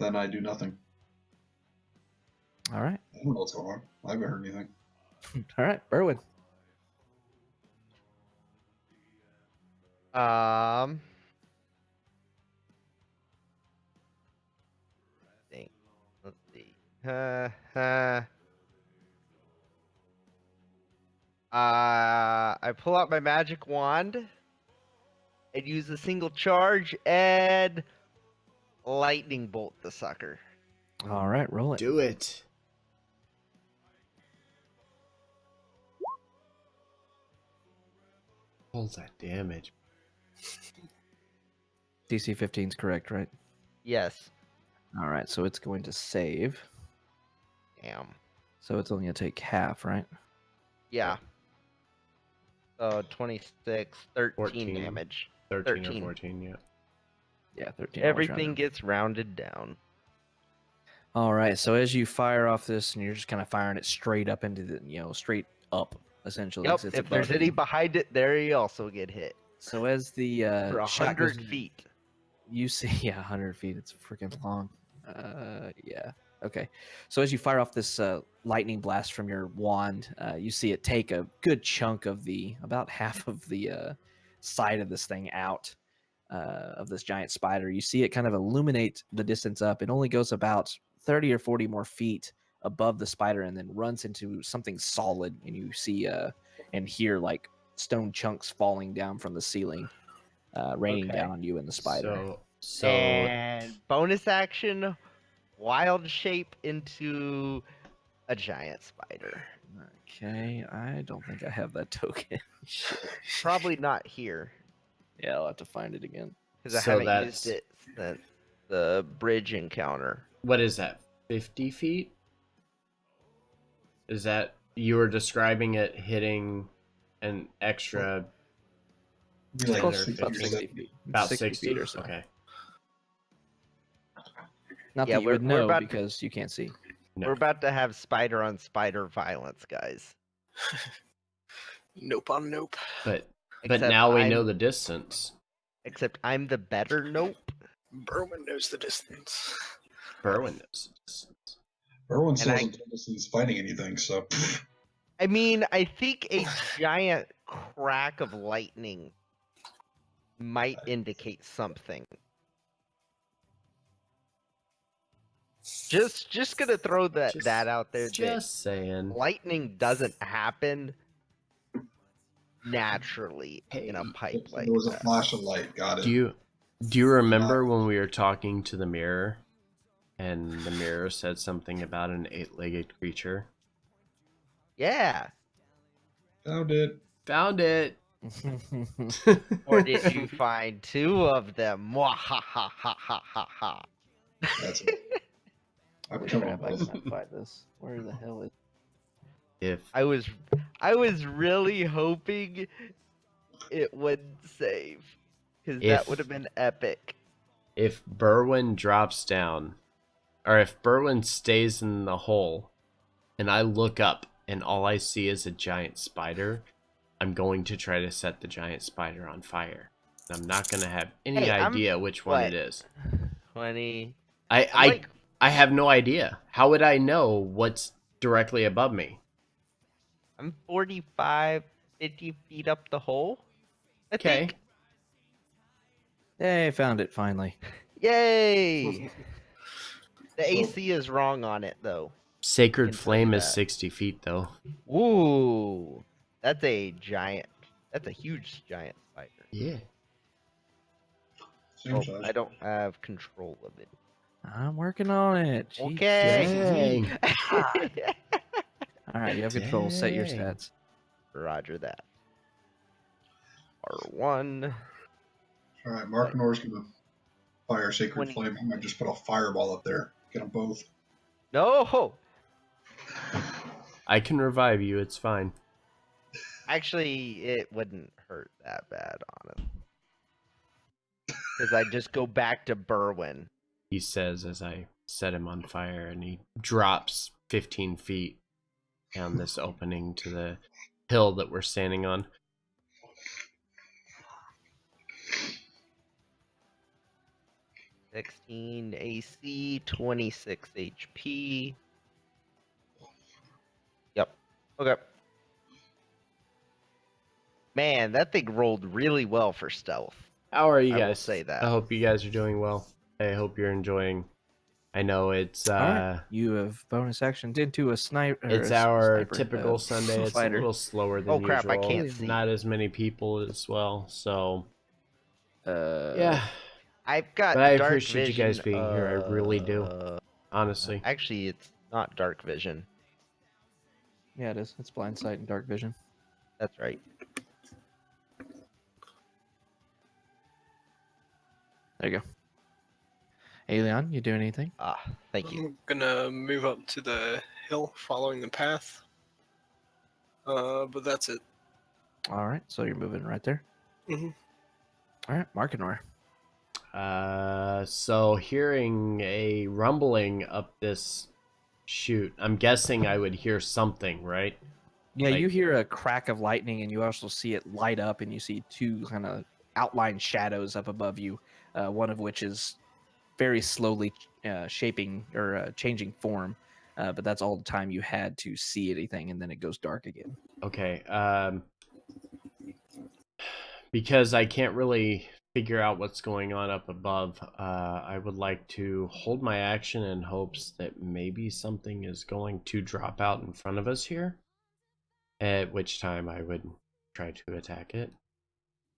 Then I do nothing. All right. I don't know what's going on. I haven't heard anything. All right, Berwin. Think. Let's see. I pull out my magic wand and use a single charge and lightning bolt the sucker. All right, roll it. Do it. All that damage. DC 15 is correct, right? Yes. All right, so it's going to save. Damn. So it's only going to take half, right? Yeah. So 26, 13 14. damage. 13 13. or 14, yeah. Yeah, 13. Everything gets rounded down. All right, so as you fire off this, and you're just kind of firing it straight up into the, straight up, essentially. Yep. 'cause it's If there's above any you. behind it, there you also get hit. So as the For shot goes 100 feet. You see, yeah, 100 feet. It's freaking long. Yeah. Okay. So as you fire off this lightning blast from your wand, you see it take a good chunk of about half of the side of this thing out of this giant spider. You see it kind of illuminate the distance up. It only goes about 30 or 40 more feet above the spider and then runs into something solid. And you see and hear like stone chunks falling down from the ceiling. Raining Okay. down on you and the spider. So And bonus action, wild shape into a giant spider. Okay, I don't think I have that token. Shit. Probably not here, Yeah, I'll have to find it again. because I So haven't that's- used it since the bridge encounter. what is that? 50 feet? Is that you were describing it hitting an extra Be It's like close there, to about 50 or 60 70. feet. about 60 60 feet or so. Okay. Not Yeah, that you we're- would we're know about to- because you can't see. No. We're about to have spider on spider violence, guys. Nope on nope. But Except now we I'm- know the distance. Except I'm the better nope. Berwin knows the distance. Berwin knows the distance. Erwin still And I- hasn't told us he's fighting anything, so I mean, I think a giant crack of lightning might indicate something. Just gonna throw that Just- out there. Just saying. That lightning doesn't happen naturally in a Hey, pipe like there was a that. flash of light. Got it. Do you remember when we were talking to the mirror and the mirror said something about an 8-legged creature? Yeah. Found it. Found it. Or did you find two of them? Mwahahahahaha. That's it. I've come Crap, up I with. can't find this. Where the hell is If I was really hoping it wouldn't save, because that If- would have been epic. if Berwin drops down, or if Berwin stays in the hole, and I look up and all I see is a giant spider, I'm going to try to set the giant spider on fire. I'm not going to have any Hey, I'm- idea which one what? it is. 20. I have no idea. How would I know what's directly above me? I'm 45, 50 feet up the hole. I Okay. think. Hey, found it finally. Yay! The So- AC is wrong on it, though. Sacred Can tell Flame you is that. 60 feet, though. Ooh. That's a huge giant spider. Yeah. Same Oh, size. I don't have control of it. I'm working on it. Jeez. Okay. Dang. All right, you have control. Set your Dang. stats. Roger that. R1. All right, Mark Nor's gonna fire Sacred 20. Flame. I might just put a fireball up there. Get them both. No! I can revive you. It's fine. Actually, it wouldn't hurt that bad on him. Because I just go back to Berwin. He says as I set him on fire, and he drops 15 feet down this opening to the hill that we're standing on. 16 AC, 26 HP. Yep. Okay. Man, that thing rolled really well for stealth. How are you I guys? will say that. I hope you guys are doing well. I hope you're enjoying. I know it's All right. You have bonus action into a sniper. it's our typical Sunday. It's fighter. a little slower than Oh crap! usual. I can't see. Not as many people as well. So Yeah. yeah, I've got but I dark appreciate you guys vision, being here. I really do. Honestly. Actually, it's not dark vision. Yeah, it is. It's blind sight and dark vision. That's right. There you go. Hey, Leon, you doing anything? Ah, thank you. I'm gonna move up to the hill following the path. But that's it. All right. So you're moving right there. Mhm. All right. Markinor. So hearing a rumbling up this chute, I'm guessing I would hear something, right? Yeah, Like- you hear a crack of lightning, and you also see it light up, and you see two kind of outline shadows up above you. One of which is very slowly shaping or changing form, but that's all the time you had to see anything, and then it goes dark again. Okay. Because I can't really figure out what's going on up above, I would like to hold my action in hopes that maybe something is going to drop out in front of us here. At which time I would try to attack it.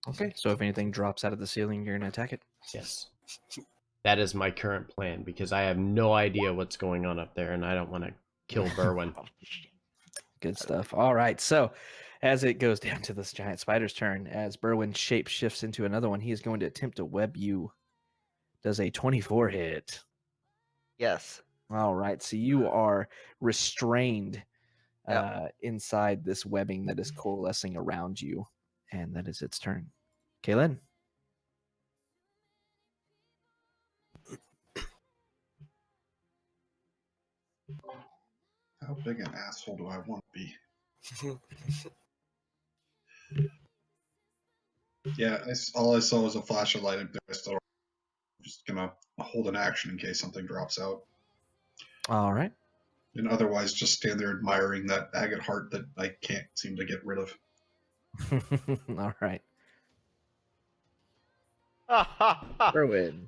Okay. So if anything drops out of the ceiling, you're gonna attack it. Yes. That is my current plan because I have no idea what's going on up there and I don't want to kill Berwin. Oh, shit. Good stuff. All right. So as it goes down to this giant spider's turn, as Berwin shape shifts into another one, he is going to attempt to web you. Does a 24 hit? Yes. All right. So you are restrained Yep. inside this webbing that is coalescing around you. And that is its turn. Kaylin. How big an asshole do I want to be? Yeah, all I saw was a flash of light up there. I'm just gonna hold an action in case something drops out, All right. and otherwise just stand there admiring that agate heart that I can't seem to get rid of. All right. Uh-huh. Berwin.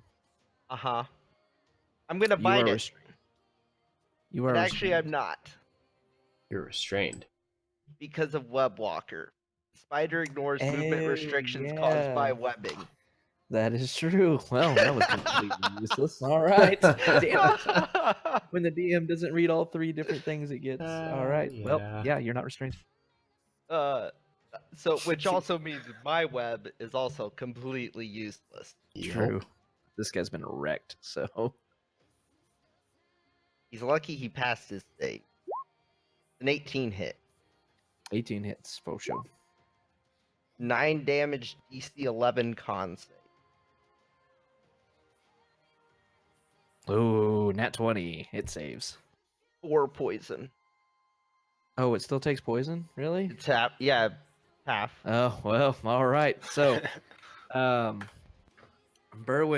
I'm gonna You bite are it. restrained. You are But actually, I'm restrained. not. You're restrained. Because of Web Walker. Spider ignores movement Oh, restrictions caused by yeah. webbing. That is true. Well, that was completely useless. All right. Damn it. When the DM doesn't read all three different things it gets. All right. Well, Yeah. yeah, you're not restrained. So, which also means my web is also completely useless. Yup. True. This guy's been wrecked, so He's lucky he passed his state. An 18 hit. 18 hits, for sure. 9 damage, DC 11 con save. Ooh, nat 20. It saves. 4 poison. Oh, it still takes poison? Really? It's half. Yeah, half. Oh, well, all right. So, Berwin,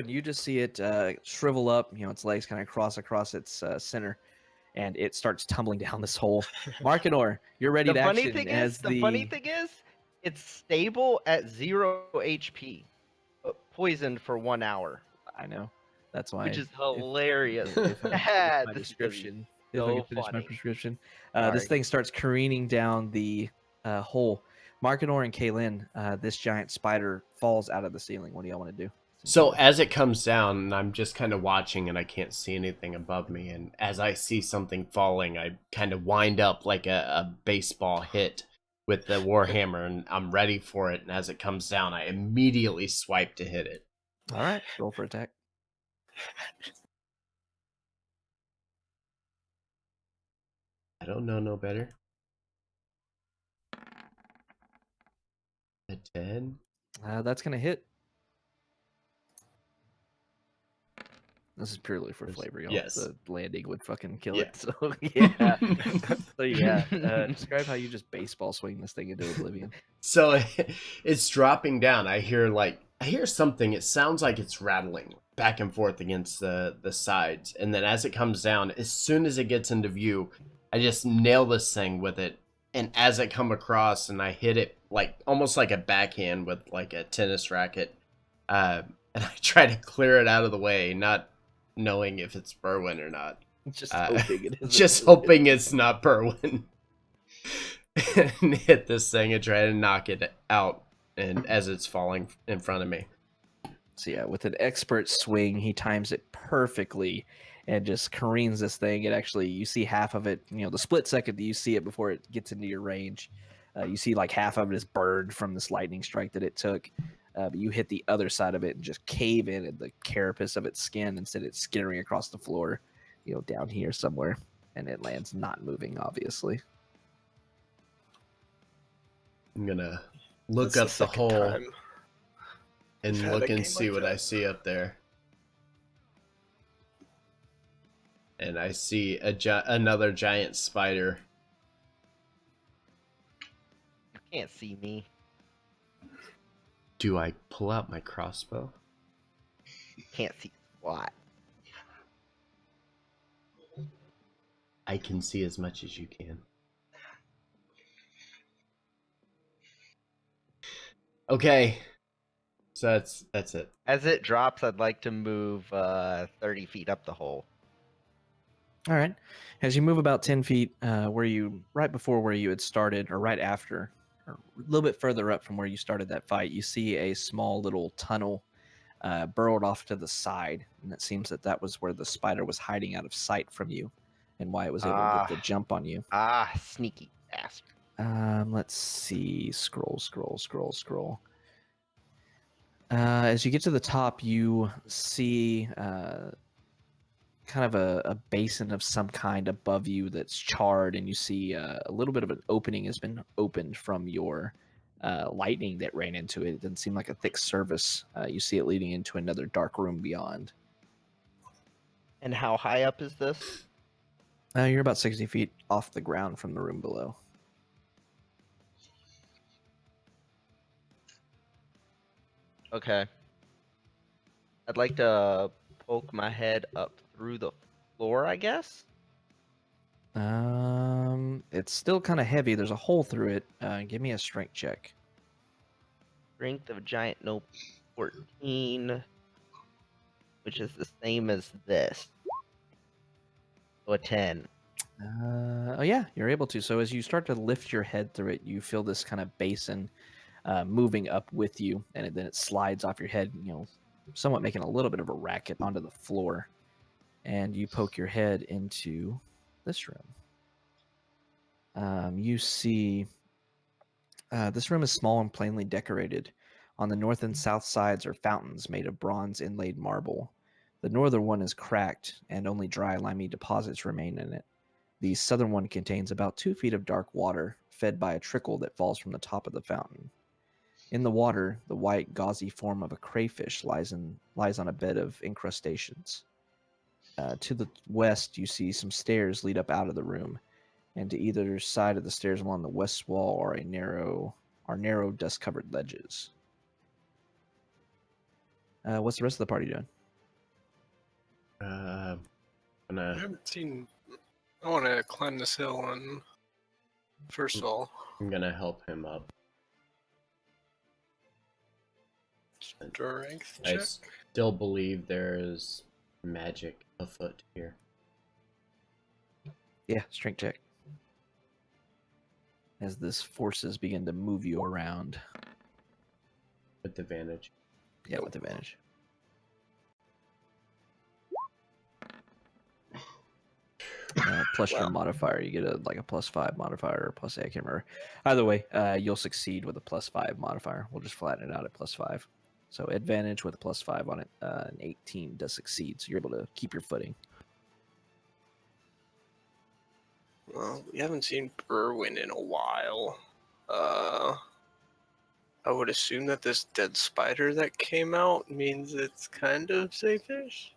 you just see it shrivel up, its legs kind of cross across its center, and it starts tumbling down this hole. Markinor, you're ready to action as The funny thing is, it's stable at 0 HP, but poisoned for 1 hour, I know. That's why. which is hilarious. If I Bad. my This is description. If I so can finish my funny. prescription. Sorry. This thing starts careening down the hole. Markinor and Kaylin, this giant spider falls out of the ceiling. What do y'all want to do? So as it comes down, and I'm just kind of watching and I can't see anything above me, and as I see something falling, I kind of wind up like a baseball hit with the warhammer, and I'm ready for it, and as it comes down, I immediately swipe to hit it. All right, roll for attack. I don't know no better. A 10? That's going to hit. This is purely for flavor, y'all. Yes. The landing would fucking kill Yeah. it. So, yeah. So, yeah. Describe how you just baseball swing this thing into oblivion. So it's dropping down. I hear something. It sounds like it's rattling. back and forth against the sides, and then as it comes down, as soon as it gets into view, I just nail this thing with it. And as it come across, and I hit it like almost like a backhand with like a tennis racket, and I try to clear it out of the way, not knowing if it's Berwyn or not. Just hoping it is. Just hoping it's not Berwyn. And hit this thing and try to knock it out, and as it's falling in front of me. So yeah, with an expert swing, he times it perfectly and just careens this thing. It actually, you see half of it, the split second that you see it before it gets into your range, you see like half of it is burned from this lightning strike that it took. But you hit the other side of it and just cave in at the carapace of its skin instead of it skittering across the floor, down here somewhere. And it lands not moving, obviously. I'm gonna look That's up the second hole time and I've had look a and game see like what that. I see up there. And I see another giant spider. You can't see me. Do I pull out my crossbow? You can't see squat. I can see as much as you can. Okay. So that's it. As it drops, I'd like to move 30 feet up the hole. All right. As you move about 10 feet, right before where you had started, or right after, or a little bit further up from where you started that fight, you see a small little tunnel burrowed off to the side. And it seems that was where the spider was hiding out of sight from you and why it was able to get the jump on you. Sneaky bastard. Let's see. Scroll. As you get to the top, you see kind of a basin of some kind above you that's charred, and you see a little bit of an opening has been opened from your lightning that ran into it. It doesn't seem like a thick surface. You see it leading into another dark room beyond. And how high up is this? You're about 60 feet off the ground from the room below. Okay. I'd like to poke my head up through the floor, I guess. It's still kind of heavy. There's a hole through it. Give me a strength check. Strength of giant nope 14, which is the same as this. So a 10. Oh yeah, you're able to. So as you start to lift your head through it, you feel this kind of basin moving up with you, and then it slides off your head, somewhat making a little bit of a racket onto the floor. And you poke your head into this room. You see this room is small and plainly decorated. On the north and south sides are fountains made of bronze inlaid marble. The northern one is cracked, and only dry, limey deposits remain in it. The southern one contains about 2 feet of dark water, fed by a trickle that falls from the top of the fountain. In the water, the white, gauzy form of a crayfish lies on a bed of incrustations. To the west, you see some stairs lead up out of the room, and to either side of the stairs along the west wall are narrow, dust-covered ledges. What's the rest of the party doing? I haven't seen. I want to climb this hill, and first of all, I'm gonna help him up. strength I check. still believe there is magic afoot here. Yeah, strength check. As this forces begin to move you around. With advantage. Yeah, with advantage. Plus your modifier, you get a +5 modifier or +8, I can't remember. Either way, you'll succeed with a +5 modifier. We'll just flatten it out at +5. So advantage with a +5 on it. An 18 does succeed, so you're able to keep your footing. Well, we haven't seen Berwyn in a while. I would assume that this dead spider that came out means it's kind of safe-ish.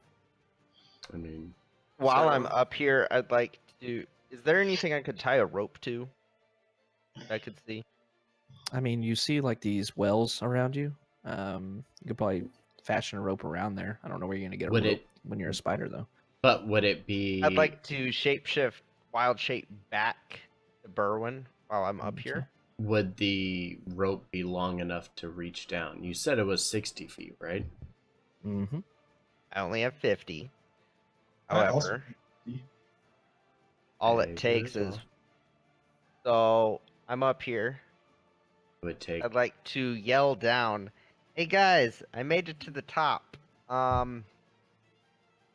I mean, While So- I'm up here, I'd like to... Is there anything I could tie a rope to? I could see. I mean, you see like these wells around you. You could probably fashion a rope around there. I don't know where you're gonna get a Would rope it- when you're a spider though. But would it be? I'd like to shapeshift wild shape back to Berwin while I'm up Okay. here. Would the rope be long enough to reach down? You said it was 60 feet, right? Mm-hmm. I only have 50. I also- However, all I it agree takes as is. well. So I'm up here. It would take. I'd like to yell down, "Hey guys, I made it to the top.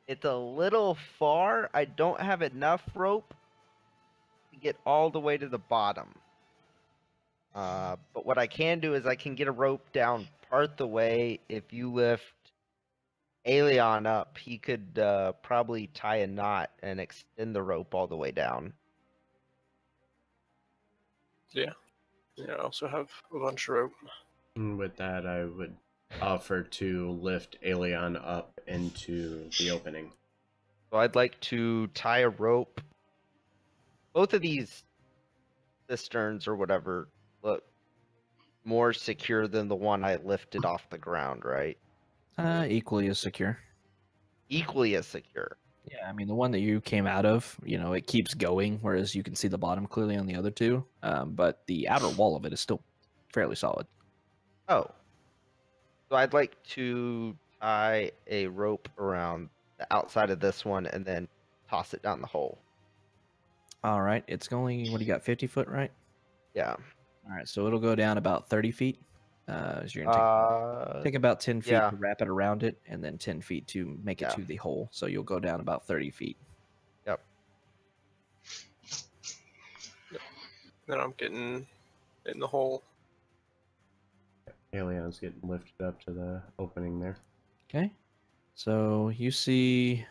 It's a little far. I don't have enough rope to get all the way to the bottom. But what I can do is I can get a rope down part the way. If you lift Aeon up, he could probably tie a knot and extend the rope all the way down. Yeah, I also have a bunch of rope. And with that, I would offer to lift Aeon up into the opening. So I'd like to tie a rope. Both of these cisterns or whatever look more secure than the one I lifted off the ground, right? Equally as secure. Equally as secure. Yeah, I mean the one that you came out of, it keeps going, whereas you can see the bottom clearly on the other two. But the outer wall of it is still fairly solid. Oh. So I'd like to tie a rope around the outside of this one and then toss it down the hole. All right, it's only what do you got? 50 foot, right? Yeah. All right, so it'll go down about 30 feet. As you're gonna take about 10 feet yeah. to wrap it around it, and then 10 feet to make it Yeah. to the hole. So you'll go down about 30 feet. Yep. Then I'm getting in the hole. Aeon's getting lifted up to the opening there. Okay, so you see,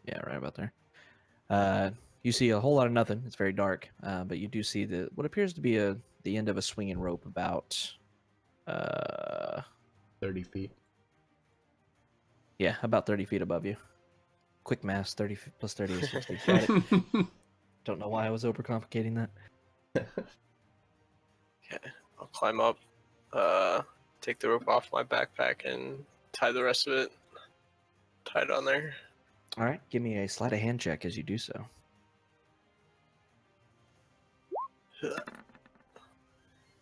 yeah, right about there. You see a whole lot of nothing. It's very dark, but you do see what appears to be the end of a swinging rope about 30 feet. yeah, about 30 feet above you. Quick math, 30 plus 30 is 60. Got it. Don't know why I was overcomplicating that. Okay, I'll climb up, take the rope off my backpack, and tie the rest of it. Tie it on there. All right, give me a sleight of hand check as you do so.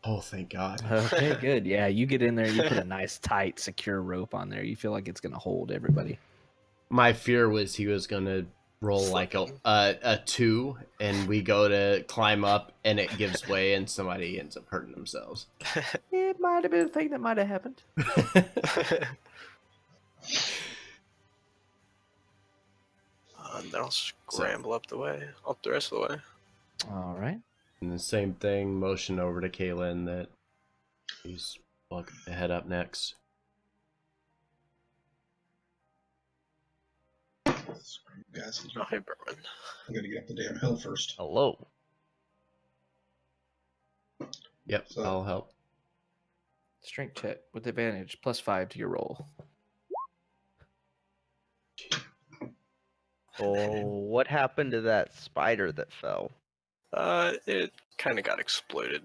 Oh, thank God. Okay, good. Yeah, you get in there, you put a nice, tight, secure rope on there. You feel like it's going to hold everybody. My fear was he was going to roll like a 2, and we go to climb up, and it gives way, and somebody ends up hurting themselves. It might have been a thing that might have happened. And then I'll scramble up the rest of the way. All right. And the same thing, motion over to Kaylin that he's welcome to head up next. Screw you guys. Oh, hey, Berman. I'm gonna get up the damn hill first. Hello. Yep, So- I'll help. Strength check with advantage, +5 to your roll. Oh, what happened to that spider that fell? It kind of got exploded.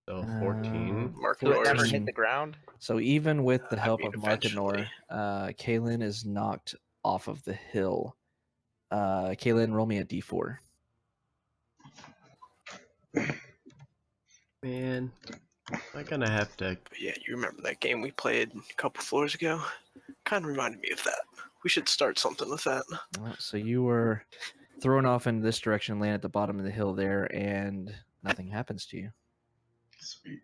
So 14. Mark So it never Norris. hit the ground? So even with the I help mean, of Markinor, Kaylin is knocked off of the hill. Kaylin, roll me a d4. Man, I'm gonna have to. But yeah, you remember that game we played a couple floors ago? Kind of reminded me of that. We should start something with that. Well, so you were thrown off in this direction, land at the bottom of the hill there, and nothing happens to you. Sweet.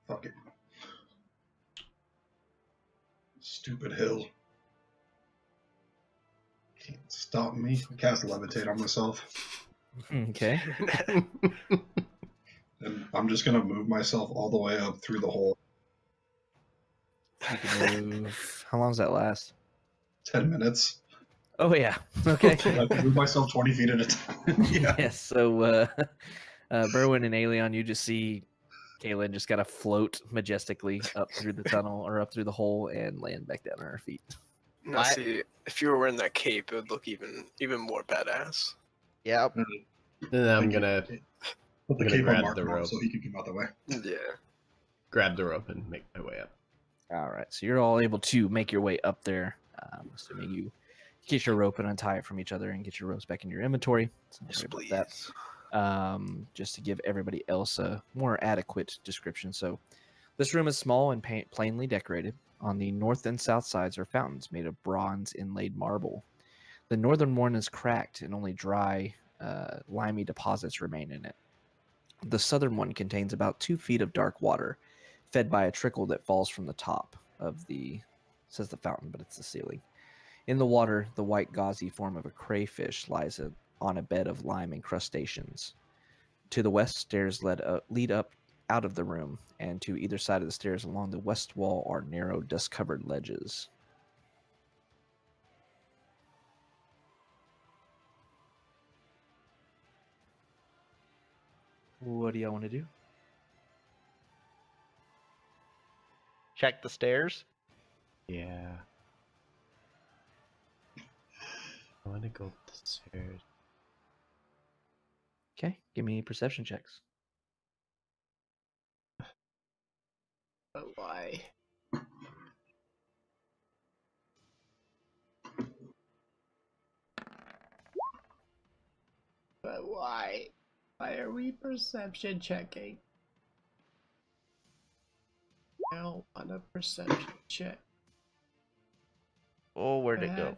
Fuck it. Stupid hill. Can't stop me. Cast levitate on myself. Okay. And I'm just gonna move myself all the way up through the hole. You can move. How long does that last? 10 minutes. Oh yeah. Okay. I can move myself 20 feet at a time. Yeah. Yes. So, Berwin and Aeon, you just see Kaylin just gotta float majestically up through the tunnel or up through the hole and land back down on her feet. Now, Why- see, if you were wearing that cape, it would look even more badass. Yep. Then I'm Thank you. gonna Put the gonna cape on grab Mark the now rope. so he can come out the way. Yeah. grab the rope and make my way up. All right, so you're all able to make your way up there, assuming you get your rope and untie it from each other and get your ropes back in your inventory. So don't Yes, worry please. about that. Just to give everybody else a more adequate description. So this room is small and plainly decorated. On the north and south sides are fountains made of bronze inlaid marble. The northern one is cracked and only dry, limey deposits remain in it. The southern one contains about 2 feet of dark water, fed by a trickle that falls from the top of says the fountain, but it's the ceiling. In the water, the white gauzy form of a crayfish lies on a bed of lime incrustations. To the west, stairs lead up out of the room, and to either side of the stairs along the west wall are narrow, dust-covered ledges. What do y'all want to do? Check the stairs. Yeah. I want to go up the stairs. Okay, give me perception checks. But why? But why? Why are we perception checking? I don't want a perception check. Oh, where'd it go?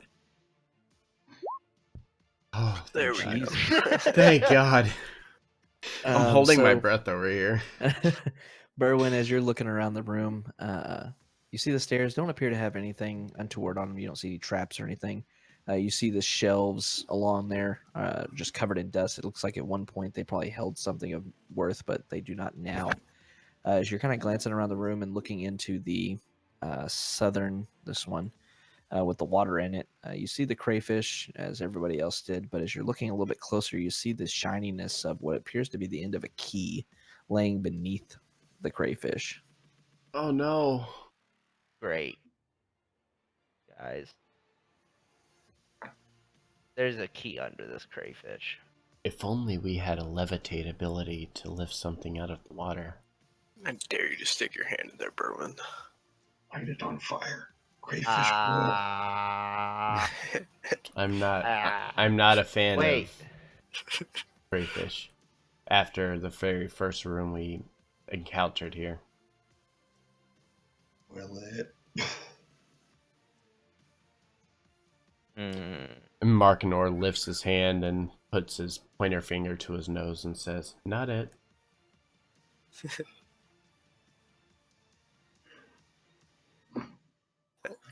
Oh, There thank we God. go. Thank God. I'm holding my so- breath over here. Berwin, as you're looking around the room, you see the stairs don't appear to have anything untoward on them. You don't see any traps or anything. You see the shelves along there, just covered in dust. It looks like at one point they probably held something of worth, but they do not now. As you're kind of glancing around the room and looking into the southern, this one, with the water in it, you see the crayfish, as everybody else did, but as you're looking a little bit closer, you see the shininess of what appears to be the end of a key laying beneath the crayfish. Oh no. Great. Guys. There's a key under this crayfish. If only we had a levitate ability to lift something out of the water. I dare you to stick your hand in there, Berwin. Light it on fire. Crayfish roll. Ah. I'm not. Ah. I'm not a fan Wait. of crayfish. After the very first room we encountered here. Will it? Hmm. And Markinor lifts his hand and puts his pointer finger to his nose and says, "Not it."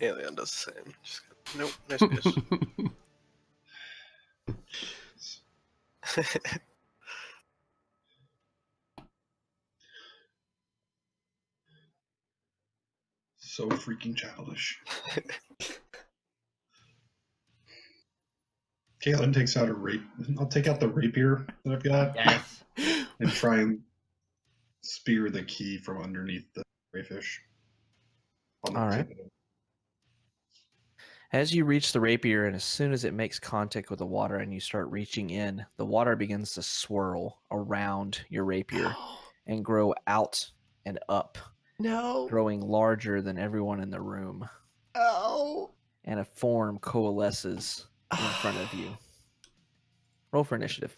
Alien does the same. Just, nope, nice fish. So freaking childish. Caitlin takes out a rape. I'll take out the rapier that I've got Yes. and try and spear the key from underneath the crayfish. On the All right. tip of it. As you reach the rapier, and as soon as it makes contact with the water and you start reaching in, the water begins to swirl around your rapier and grow out and up, No. growing larger than everyone in the room. Oh. And a form coalesces in front of you. Roll for initiative.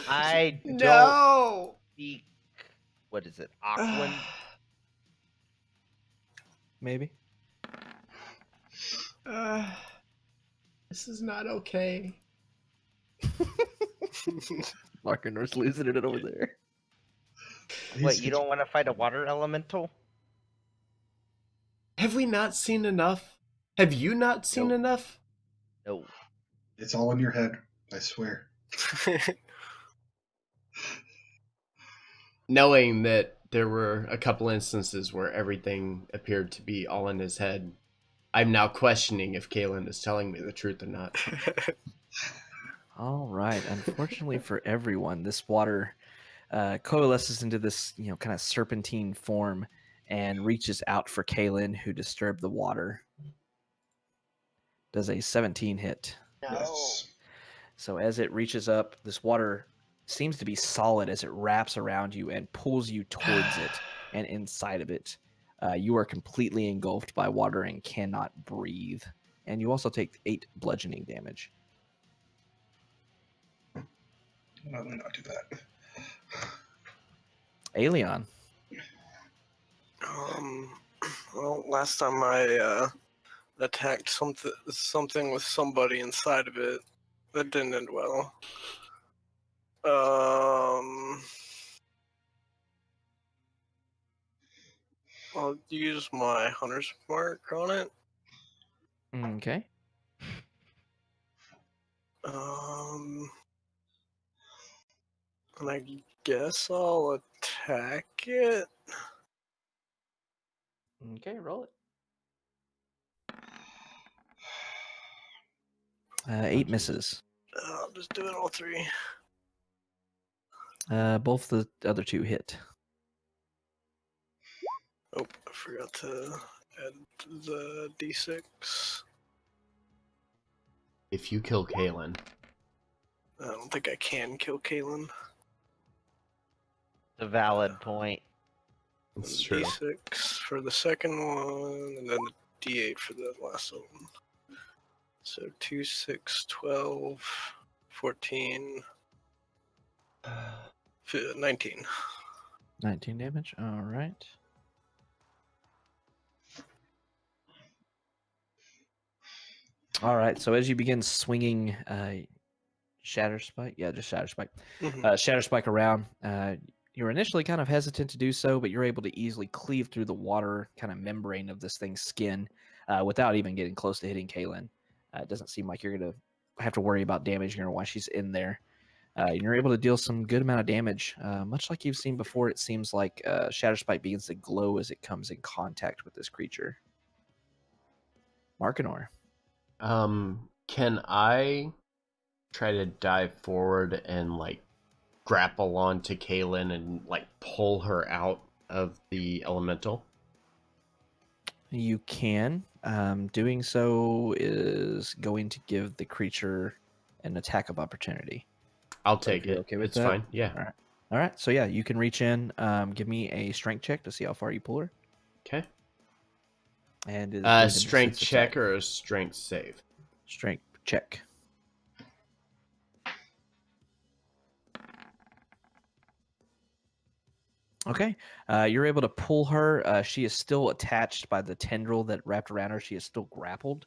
I don't No. speak. What is it? Aquan? Maybe. This is not okay. Larkinor's losing it over there. What, you don't want to fight a water elemental? Have we not seen enough? Have you not seen Nope. enough? No. It's all in your head, I swear. Knowing that there were a couple instances where everything appeared to be all in his head, I'm now questioning if Kaylin is telling me the truth or not. All right. Unfortunately for everyone, this water coalesces into this, kind of serpentine form and reaches out for Kaylin, who disturbed the water. Does a 17 hit? Yes. So as it reaches up, this water seems to be solid as it wraps around you and pulls you towards it and inside of it. You are completely engulfed by water and cannot breathe. And you also take 8 bludgeoning damage. Why would I not do that? Aelion. Well, last time I attacked something with somebody inside of it, that didn't end well. I'll use my hunter's mark on it. Okay. And I guess I'll attack it. Okay, roll it. 8 misses. I'll just do it all 3. Both the other 2 hit. Oh, I forgot to add the d6. If you kill Kalen, I don't think I can kill Kalen. A valid point. it's true. D6 for the second one, and then the D8 for the last one. So 2, 6, 12, 14, 19. 19 damage. All right. All right. So as you begin swinging Shatter Spike, just Shatter Spike, Shatter Spike around, you're initially kind of hesitant to do so, but you're able to easily cleave through the water kind of membrane of this thing's skin without even getting close to hitting Kaylin. It doesn't seem like you're going to have to worry about damaging her while she's in there. You're able to deal some good amount of damage. Much like you've seen before, it seems like Shatter Spike begins to glow as it comes in contact with this creature. Markinor. Can I try to dive forward and like grapple onto Kaylin and like pull her out of the elemental? You can. Doing so is going to give the creature an attack of opportunity. I'll So if take you're it. okay with It's that? fine. Yeah. All right. All right. So yeah, you can reach in. Give me a strength check to see how far you pull her. Okay. And it is going to miss Strength its check attack. or a strength save? Strength check. Okay. You're able to pull her. She is still attached by the tendril that wrapped around her. She is still grappled.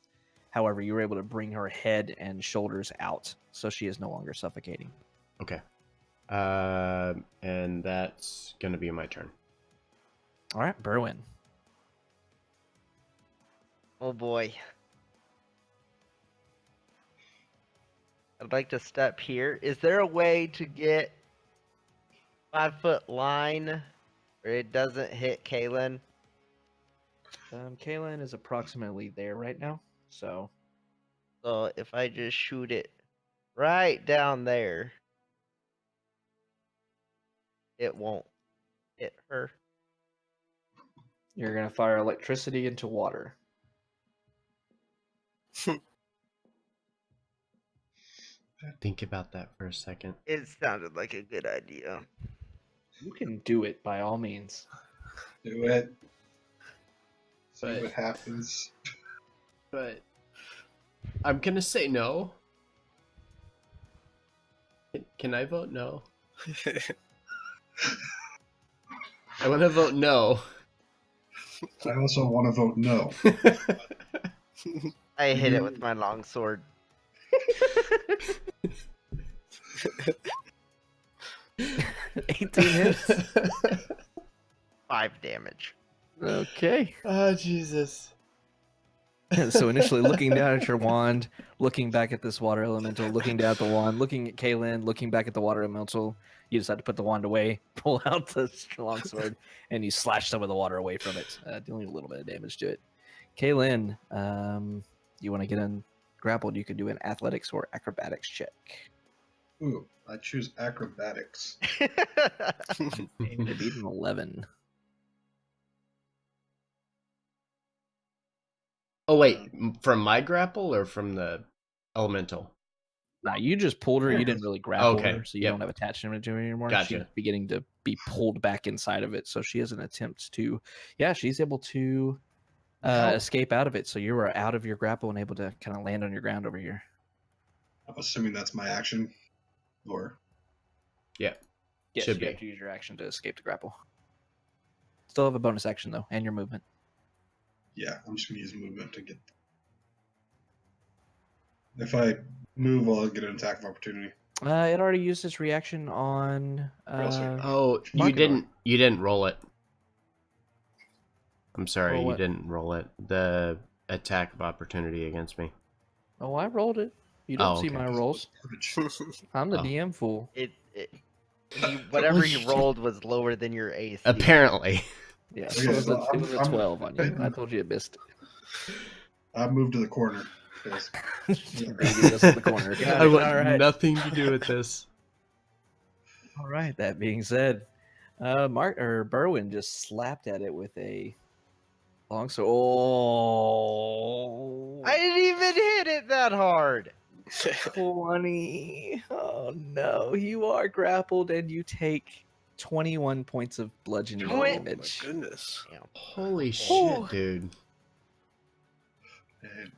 However, you were able to bring her head and shoulders out, so she is no longer suffocating. Okay. And that's gonna be my turn. All right, Berwin. Oh boy. I'd like to step here. Is there a way to get 5-foot line where it doesn't hit Kaylin? Kaylin is approximately there right now, so So if I just shoot it right down there, it won't hit her. you're going to fire electricity into water. Think about that for a second. It sounded like a good idea. You can do it by all means. Do it. See But- what happens. But I'm gonna say no. Can I vote no? I want to vote no. I also want to vote no. I hit it with my longsword. 18 hits. 5 damage. Okay. Oh, Jesus. So initially looking down at your wand, looking back at this water elemental, looking down at the wand, looking at Kaylin, looking back at the water elemental, you decide to put the wand away, pull out the longsword, and you slash some of the water away from it, dealing a little bit of damage to it. Kaylin, you want to get grappled, you can do an athletics or acrobatics check. Ooh, I choose acrobatics. Aiming to beat an 11. Oh wait, from my grapple or from the elemental? Nah, you just pulled her. You didn't really grapple Okay, her, so you yep. don't have attachment to her anymore. Gotcha. She's beginning to be pulled back inside of it, so she has an attempt to. Yeah, she's able to escape out of it. So you are out of your grapple and able to kind of land on your ground over here. I'm assuming that's my action, or Yeah. Yes, Should you have to use your action to escape the grapple. Still have a bonus action though, and your movement. yeah, I'm just gonna use movement to get. If I move, I'll get an attack of opportunity. It already used its reaction on. Oh, you Marketer. didn't roll it. I'm sorry, Roll you what? didn't roll it. The attack of opportunity against me. Oh, I rolled it. You don't Oh, see okay. my rolls. I'm the Oh. DM fool. Whatever you shit. rolled was lower than your AC. Apparently. Yeah, Okay, so it was, so it was a I'm- 12 on you. I told you it missed. I moved to the corner. 'cause- Baby was in the corner. Got I it. want All right. nothing to do with this. All right. That being said, Berwin just slapped at it with a long sword. Oh, I didn't even hit it that hard. 20. Oh no, you are grappled and you take 21 points of bludgeoning Oh my damage. goodness. Holy Ooh. shit, dude. And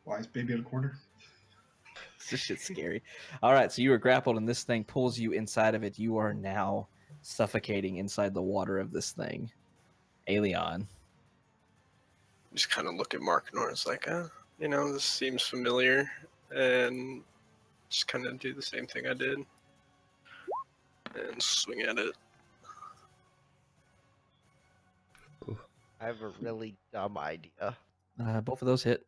why is baby in a corner? This shit's scary. All right, so you were grappled and this thing pulls you inside of it. You are now suffocating inside the water of this thing. Aelion. Just kind of look at Mark and it's like, this seems familiar, and just kind of do the same thing I did and swing at it. I have a really dumb idea. Both of those hit.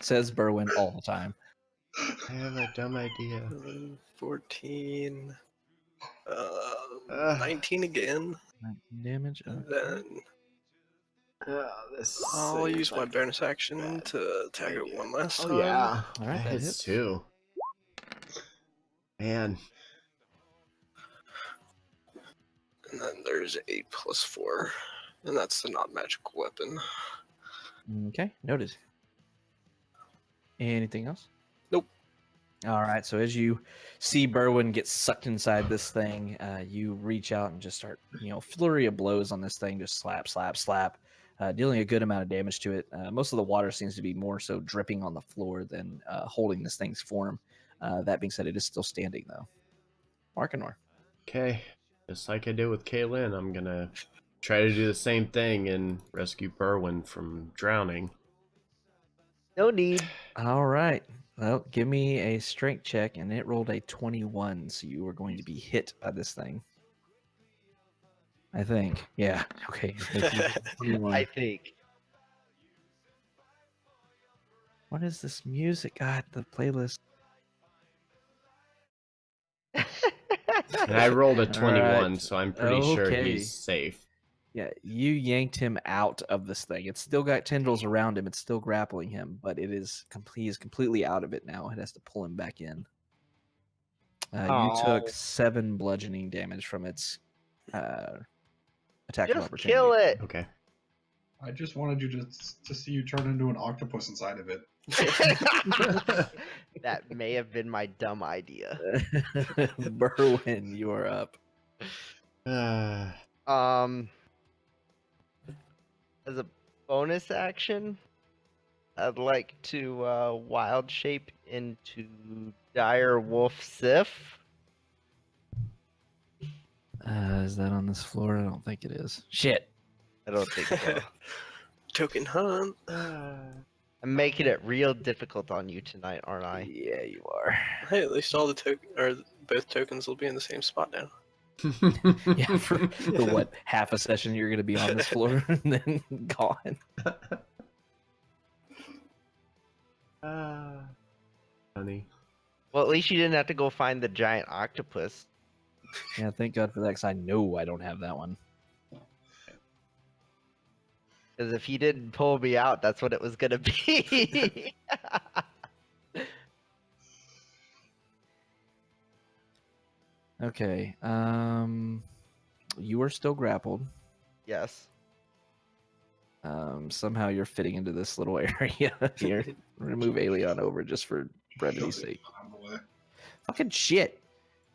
Says Berwin all the time. I have a dumb idea. 14, Ugh. 19 again. 19 damage. And then This I'll seems use my like bonus action bad to attack it idea. one last time. Oh yeah, All right, that hits hits. too. Man, And then there's 8 plus 4, and that's the not magical weapon. Okay, noted. Anything else? Nope. All right, so as you see Berwin get sucked inside this thing, you reach out and just start, flurry of blows on this thing, just slap, slap, slap, dealing a good amount of damage to it. Most of the water seems to be more so dripping on the floor than holding this thing's form. That being said, it is still standing, though. Markinor. okay. Just like I did with Kaylin, I'm gonna try to do the same thing and rescue Berwin from drowning. No need. All right. Well, give me a strength check, and it rolled a 21, so you are going to be hit by this thing. I think. Yeah. Okay. I think. What is this music? God, the playlist. And I rolled a All 21, right. so I'm pretty sure Okay. he's safe. Yeah, you yanked him out of this thing. It's still got tendrils around him. It's still grappling him, but he is completely out of it now. It has to pull him back in. You took 7 bludgeoning damage from its attack of Just opportunity. kill it. Okay. I just wanted you to see you turn into an octopus inside of it. That may have been my dumb idea. Berwin, you are up. As a bonus action, I'd like to wild shape into dire wolf sif. Is that on this floor? I don't think it is. Shit. I don't think so. Token hunt. I'm making it real difficult on you tonight, aren't I? Yeah, you are. Hey, at least all the both tokens will be in the same spot now. Yeah, for what, half a session you're going to be on this floor and then gone. Funny. Well, at least you didn't have to go find the giant octopus. Yeah, thank God for that, because I know I don't have that one. Because if he didn't pull me out, that's what it was gonna be. Okay, you are still grappled. Yes. Somehow you're fitting into this little area here. Remove Aeon over just for brevity's Shove it sake. out of the way. Fucking shit.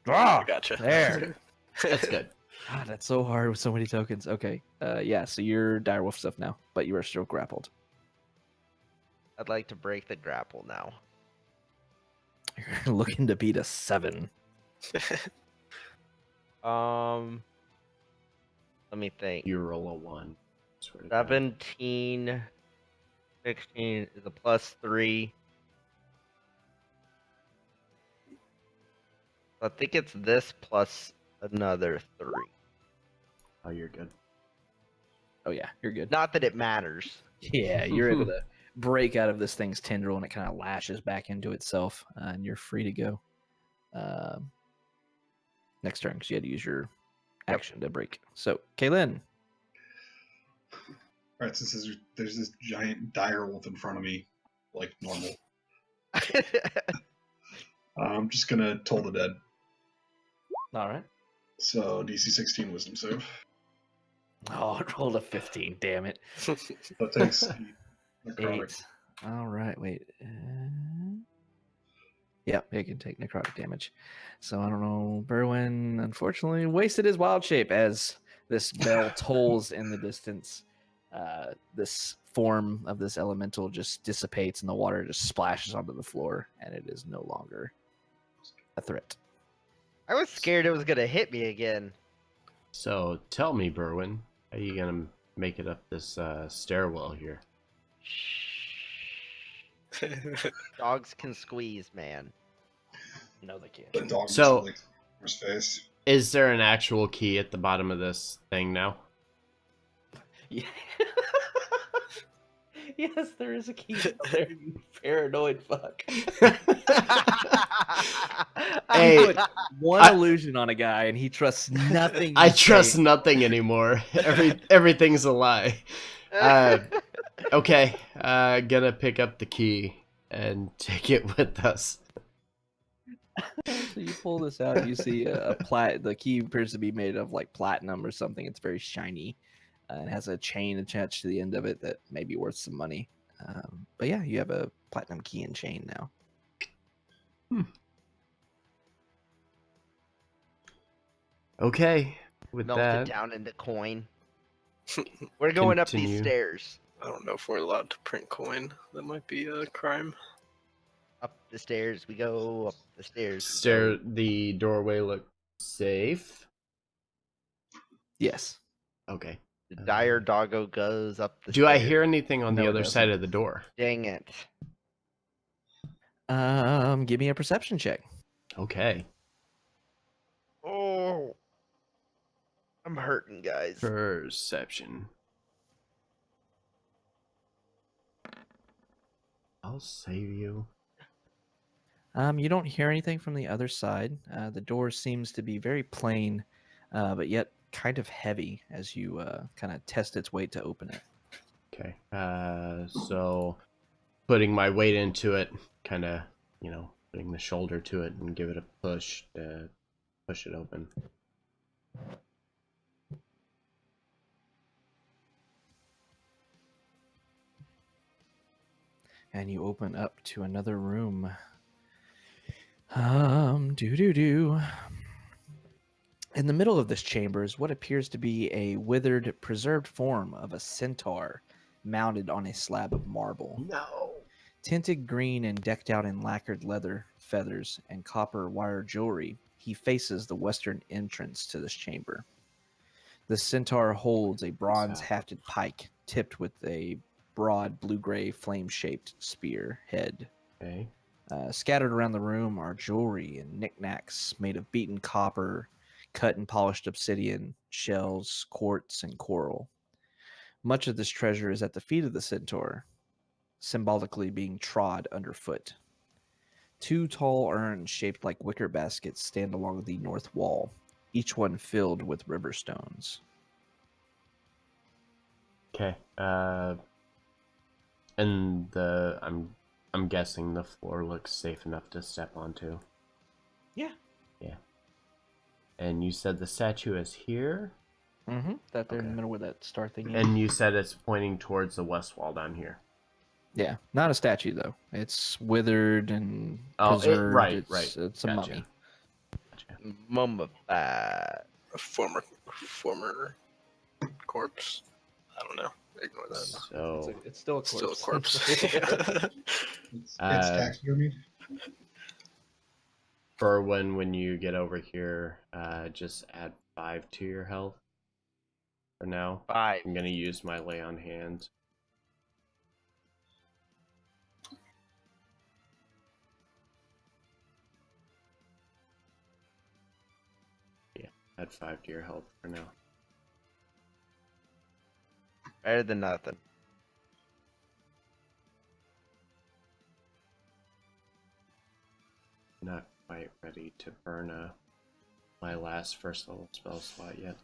I Ah, gotcha. there. That's good. God, that's so hard with so many tokens. Okay. Yeah, so you're direwolf stuff now, but you are still grappled. I'd like to break the grapple now. You're looking to beat a 7. Let me think. You roll a 1. Swear to God. 17, 16 is a +3. I think it's this plus another 3. Oh, you're good. Oh yeah, you're good. Not that it matters. Yeah, you're able to break out of this thing's tendril and it kind of lashes back into itself, and you're free to go. Next turn, because you had to use your action to break. So, Kaylin. All right, since there's this giant dire wolf in front of me, like normal, I'm just gonna toll the dead. All right. So DC 16 wisdom save. Oh, it rolled a 15. Damn it. That takes 8 necrotic. 8. All right, wait. Yeah, it can take necrotic damage. So I don't know. Berwyn unfortunately wasted his wild shape as this bell tolls in the distance. This form of this elemental just dissipates and the water just splashes onto the floor, and it is no longer a threat. I was scared it was gonna hit me again. So tell me, Berwyn, how you gonna make it up this stairwell here? Dogs can squeeze, man. No, they can't. The dog So- just licks his face. Is there an actual key at the bottom of this thing now? Yeah. Yes, there is a key down there, you paranoid fuck. Hey, Put one I- illusion on a guy and he trusts nothing. I you trust say. nothing anymore. Everything's a lie. Okay, gonna pick up the key and take it with us. So you pull this out, you see the key appears to be made of like platinum or something. It's very shiny and has a chain attached to the end of it that may be worth some money. But yeah, you have a platinum key and chain now. Okay, with Melt it that, down into coin. We're going up Continue. these stairs. I don't know if we're allowed to print coin. That might be a crime. Up the stairs we go. Up the stairs. we stair. go. The doorway look safe. Yes. Okay. The dire doggo goes up the Do I stairs. hear anything on No, the it other doesn't. side of the door? Dang it. Give me a perception check. Okay. Oh. I'm hurting, guys. Perception. I'll save you. You don't hear anything from the other side. The door seems to be very plain, but yet kind of heavy as you kind of test its weight to open it. Okay. So putting my weight into it, kind of, putting the shoulder to it and give it a push to push it open. And you open up to another room. In the middle of this chamber is what appears to be a withered, preserved form of a centaur mounted on a slab of marble. No. Tinted green and decked out in lacquered leather, feathers, and copper wire jewelry, he faces the western entrance to this chamber. The centaur holds a bronze-hafted pike tipped with a broad blue-gray flame-shaped spear head. Okay. Scattered around the room are jewelry and knickknacks made of beaten copper, cut and polished obsidian, shells, quartz, and coral. Much of this treasure is at the feet of the centaur, symbolically being trod underfoot. 2 tall urns shaped like wicker baskets stand along the north wall, each one filled with river stones. Okay. And I'm guessing the floor looks safe enough to step onto. Yeah. Yeah. And you said the statue is here? That there in Okay. the middle where that star thing is. And you said it's pointing towards the west wall down here. Yeah, not a statue though. It's withered and Oh, preserved. right. It's a Gotcha. mummy. Gotcha. Mummified. A former corpse. I don't know. Ignore that. So, It's still a corpse. Still a corpse. It's Uh, taxidermied. for when you get over here, just add 5 to your health. For now, 5. I'm gonna use my lay on hands. Yeah, add 5 to your health for now. Better than nothing. Not quite ready to burn my last first level spell slot yet.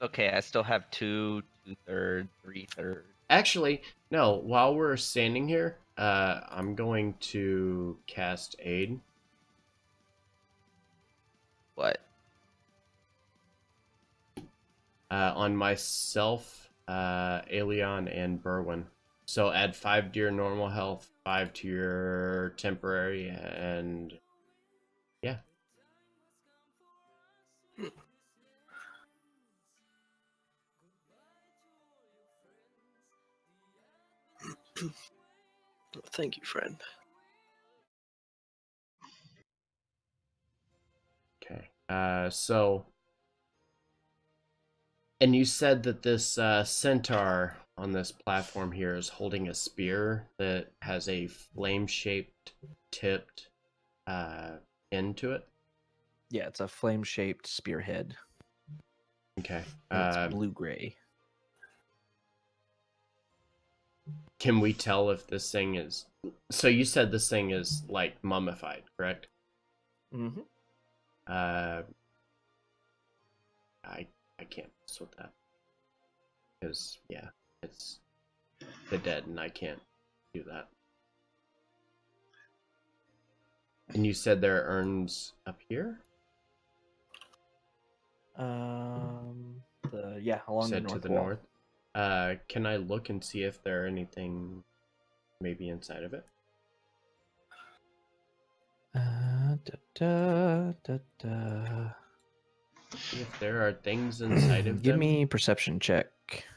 Okay, I still have 2, 2/3, 3/3. Actually, no. While we're standing here, I'm going to cast Aid. What? On myself, Aelion, and Berwyn. So add 5 to your normal health, 5 to your temporary, and yeah. Thank you, friend. Okay. So, and you said that this centaur on this platform here is holding a spear that has a flame-shaped tipped end to it. Yeah, it's a flame-shaped spearhead. Okay. And it's blue-gray. Can we tell if this thing is... So you said this thing is, like, mummified, correct? Mm-hmm. I can't mess with that. Because, yeah, it's the dead, and I can't do that. And you said there are urns up here? Along You the said north to the wall. north. Can I look and see if there are anything maybe inside of it? See if there are things inside of Give them. me perception check.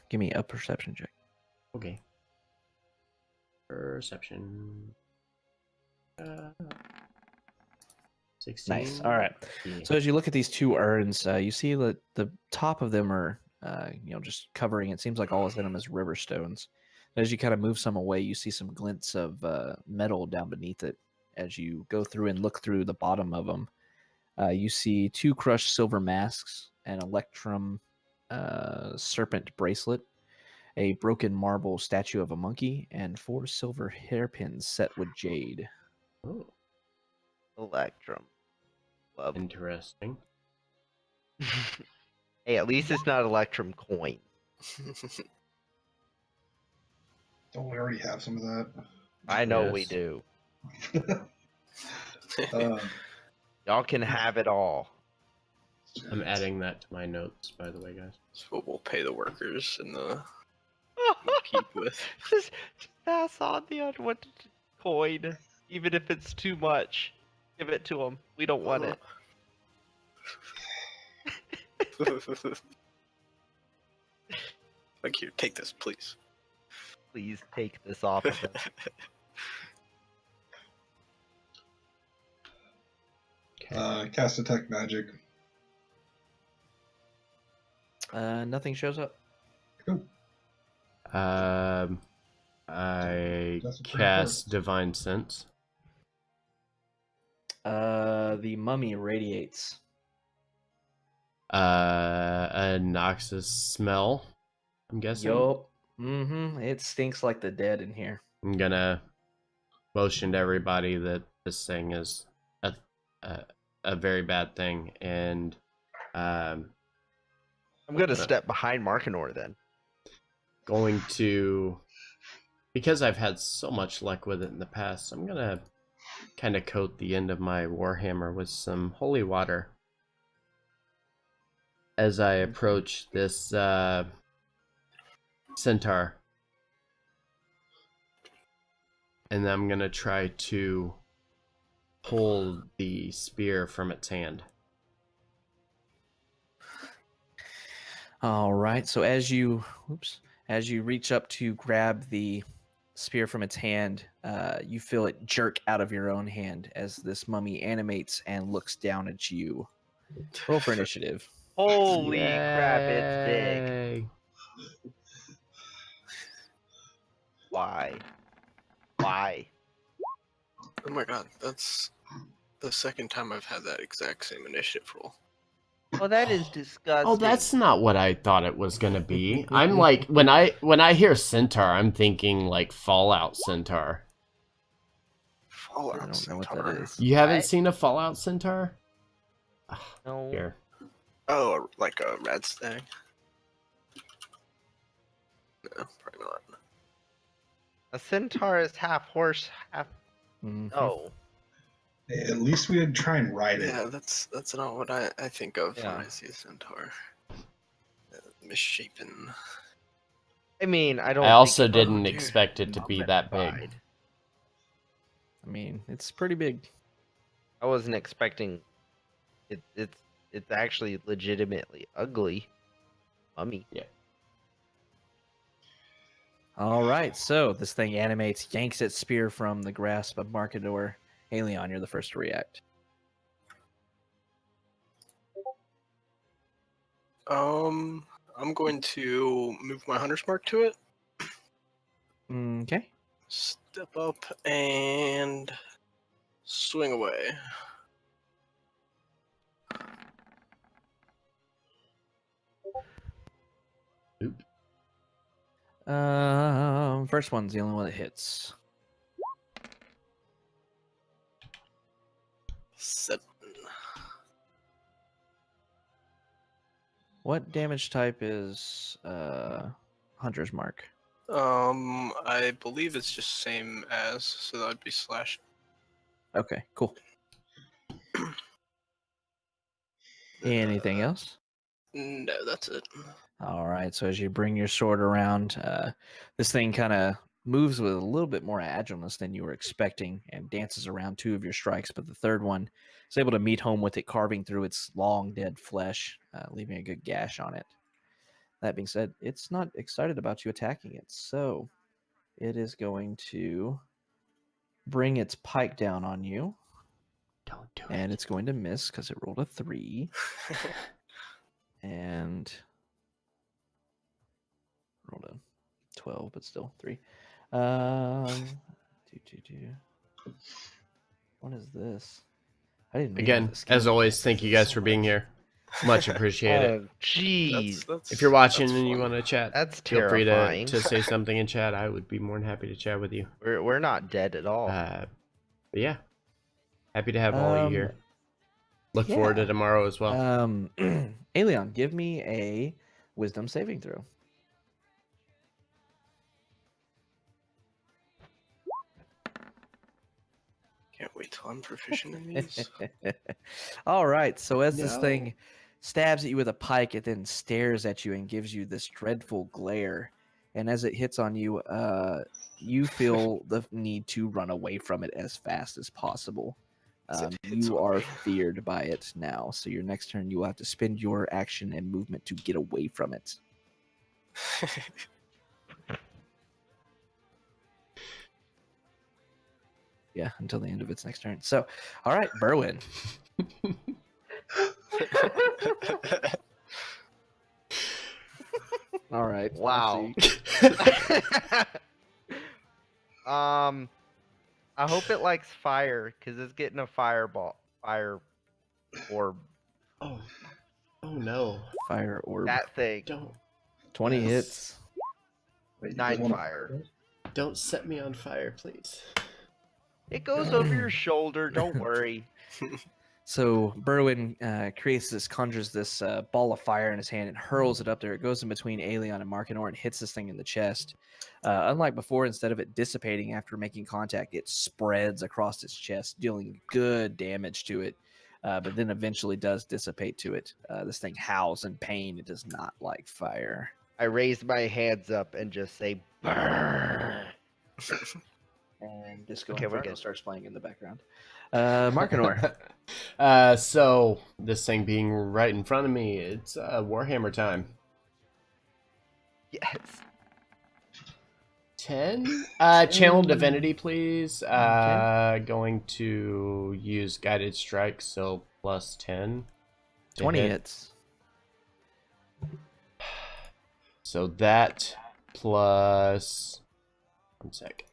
Give me a perception check. Okay. Perception. 16. Nice. All right. Yeah. So as you look at these two urns, you see that the top of them are, just covering. It seems like all of them is river stones. As you kind of move some away, you see some glints of metal down beneath it. As you go through and look through the bottom of them, you see 2 crushed silver masks, an electrum serpent bracelet, a broken marble statue of a monkey, and 4 silver hairpins set with jade. Oh, Electrum. Love. interesting. Hey, at least it's not Electrum coin. Don't we already have some of that? I know we Yes. do. Um, Y'all can have it all. I'm adding that to my notes, by the way, guys. That's what we'll pay the workers and the keep with. just pass on the unwanted coin, even if it's too much. Give it to them. We don't want it. Like, here, take this, please. Please take this off of us. Cast detect magic. Nothing shows up. Cool. I That's a pretty cast Divine Sense. The mummy radiates. A noxious smell, I'm guessing. Yup. Mm-hmm. It stinks like the dead in here. I'm gonna motion to everybody that this thing is a very bad thing, and I'm gonna step behind Markinor then. going to, because I've had so much luck with it in the past, I'm gonna kind of coat the end of my warhammer with some holy water. as I approach this centaur. And I'm going to try to pull the spear from its hand. All right. So as you reach up to grab the spear from its hand, you feel it jerk out of your own hand as this mummy animates and looks down at you. Roll for initiative. Holy crap, it's big. Yay. Why? Why? Oh my god, that's the second time I've had that exact same initiative roll. Oh, that is disgusting. Oh, that's not what I thought it was gonna be. I'm like, when I hear centaur, I'm thinking like Fallout centaur. Fallout I don't know what Centaur. that is. You haven't What? seen a Fallout centaur? No. Here. Oh, like a red stag? No, probably not. A centaur is half horse, half. Mhm. No. At least we didn't try and ride it. Yeah, that's not what I think of Yeah. when I see a centaur. Misshapen. I mean, I don't. I also think didn't dear. expect it to be that big. mummified. I mean, it's pretty big. I wasn't expecting. It's actually legitimately ugly. Mummy. All right. So this thing animates, yanks its spear from the grasp of Markador. Helion, you're the first to react. I'm going to move my hunter's mark to it. Okay. Step up and swing away. Oop. First one's the only one that hits. 7. What damage type is Hunter's Mark? I believe it's just same as, so that would be slash. Okay, cool. Anything else? No, that's it. All right. So as you bring your sword around, this thing kind of moves with a little bit more agileness than you were expecting and dances around 2 of your strikes, but the third one is able to meet home with it, carving through its long dead flesh, leaving a good gash on it. That being said, it's not excited about you attacking it, so it is going to bring its pike down on you, Don't do and it. it's going to miss because it rolled a 3, and rolled a 12, but still 3. What is this? I didn't read all Again, the skills. as always, thank you guys So for being much. here. Much appreciate it. Oh, jeez. If you're watching that's and you fun. want to chat, That's feel free terrifying. to say something in chat. I would be more than happy to chat with you. We're not dead at all. But yeah, happy to have all of you here. Look forward to yeah. tomorrow as well. Aelion, give me a wisdom saving throw. Can't wait till I'm proficient in these. All right. So as this No. thing stabs at you with a pike, it then stares at you and gives you this dreadful glare. And as it hits on you, you feel the need to run away from it as fast as possible. As it hits You on are me. feared by it now. So your next turn, you will have to spend your action and movement to get away from it. Yeah, until the end of its next turn. So, all right, Berwin. All right. Wow. I hope it likes fire because it's getting a fire orb. Oh, oh no! Fire orb. That thing. Don't 20 Yes. hits. Wait, you 9 guys wanna- fire. don't set me on fire, please. It goes over your shoulder. Don't worry. So Berwin conjures this ball of fire in his hand and hurls it up there. It goes in between Aelion and Markinor and hits this thing in the chest. Unlike before, instead of it dissipating after making contact, it spreads across its chest, dealing good damage to it. but then eventually does dissipate to it. This thing howls in pain. It does not like fire. I raise my hands up and just say, burn. And Disco Okay, we're Inferno good. starts playing in the background. Markinor. So this thing being right in front of me, it's Warhammer time. Yes. 10? Channel Divinity, please. Going to use Guided Strike, so plus 10. 20 hit. hits. So that plus... 1 sec.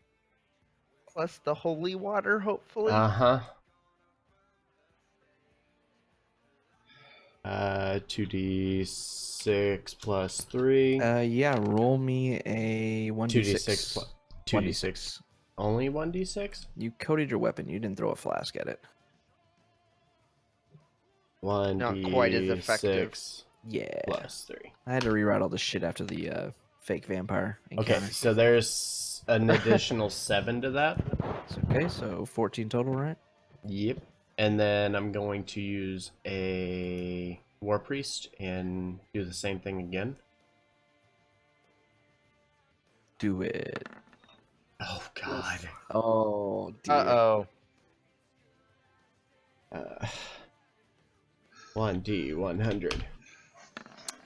Plus the holy water, hopefully. Uh-huh. 2d6 plus 3. Yeah, roll me a 1d6. 2d6 plus 2d6. Only 1d6? You coated your weapon. You didn't throw a flask at it. 1d6 Not quite as effective. Yeah. plus 3. I had to rewrite all this shit after the fake vampire encounter. Okay, so there's an additional 7 to that. Okay, so 14 total, right? Yep. And then I'm going to use a War Priest and do the same thing again. Do it. Oh, God. Oh, dear. Uh-oh. 1d100. Oh,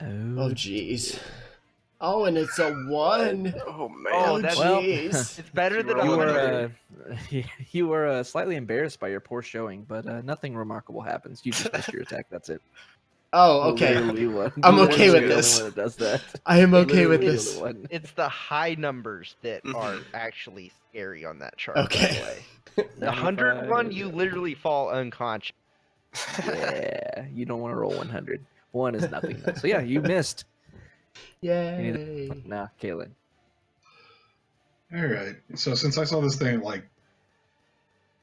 Oh, jeez. Oh, and it's a 1. Oh man. Oh, that's Well, jeez. It's better than You a you were, 100. were you were slightly embarrassed by your poor showing, but nothing remarkable happens. You just missed your attack. That's it. Oh, okay. Literally one. I'm Literally okay with the this. only one that does that. I am okay with Literally this. the only one. It's the high numbers that are Mhm. actually scary on that chart, by Okay. the way. The 100 one, you 95. literally fall unconscious. Yeah, you don't want to roll 100. 1 is nothing. Though. So yeah, you missed. Yay. Nah, Kaylin. All right. So since I saw this thing like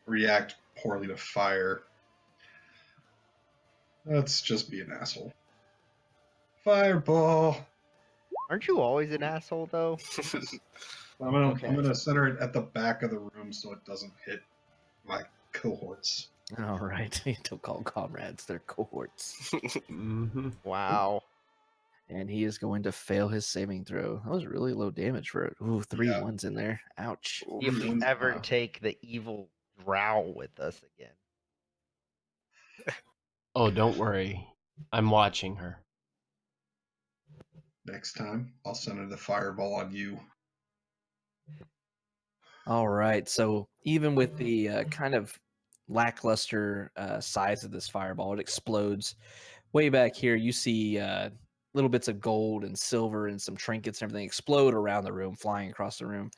react poorly to fire, let's just be an asshole. Fireball. Aren't you always an asshole, though? I'm Okay. gonna center it at the back of the room so it doesn't hit my cohorts. All right. Don't call comrades. They're cohorts. Mm-hmm. Wow. And he is going to fail his saving throw. That was really low damage for it. Ooh, 3 Yeah. 1s in there. Ouch. If we Ooh. ever take the evil drow with us again. Oh, don't worry. I'm watching her. Next time, I'll center the fireball on you. All right. So even with the kind of lackluster size of this fireball, it explodes. Way back here, you see little bits of gold and silver and some trinkets and everything explode around the room, flying across the room.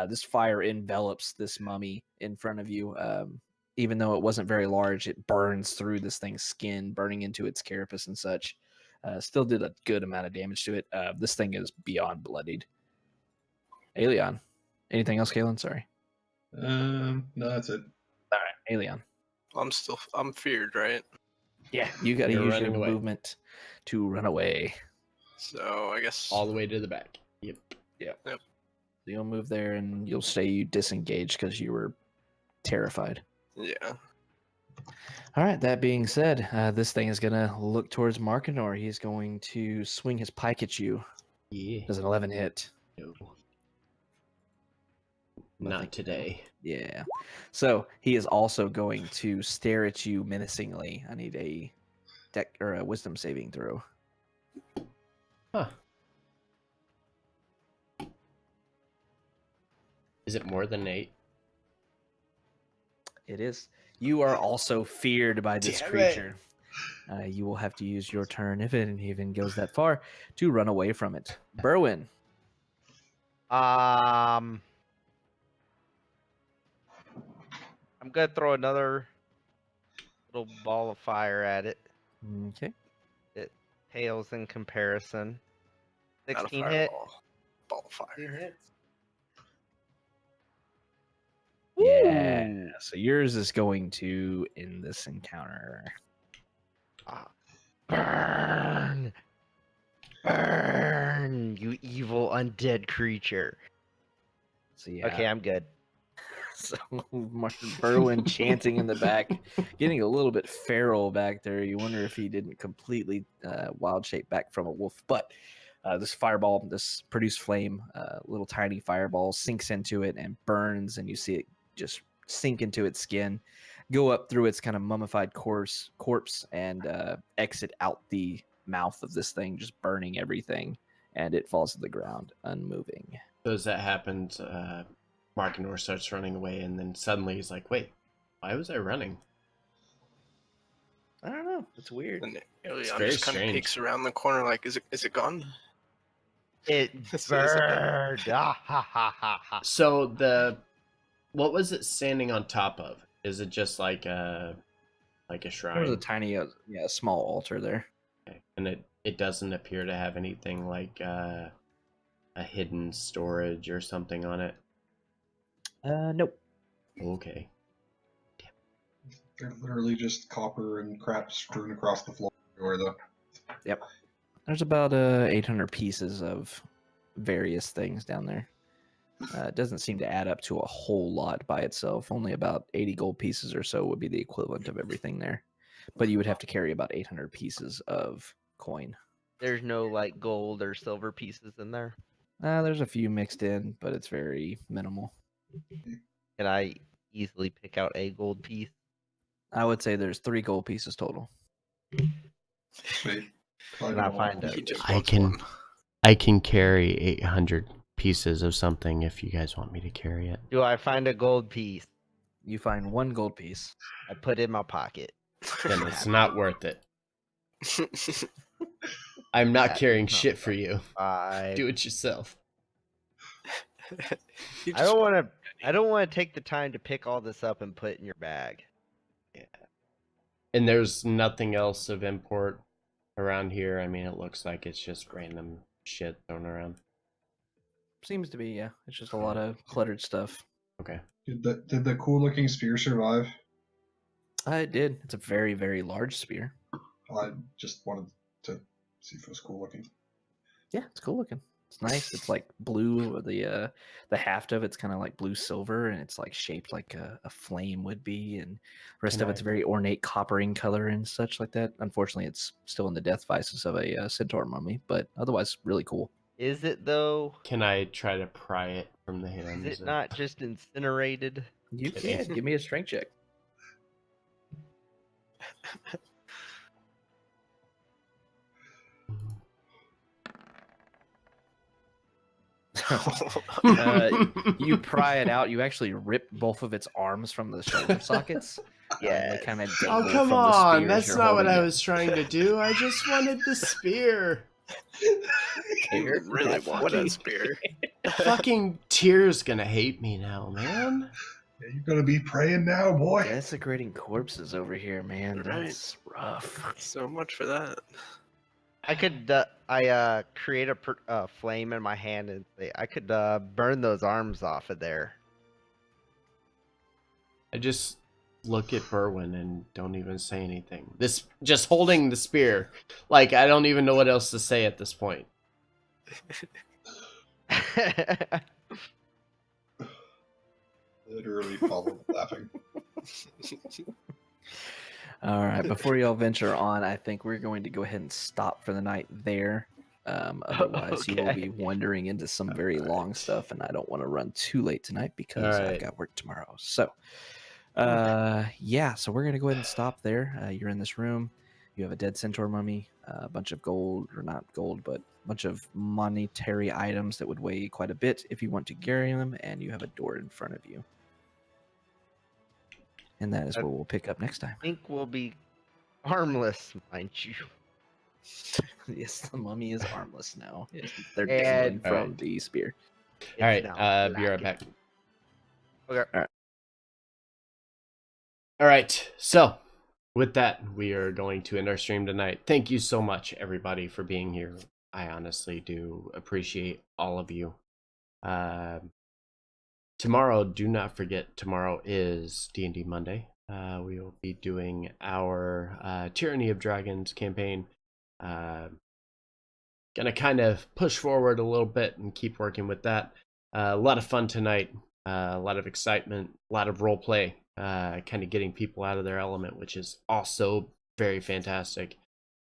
This fire envelops this mummy in front of you. Even though it wasn't very large, it burns through this thing's skin, burning into its carapace and such. Still did a good amount of damage to it. This thing is beyond bloodied. Aelion. Anything else, Kalen? Sorry. No, that's it. All right, Aelion. I'm feared, right? Yeah, you got to You're use your running away. movement to run away. So I guess All the way to the back. Yep. So you'll move there and you'll stay disengaged because you were terrified. yeah. All right, that being said, this thing is going to look towards Markinor. He's going to swing his pike at you. Yeah. Does an 11 hit? No. Nothing. Not today. Yeah. So he is also going to stare at you menacingly. I need a deck or a wisdom saving throw. Huh. Is it more than 8? It is. You are also feared by this Damn it. creature. You will have to use your turn, if it even goes that far, to run away from it. Berwin. I'm gonna throw another little ball of fire at it. Okay. It pales in comparison. Not a 16 hit. fireball. Ball of fire. Yeah. Ooh. So yours is going to end this encounter. Ah. Burn! Burn! You evil undead creature. So yeah. Okay, I'm good. So Berwin chanting in the back, getting a little bit feral back there. You wonder if he didn't completely wild shape back from a wolf. But this fireball, this produced flame, little tiny fireball sinks into it and burns, and you see it just sink into its skin, go up through its kind of mummified corpse, and exit out the mouth of this thing, just burning everything, and it falls to the ground, unmoving. So as that happens, Markinor starts running away, and then suddenly he's like, wait, why was I running? I don't know. It's weird. And It's Ilion very just kind of strange. peeks around the corner like, is it gone? It Is it gone? burned. Ah, ha, ha, ha, ha. So what was it standing on top of? Is it just like a shrine? There's a tiny, small altar there. Okay. And it doesn't appear to have anything like a hidden storage or something on it. Nope. Okay. They're literally just copper and crap strewn across the floor everywhere, though. Yep. There's about 800 pieces of various things down there. It doesn't seem to add up to a whole lot by itself. Only about 80 gold pieces or so would be the equivalent of everything there. But you would have to carry about 800 pieces of coin. There's no like gold or silver pieces in there. There's a few mixed in, but it's very minimal. Can I easily pick out a gold piece? I would say there's 3 gold pieces total. Sweet. Can I find He it? just I wants can- one. I can carry 800 pieces of something if you guys want me to carry it. Do I find a gold piece? You find 1 gold piece. I put it in my pocket. Then it's not worth it. I'm not That's carrying not shit for you. I Do it yourself. He I just don't want to. I don't want to take the time to pick all this up and put it in your bag. And there's nothing else of import around here. I mean, it looks like it's just random shit thrown around. Seems to be, yeah. It's just a lot of cluttered stuff. Okay. Did the cool looking spear survive? It did. It's a very, very large spear. I just wanted to see if it was cool looking. Yeah, it's cool looking. It's nice. It's like blue. The haft of it's kind of like blue silver, and it's like shaped like a flame would be, and the rest Can of it's I- very ornate coppering color and such like that. Unfortunately, it's still in the death vices of a centaur mummy, but otherwise really cool. Is it though? Can I try to pry it from the hands? Is it not just incinerated? You It can is. give me a strength check. You pry it out. You actually rip both of its arms from the shoulder sockets. Yes. They kind of Oh, come on. That's not what I was trying to do. I just wanted the spear. You really want that spear. Fucking Tyr's gonna hate me now, man. Yeah, you gotta be praying now, boy. Desecrating corpses over here, man. Right. That's rough. So much for that. I could. Create a flame in my hand and say I could burn those arms off of there. I just look at Berwin and don't even say anything. This just holding the spear. Like, I don't even know what else to say at this point. Literally followed laughing. All right. Before y'all venture on, I think we're going to go ahead and stop for the night there. Otherwise, you will Okay. be wandering into some very long stuff, and I don't want to run too late tonight because I've Alright. got work tomorrow. So, yeah. So we're gonna go ahead and stop there. You're in this room. You have a dead centaur mummy, a bunch of gold, or not gold, but a bunch of monetary items that would weigh quite a bit if you want to carry them, and you have a door in front of you. And that is where we'll pick up next time. I think we'll be harmless, mind you. Yes, the mummy is harmless now. They're And- dangling from Alright. the spear. All right, now be right back. blackened. Okay. All right, so with that, we are going to end our stream tonight. Thank you so much, everybody, for being here. I honestly do appreciate all of you. Tomorrow, do not forget, tomorrow is D&D Monday. We will be doing our Tyranny of Dragons campaign. Gonna kind of push forward a little bit and keep working with that. A lot of fun tonight. A lot of excitement, a lot of role play, kind of getting people out of their element, which is also very fantastic.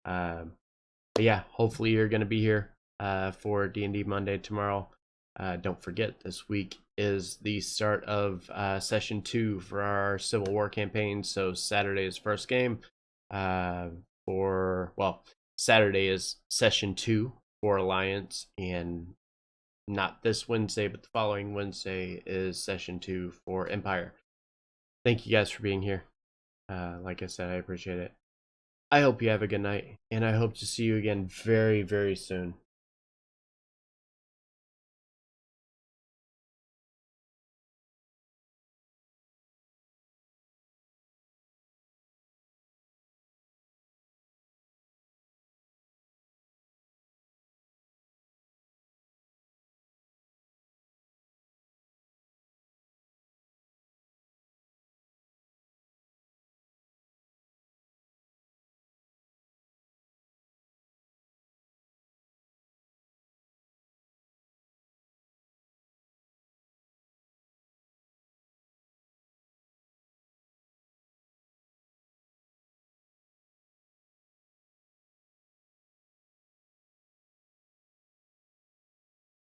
But yeah, hopefully you're going to be here for D&D Monday tomorrow. Don't forget, this week is the start of session 2 for our Civil War campaign. So Saturday is first game Saturday is session 2 for Alliance, and not this Wednesday, but the following Wednesday is session 2 for Empire. Thank you guys for being here. Like I said, I appreciate it. I hope you have a good night, and I hope to see you again very, very soon.